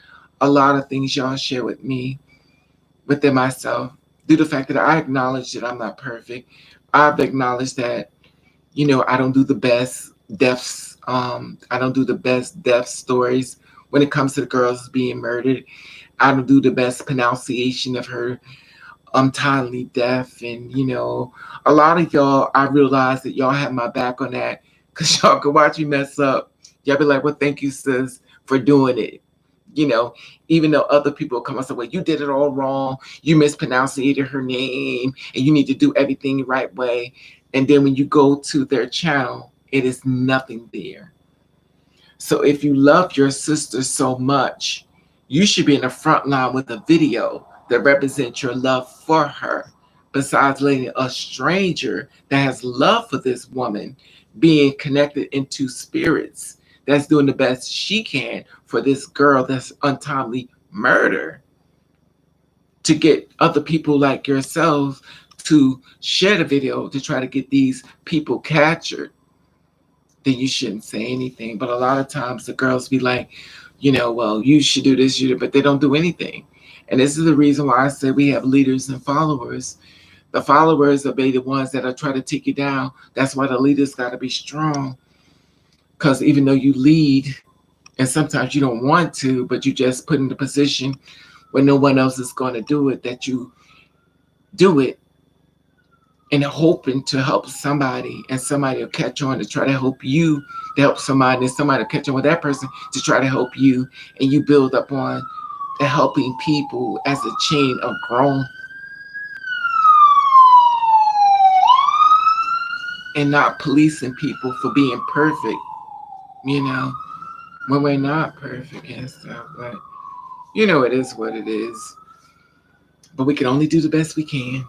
y'all share with me within myself, due to the fact that I acknowledge that I'm not perfect. I've acknowledged that, I don't do the best deaths. I don't do the best death stories when it comes to the girls being murdered. I don't do the best pronunciation of her untimely death. And, a lot of y'all, I realize that y'all have my back on that because y'all can watch me mess up. Y'all be like, well, thank you, sis, for doing it. You know, Even though other people come and say, well, you did it all wrong. You mispronounced her name and you need to do everything the right way. And then when you go to their channel, it is nothing there. So if you love your sister so much, you should be in the front line with a video that represents your love for her. Besides letting a stranger that has love for this woman being connected into spirits that's doing the best she can for this girl that's untimely murder, to get other people like yourselves to share the video to try to get these people captured, then you shouldn't say anything. But a lot of times the girls be like, well, you should do this, but they don't do anything. And this is the reason why I say we have leaders and followers. The followers are the ones that are trying to take you down. That's why the leaders got to be strong. Because even though you lead, and sometimes you don't want to, but you just put in the position when no one else is going to do it, that you do it and hoping to help somebody, and somebody will catch on to try to help you to help somebody, and somebody will catch on with that person to try to help you, and you build up on the helping people as a chain of growth, and not policing people for being perfect, when we're not perfect and stuff. But it is what it is. But we can only do the best we can.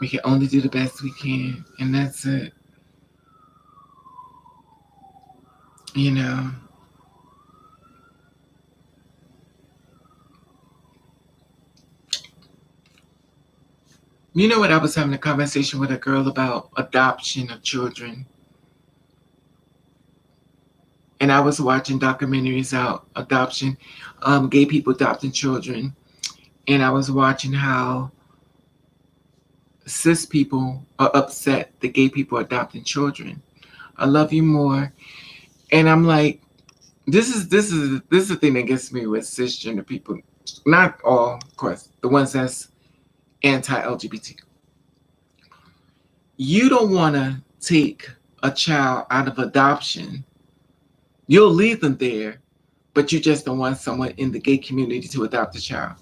We can only do the best we can, and that's it. You know, You know what? I was having a conversation with a girl about adoption of children, and I was watching documentaries out adoption, gay people adopting children, and I was watching how cis people are upset that gay people are adopting children. I love you more, and I'm like, this is the thing that gets me with cisgender people. Not all, of course, the ones that's anti-LGBT. You don't want to take a child out of adoption. You'll leave them there, but you just don't want someone in the gay community to adopt a child.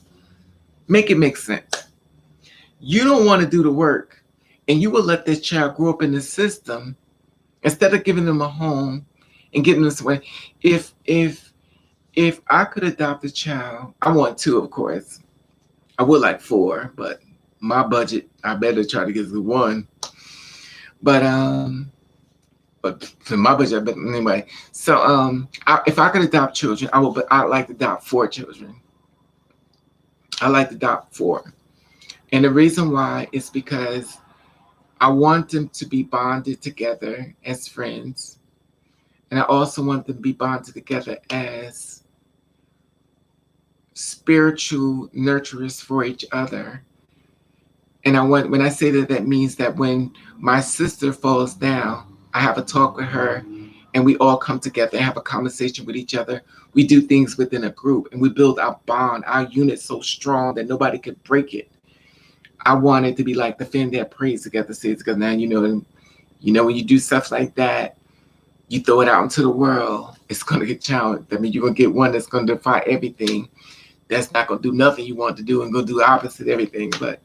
Make it make sense. You don't want to do the work, and you will let this child grow up in the system instead of giving them a home and getting them this way. If I could adopt a child, I want two, of course. I would like four, but my budget, I better try to get to one. But for my budget, but anyway. So if I could adopt children, I would. But I'd like to adopt four children. I like to adopt four, and the reason why is because I want them to be bonded together as friends, and I also want them to be bonded together as spiritual nurturers for each other. And when I say that, that means that when my sister falls down, I have a talk with her, and we all come together and have a conversation with each other. We do things within a group, and we build our bond, our unit so strong that nobody could break it. I want it to be like the family that prays together, says together. Now when you do stuff like that, you throw it out into the world, it's gonna get challenged. I mean, you're gonna get one that's gonna defy everything. That's not gonna do nothing you want to do and go do the opposite of everything. But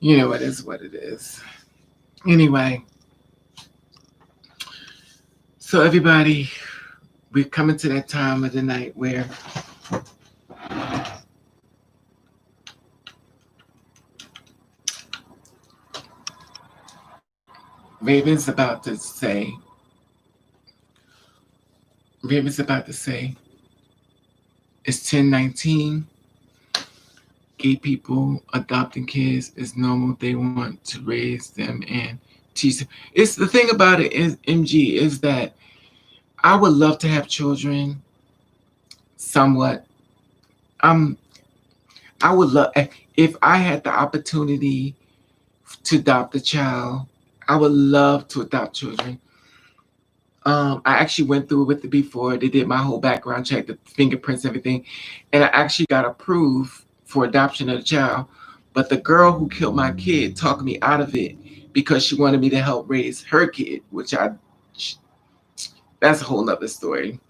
it is what it is. Anyway, so everybody, we're coming to that time of the night where Raven's about to say, it's 10:19. Gay people adopting kids is normal. They want to raise them and teach them. It's the thing about it is, MG, is that I would love to have children somewhat. I would love, if I had the opportunity to adopt a child, I would love to adopt children. I actually went through it with it before. They did my whole background check, the fingerprints, everything, and I actually got approved for adoption of the child. But the girl who killed my kid talked me out of it because she wanted me to help raise her kid, that's a whole nother story.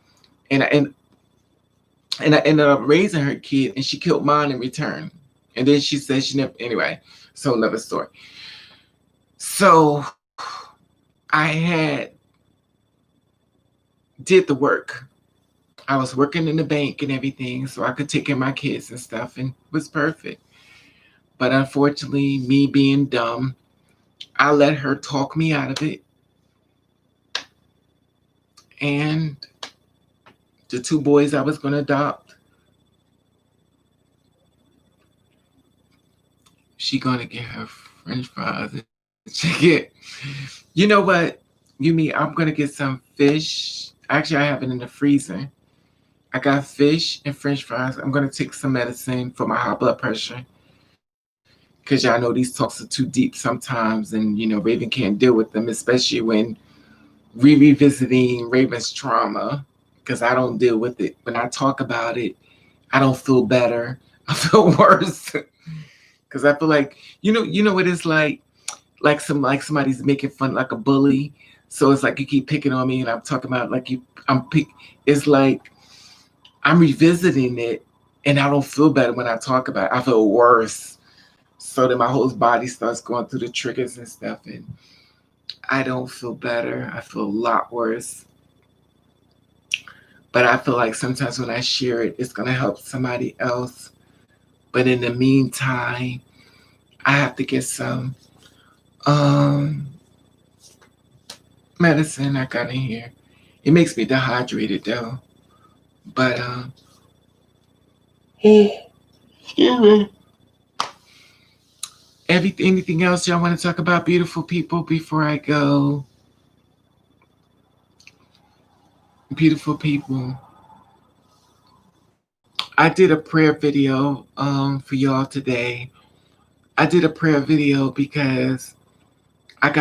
And I ended up raising her kid, and she killed mine in return. And then she said she never. Anyway, so another story. So I did the work. I was working in the bank and everything, so I could take care of my kids and stuff, and it was perfect. But unfortunately, me being dumb, I let her talk me out of it. And the two boys I was going to adopt, she going to get her French fries and chicken. You know what? I'm going to get some fish. Actually, I have it in the freezer. I got fish and French fries. I'm going to take some medicine for my high blood pressure. Because y'all know these talks are too deep sometimes. And, Raven can't deal with them, especially when revisiting Raven's trauma. Because I don't deal with it. When I talk about it, I don't feel better. I feel worse. Because I feel like, you know what it's like somebody's making fun, like a bully. So it's like you keep picking on me, and I'm talking about it's like I'm revisiting it, and I don't feel better when I talk about it. I feel worse. So then my whole body starts going through the triggers and stuff, and I don't feel better. I feel a lot worse. But I feel like sometimes when I share it, it's going to help somebody else. But in the meantime, I have to get some medicine I got in here. It makes me dehydrated though. But excuse me. Anything else y'all want to talk about, beautiful people, before I go? Beautiful people. I did a prayer video for y'all today. I did a prayer video because I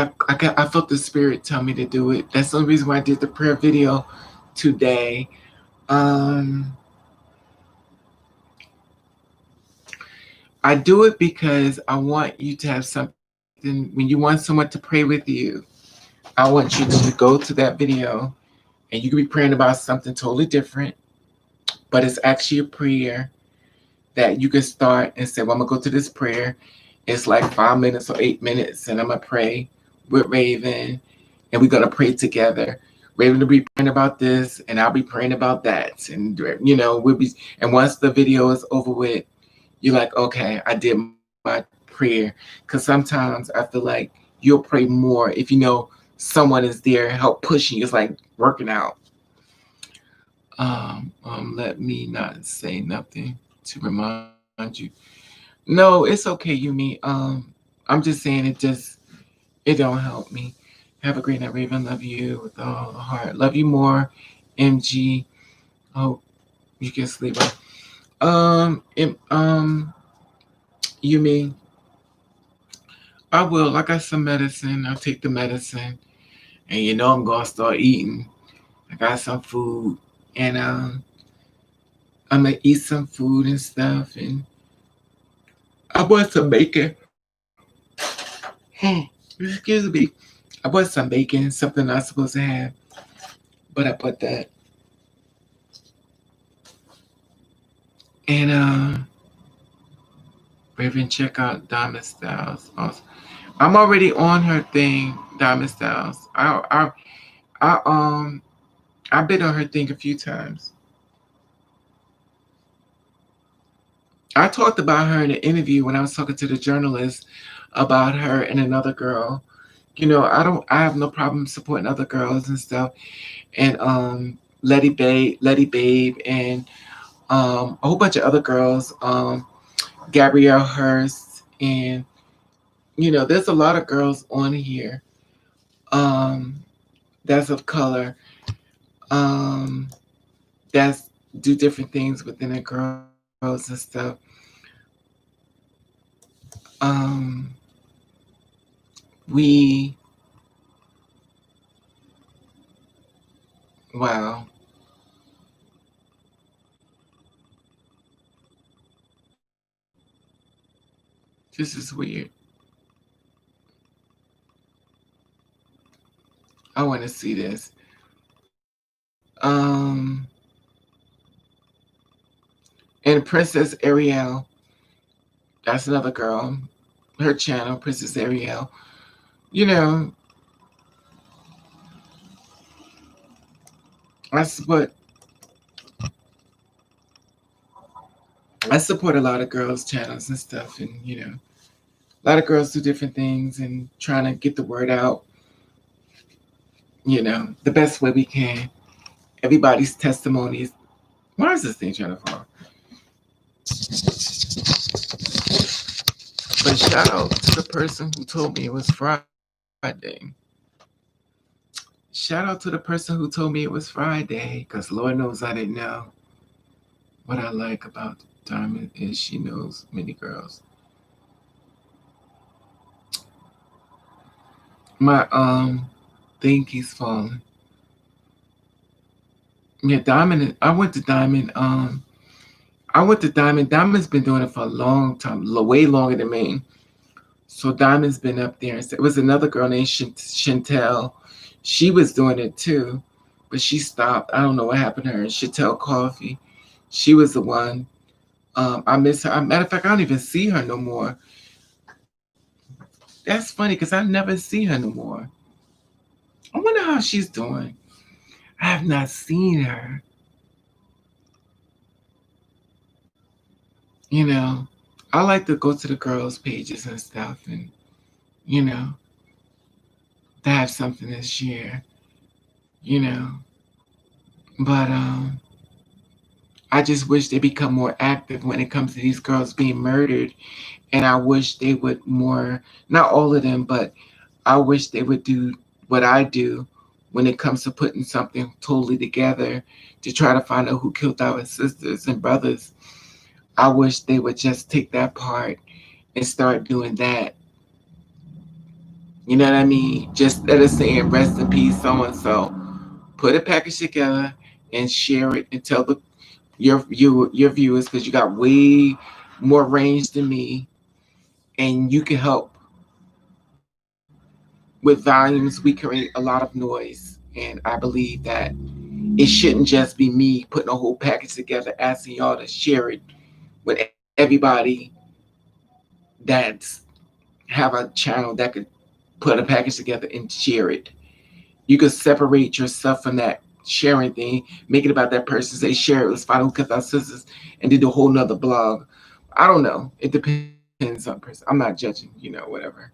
felt the spirit tell me to do it. That's the only reason why I did the prayer video today. Um I do it because I want you to have something when you want someone to pray with you. I want you to go to that video and you can be praying about something totally different, but it's actually a prayer that you can start and say, well, I'm gonna go to this prayer. It's like 5 minutes or 8 minutes, and I'm gonna pray with Raven, and we're gonna pray together. Raven will be praying about this, and I'll be praying about that, and we'll be. And once the video is over with, you're like, okay, I did my prayer. Because sometimes I feel like you'll pray more if you know someone is there help pushing you. It's like working out. Let me not say nothing to remind you. No, it's okay, Yumi. I'm just saying it don't help me. Have a great night, Raven. Love you with all the heart. Love you more, MG. Hope you can sleep well. Yumi, I will. I got some medicine. I'll take the medicine, and I'm gonna start eating. I got some food, and I'm gonna eat some food and stuff, and I bought some bacon. Excuse me. I bought some bacon, something I'm not supposed to have, but I put that. And Raven, check out Diamond Styles. Also, I'm already on her thing, Diamond Styles. I I've been on her thing a few times. I talked about her in an interview when I was talking to the journalist about her and another girl. I have no problem supporting other girls and stuff. And Letty Babe, and a whole bunch of other girls, Gabrielle Hurst, and there's a lot of girls on here that's of color, um, that's do different things within the girls and stuff. Um, we wow, this is weird. I want to see this. Um, and Princess Ariel, that's another girl. Her channel, Princess Ariel. You know, I support I support a lot of girls' channels and stuff, and a lot of girls do different things and trying to get the word out. The best way we can. Everybody's testimonies. Why is this thing trying to fall? But shout out to the person who told me it was Friday. Shout out to the person who told me it was Friday, because Lord knows I didn't know. What I like about Diamond is she knows many girls. My thing keeps falling. Yeah, Diamond. I went to Diamond. I went to Diamond. Diamond's been doing it for a long time, way longer than me. So Diamond's been up there. It was another girl named Chantel. She was doing it too, but she stopped. I don't know what happened to her. Chantel Coffee. She was the one. I miss her. Matter of fact, I don't even see her no more. That's funny because I never see her no more. I wonder how she's doing. I have not seen her. You know, I like to go to the girls' pages and stuff, and you know, to have something to share. You know, but I just wish they become more active when it comes to these girls being murdered And I wish they would more, not all of them, but I wish they would do what I do when it comes to putting something totally together to try to find out who killed our sisters and brothers. I wish they would just take that part and start doing that. You know what I mean? Just instead of saying rest in peace, so and so, put a package together and share it and tell your viewers, because you got way more range than me, and you can help with volumes. We create a lot of noise, and I believe that it shouldn't just be me putting a whole package together, asking y'all to share it with everybody that's have a channel that could put a package together and share it. You could separate yourself from that sharing thing, make it about that person, say share it, let's find out who killed our sisters, and do the whole nother blog. I don't know. It depends on person. I'm not judging, whatever.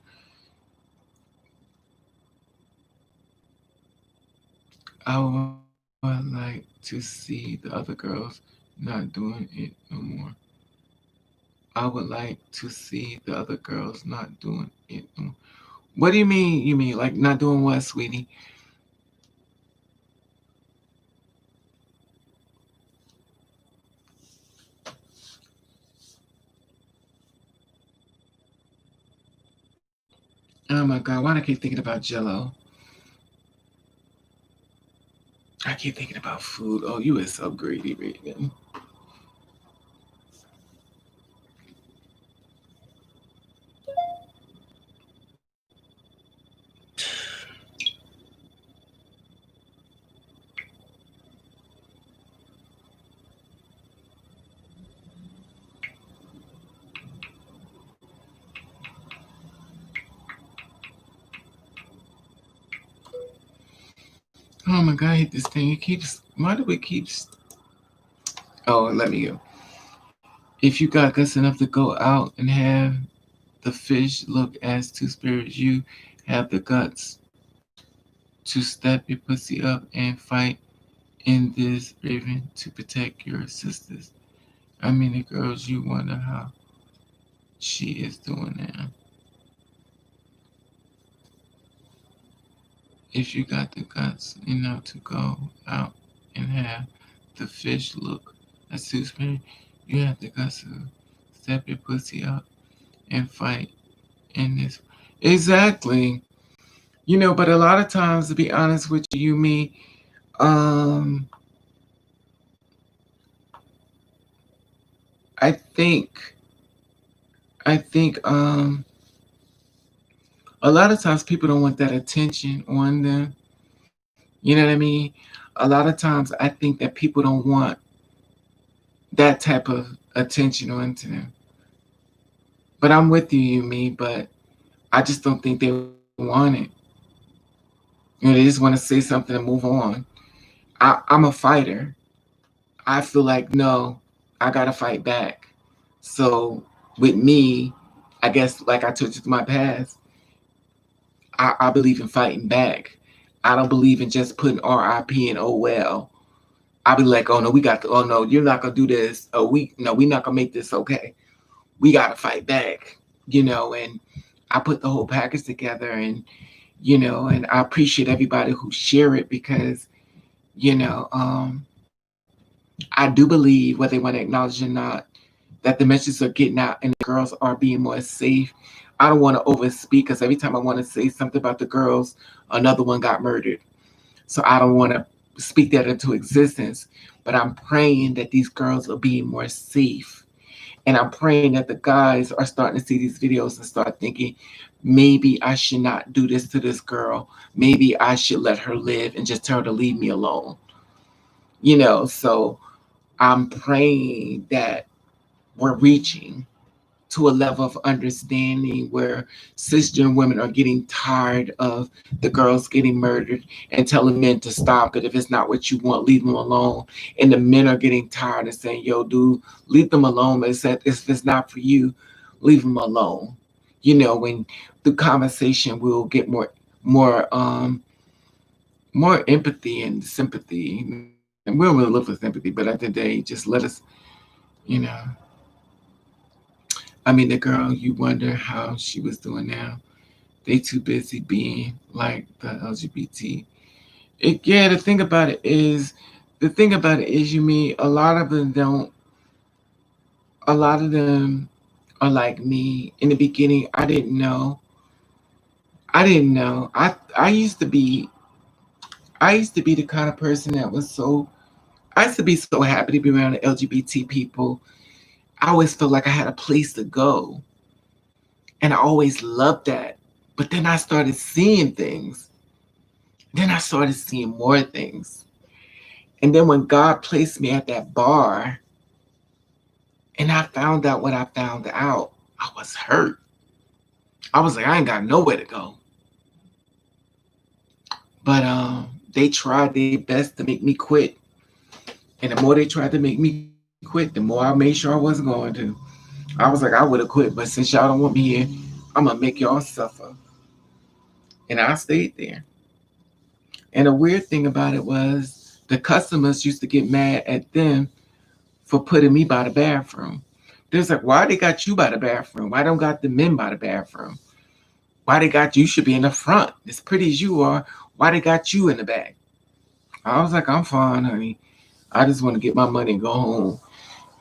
I would like to see the other girls not doing it no more. I would like to see the other girls not doing it no more. What do you mean? You mean like not doing what, sweetie? Oh my god, why do I keep thinking about Jello? I keep thinking about food. Oh, you is so greedy, Regan. Oh my god, I hate this thing. It keeps. Why do it keeps? Oh, let me go. If you got guts enough to go out and have the fish look as two spirits, you have the guts to step your pussy up and fight in this raven to protect your sisters. I mean, the girls, you wonder how she is doing now. If you got the guts enough to go out and have the fish look as two spirits, you have the guts to step your pussy up and fight in this. Exactly. But a lot of times, to be honest with you, me, um, I think, I think, a lot of times people don't want that attention on them. You know what I mean? A lot of times, I think that people don't want that type of attention onto them. But I'm with you, me. But I just don't think they want it. They just want to say something and move on. I'm a fighter. I feel like no, I gotta fight back. So with me, I guess like I took you to my past, I believe in fighting back. I don't believe in just putting RIP and oh well. I be like, oh no, we got to, oh no, you're not gonna do this. Oh we no, we're not gonna make this okay. We gotta fight back, and I put the whole package together, and I appreciate everybody who share it because, you know, um, I do believe, whether they want to acknowledge it or not, that the messages are getting out and the girls are being more safe. I don't want to overspeak because every time I want to say something about the girls, another one got murdered. So I don't want to speak that into existence. But I'm praying that these girls are being more safe. And I'm praying that the guys are starting to see these videos and start thinking, maybe I should not do this to this girl. Maybe I should let her live and just tell her to leave me alone. So I'm praying that we're reaching to a level of understanding where cisgender women are getting tired of the girls getting murdered and telling men to stop it. If it's not what you want, leave them alone. And the men are getting tired and saying, yo, dude, leave them alone. If it's not for you, leave them alone. When the conversation will get more empathy and sympathy. And we don't really look for sympathy, but at the end of the day, just let us, you know. I mean, the girl, you wonder how she was doing now. They too busy being like the LGBT. Yeah, the thing about it is, you mean a lot of them don't. A lot of them are like me. In the beginning, I didn't know. I didn't know. I used to be the kind of person that was so. I used to be so happy to be around the LGBT people. I always felt like I had a place to go, and I always loved that. But then I started seeing things. Then I started seeing more things. And then when God placed me at that bar, and I found out what I found out, I was hurt. I was like, I ain't got nowhere to go. But they tried their best to make me quit. And the more they tried to make me quit, the more I made sure I wasn't going to. I was like, I would have quit, but since y'all don't want me here, I'm gonna make y'all suffer. And I stayed there. And the weird thing about it was the customers used to get mad at them for putting me by the bathroom. They was like, why they got you by the bathroom? Why don't got the men by the bathroom? Why they got you should be in the front? As pretty as you are, why they got you in the back? I was like, I'm fine, honey. I just want to get my money and go home.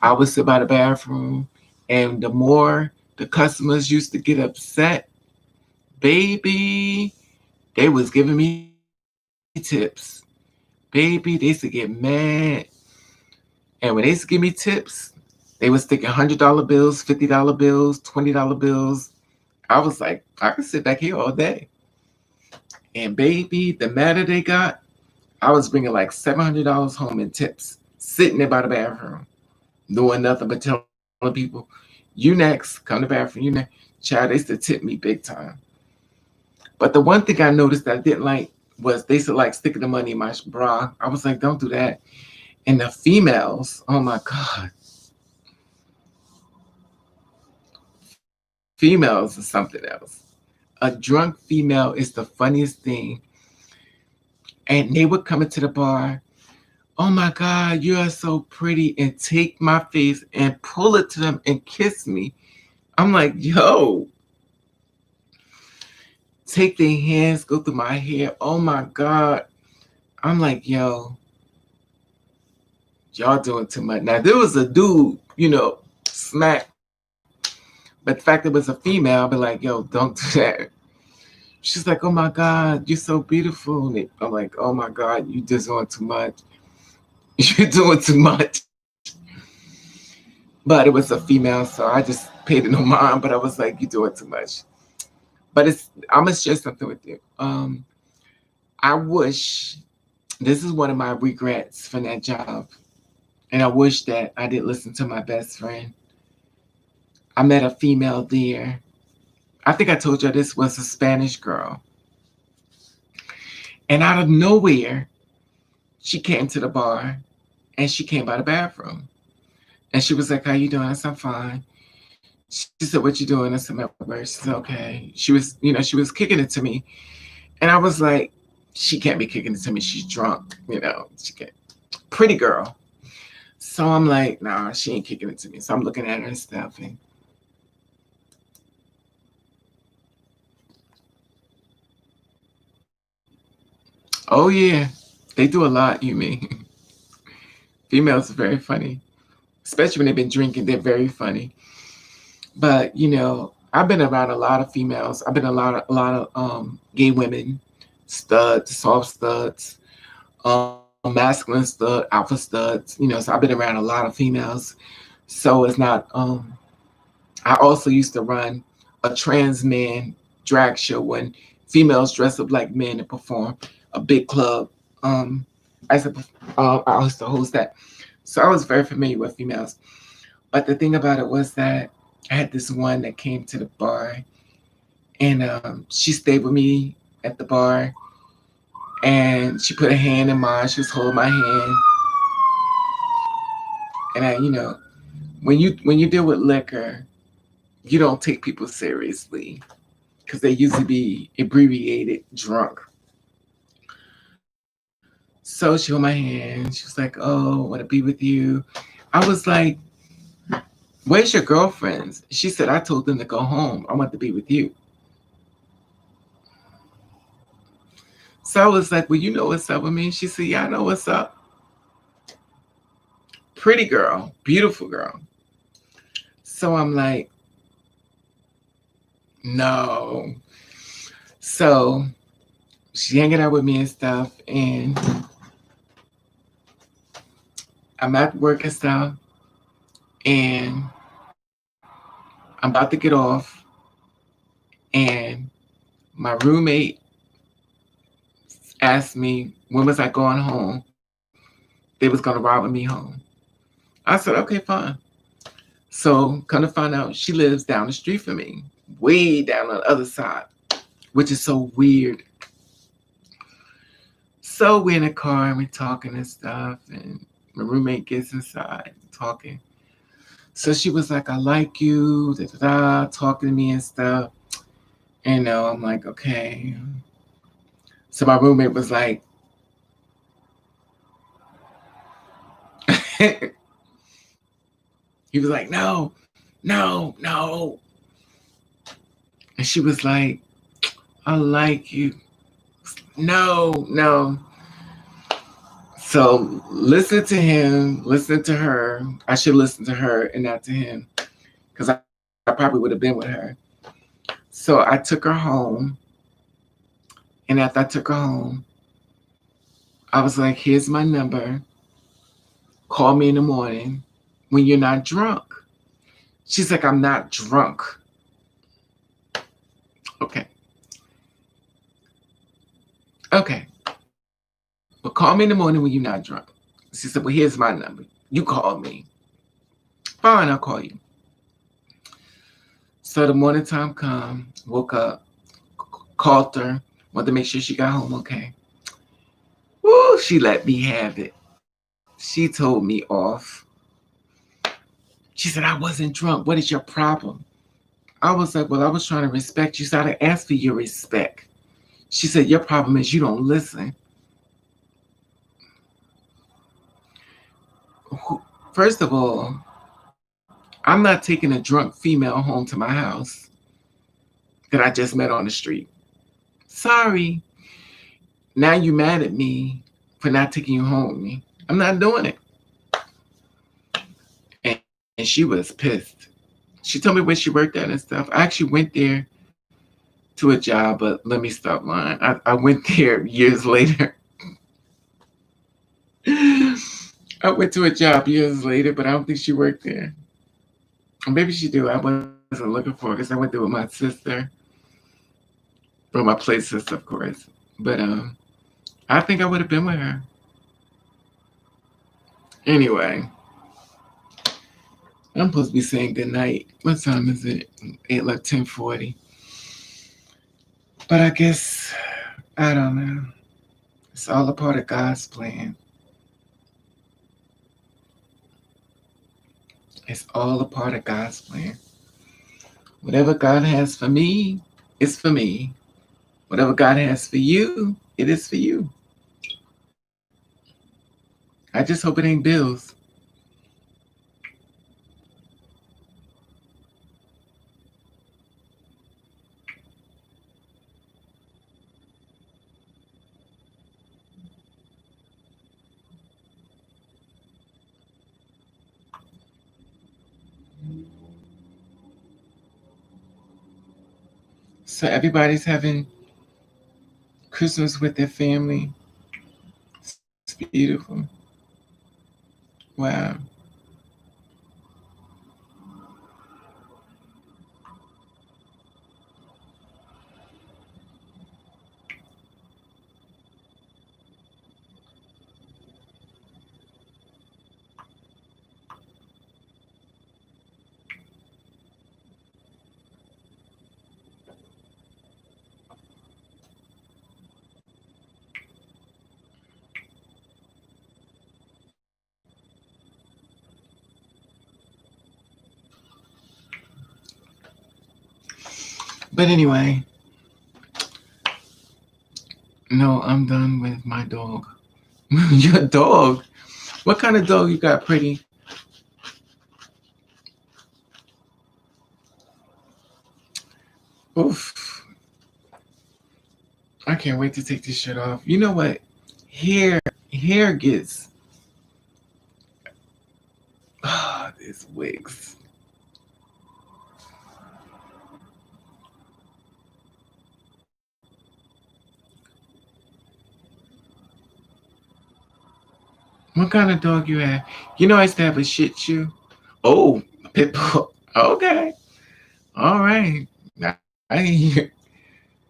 I would sit by the bathroom, and the more the customers used to get upset, baby, they was giving me tips. Baby, they used to get mad. And when they used to give me tips, they was sticking $100 bills, $50 bills, $20 bills. I was like, I can sit back here all day. And baby, the madder they got, I was bringing like $700 home in tips, sitting there by the bathroom, doing nothing but telling people, you next, come to the bathroom, you next. Child, they used to tip me big time. But the one thing I noticed that I didn't like was they used to like sticking the money in my bra. I was like, don't do that. And the females, oh my God, females is something else. A drunk female is the funniest thing. And they would come into the bar, oh my God, you are so pretty, and take my face and pull it to them and kiss me. I'm like, yo, take their hands, go through my hair. Oh my God. I'm like, yo, y'all doing too much. Now, there was a dude, smack. But the fact it was a female, I'll be like, yo, don't do that. She's like, oh my God, you're so beautiful. And I'm like, oh my God, you just doing too much. You're doing too much. But it was a female, so I just paid it no mind. But I was like, you're doing too much. But I'm gonna share something with you. I wish this is one of my regrets from that job, and I wish that I didn't listen to my best friend. I met a female there. I think I told you this was a Spanish girl, and out of nowhere, she came to the bar, and she came by the bathroom, and she was like, "How you doing?" I said, "I'm fine." She said, "What you doing?" I said, "I'm at work." She said, "Okay." She was kicking it to me, and I was like, "She can't be kicking it to me. She's drunk." She can't. Pretty girl. So I'm like, nah, she ain't kicking it to me. So I'm looking at her and stuff. And oh yeah, they do a lot, you mean. Females are very funny. Especially when they've been drinking, they're very funny. But I've been around a lot of females. I've been a lot of gay women, studs, soft studs, masculine stud, alpha studs. So I've been around a lot of females. So it's not. I also used to run a trans man drag show when females dress up like men and perform a big club. Um, I used to host that, so I was very familiar with females. But the thing about it was that I had this one that came to the bar, and she stayed with me at the bar, and she put a hand in mine. She was holding my hand, and when you deal with liquor, you don't take people seriously because they usually be abbreviated drunk. So she held my hand. She was like, "Oh, I want to be with you." I was like, Where's your girlfriends? She said, I told them to go home. I want to be with you. So I was like, well, you know what's up with me? She said, yeah, I know what's up. Pretty girl, beautiful girl. So I'm like, no. So she hanging out with me and stuff. And I'm at work and stuff. And I'm about to get off. And my roommate asked me, when was I going home? They was going to ride with me home. I said, okay, fine. So come to find out, she lives down the street from me, way down on the other side, which is so weird. So we're in the car and we're talking and stuff, and my roommate gets inside talking. So she was like, I like you, da da da, talking to me and stuff. And I'm like, okay. So my roommate was like, he was like, no, no, no. And she was like, I like you. No, no. So listen to him, listen to her. I should listen to her and not to him because I probably would have been with her. So I took her home. And after I took her home, I was like, here's my number. Call me in the morning when you're not drunk. She's like, I'm not drunk. Okay. Okay. Well, call me in the morning when you're not drunk. She said, well, here's my number. You call me. Fine, I'll call you. So the morning time come, woke up, called her, wanted to make sure she got home okay. Woo, she let me have it. She told me off. She said, I wasn't drunk. What is your problem? I was like, well, I was trying to respect you, so I asked for your respect. She said, your problem is you don't listen. First of all, I'm not taking a drunk female home to my house that I just met on the street. Sorry. Now you mad at me for not taking you home with me. I'm not doing it. And she was pissed. She told me where she worked at and stuff. I actually went there to a job, but let me stop lying. I went there years later. I went to a job years later, but I don't think she worked there. Or maybe she do. I wasn't looking for her because I went there with my sister. Well, my play sister, of course. But I think I would have been with her. Anyway, I'm supposed to be saying good night. What time is it? 10:40. But I guess I don't know. It's all a part of God's plan. It's all a part of God's plan. Whatever God has for me is for me. Whatever God has for you, it is for you. I just hope it ain't bills. So everybody's having Christmas with their family. It's beautiful. Wow. But anyway, no, I'm done with my dog. Your dog? What kind of dog you got, pretty? Oof. I can't wait to take this shit off. You know what? Hair gets these wigs. What kind of dog you have? You know I used to have a Shih Tzu. Oh, a pit bull. Okay. All right. Now,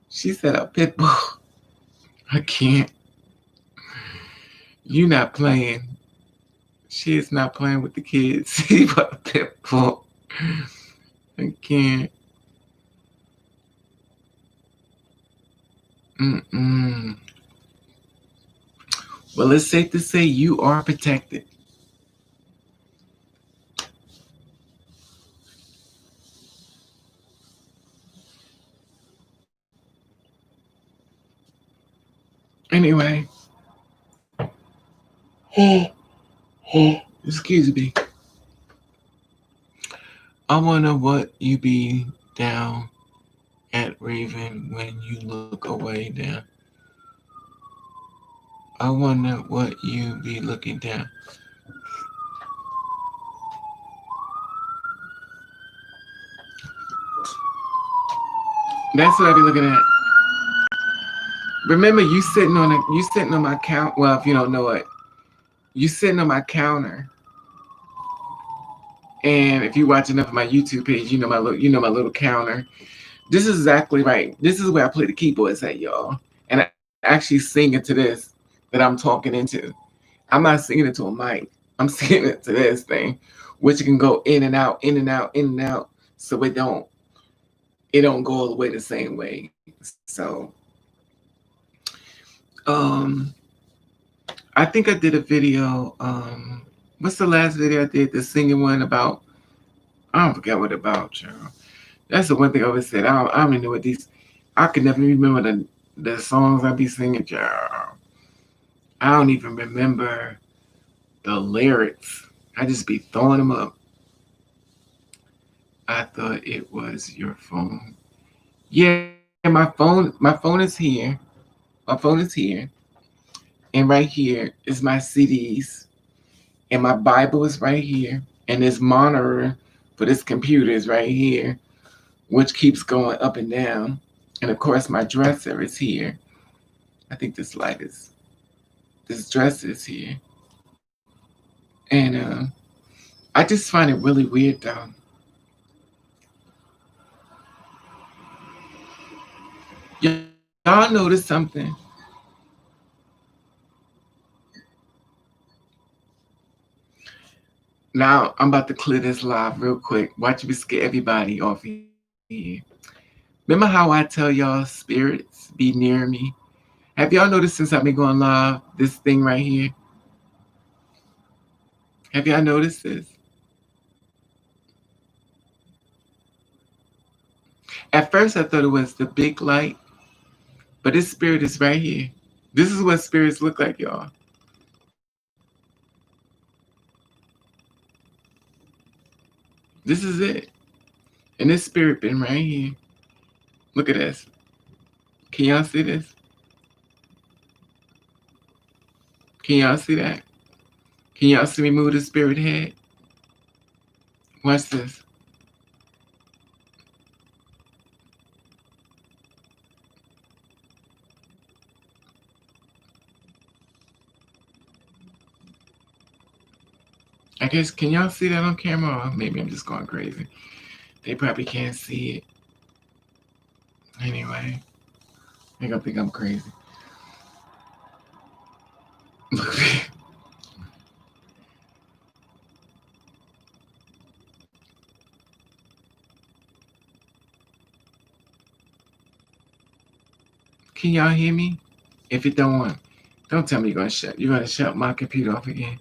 she said a pit bull. I can't. You not playing. She is not playing with the kids. She but a pit bull. I can't. Mm-mm. Well, it's safe to say you are protected. Anyway, excuse me. I wonder what you be down at Raven when you look away down. I wonder what you be looking down. That's what I be looking at. Remember, you sitting on my count. Well, if you don't know it, you sitting on my counter. And if you watch enough of my YouTube page, you know my little counter. This is exactly right. This is where I play the keyboards at, y'all. And I actually sing into this that I'm talking into. I'm not singing it to a mic. I'm singing it to this thing, which can go in and out, in and out, in and out. So it don't go all the way the same way. So um I think I did a video. What's the last video I did? The singing one about, I don't forget what about, y'all. That's the one thing I always said. I don't even know what these. I could never remember the songs I be singing, y'all. I don't even remember the lyrics. I just be throwing them up. I thought it was your phone. Yeah, my phone is here. My phone is here. And right here is my CDs. And my Bible is right here. And this monitor for this computer is right here, which keeps going up and down. And of course, my dresser is here. I think this dress is here. And I just find it really weird though. Y'all notice something? Now I'm about to clear this live real quick. Watch me scare everybody off here. Remember how I tell y'all spirits be near me? Have y'all noticed since I've been going live, this thing right here? Have y'all noticed this? At first I thought it was the big light, but this spirit is right here. This is what spirits look like, y'all. This is it. And this spirit been right here. Look at this. Can y'all see this? Can y'all see that? Can y'all see me move the spirit head? Watch this. I guess, can y'all see that on camera? Or maybe I'm just going crazy. They probably can't see it. Anyway, they're gonna think I'm crazy. Can y'all hear me? If you don't tell me you're gonna shut my computer off again.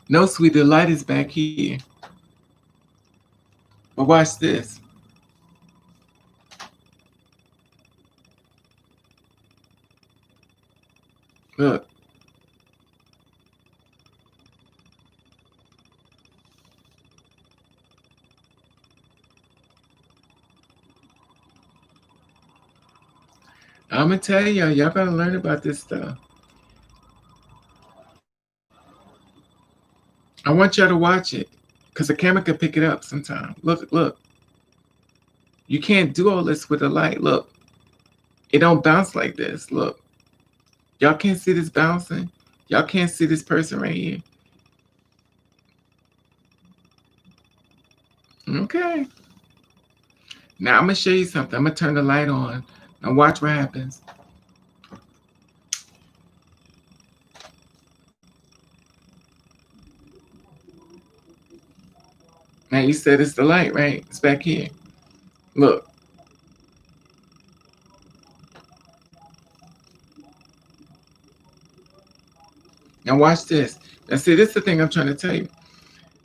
No, sweet, the light is back here. But watch this. Look. I'm gonna tell y'all gotta learn about this stuff. I want y'all to watch it, cause the camera can pick it up sometime. Look. You can't do all this with a light. Look, it don't bounce like this. Look, y'all can't see this bouncing. Y'all can't see this person right here. Okay. Now I'm gonna show you something. I'm gonna turn the light on and watch what happens. Now you said it's the light, right? It's back here. Look. Now watch this. Now see, this is the thing I'm trying to tell you.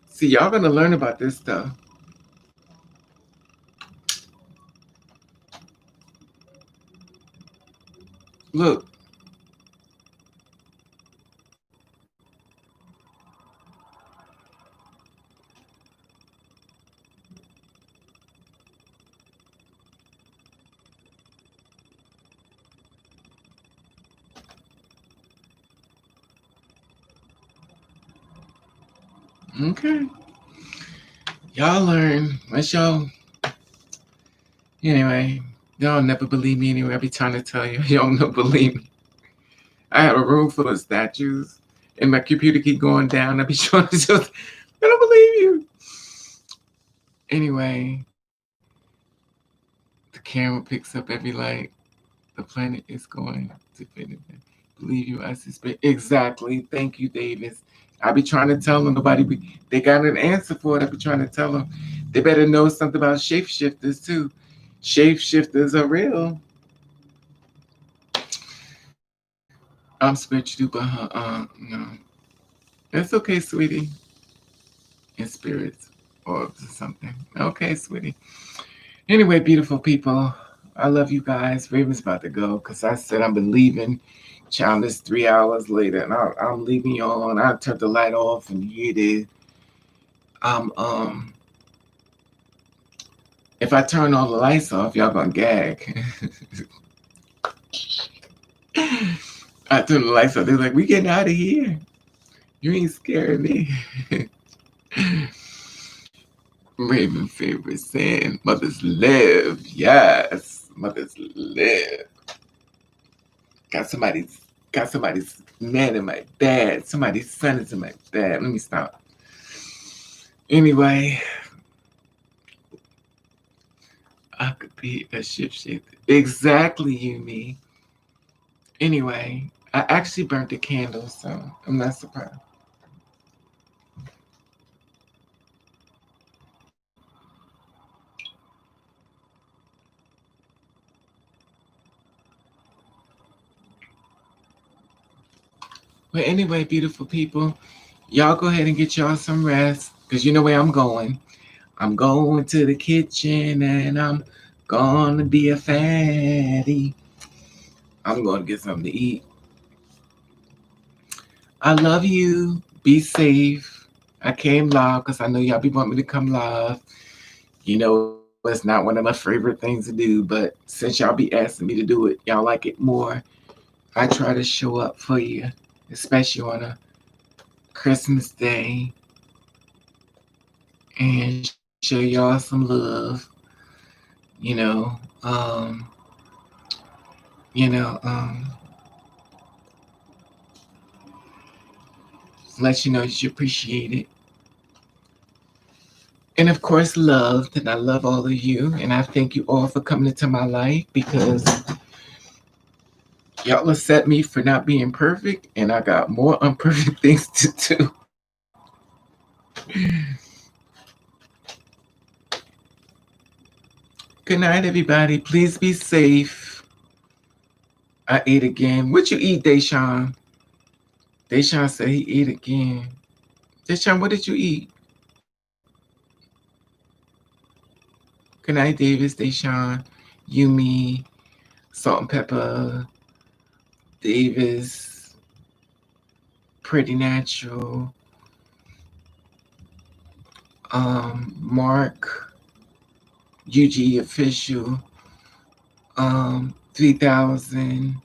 See, y'all gonna learn about this stuff. Look. Okay. Y'all learn. Once y'all. Anyway, y'all never believe me anyway. I be trying to tell you. Y'all never believe me. I have a room full of statues, and my computer keep going down. I be trying to just. I don't believe you. Anyway, the camera picks up every light. The planet is going to finish. Believe you, I suspect. Exactly. Thank you, Davis. I be trying to tell them. They got an answer for it. I be trying to tell them. They better know something about shapeshifters too. Shapeshifters are real. I'm spiritual, but no. That's okay, sweetie. In spirits or something. Okay, sweetie. Anyway, beautiful people, I love you guys. Raven's about to go because I said I've been leaving. Child, it's 3 hours later, and I'm leaving y'all on. I turned the light off, and here it is. Um, if I turn all the lights off, y'all gonna gag. I turn the lights off. They're like, "We getting out of here. You ain't scaring me." Raven favorite saying, "Mothers live." Yes, mothers live. Got somebody's man in my bed. Somebody's son is in my bed. Let me stop. Anyway, I could be a shapeshifter. Exactly, you me. Anyway, I actually burnt the candle, so I'm not surprised. But anyway, beautiful people, y'all go ahead and get y'all some rest because you know where I'm going. I'm going to the kitchen and I'm gonna be a fatty. I'm gonna get something to eat. I love you. Be safe. I came live because I know y'all be wanting me to come live. You know, it's not one of my favorite things to do, but since y'all be asking me to do it, y'all like it more. I try to show up for you, especially on a Christmas Day, and show y'all some love. You know, um, you know, um, let you know that you appreciate it. And of course, love that I love all of you, and I thank you all for coming into my life because y'all accept me for not being perfect, and I got more unperfect things to do. Good night, everybody. Please be safe. I ate again. What you eat, Deshaun? Deshaun said he ate again. Deshaun, what did you eat? Good night, Davis, Deshaun, Yumi, Salt and Pepper, Davis, Pretty Natural, Mark, UG Official, 3,000.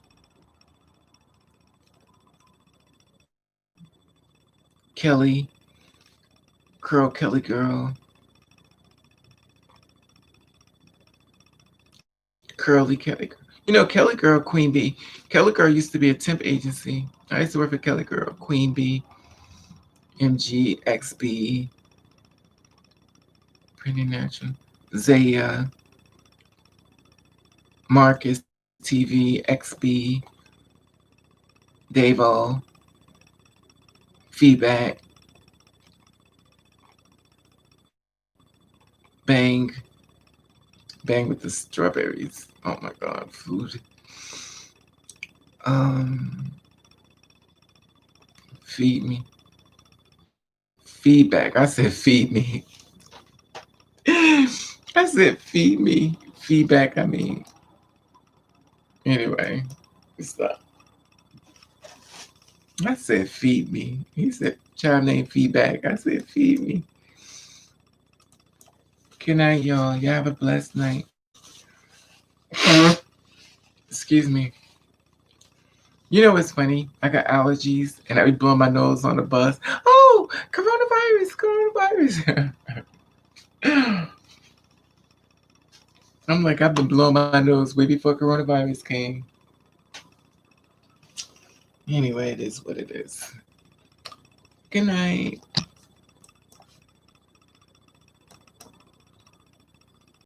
Kelly, Kelly Girl, Curly Kelly. Kelly Girl, Queen Bee. Kelly Girl used to be a temp agency. I used to work for Kelly Girl, Queen Bee, MG, XB, Pretty Natural, Zaya, Marcus TV, XB, Davo, Feedback, Bang, Bang with the strawberries. Oh my God, food. Feed me. Feedback. I said feed me. I said feed me. Feedback, I mean. Anyway, stop. I said feed me. He said child named Feedback. I said feed me. Good night, y'all. Y'all have a blessed night. Excuse me. You know what's funny? I got allergies and I be blowing my nose on the bus. Oh, coronavirus. I'm like, I've been blowing my nose way before coronavirus came. Anyway, it is what it is. Good night.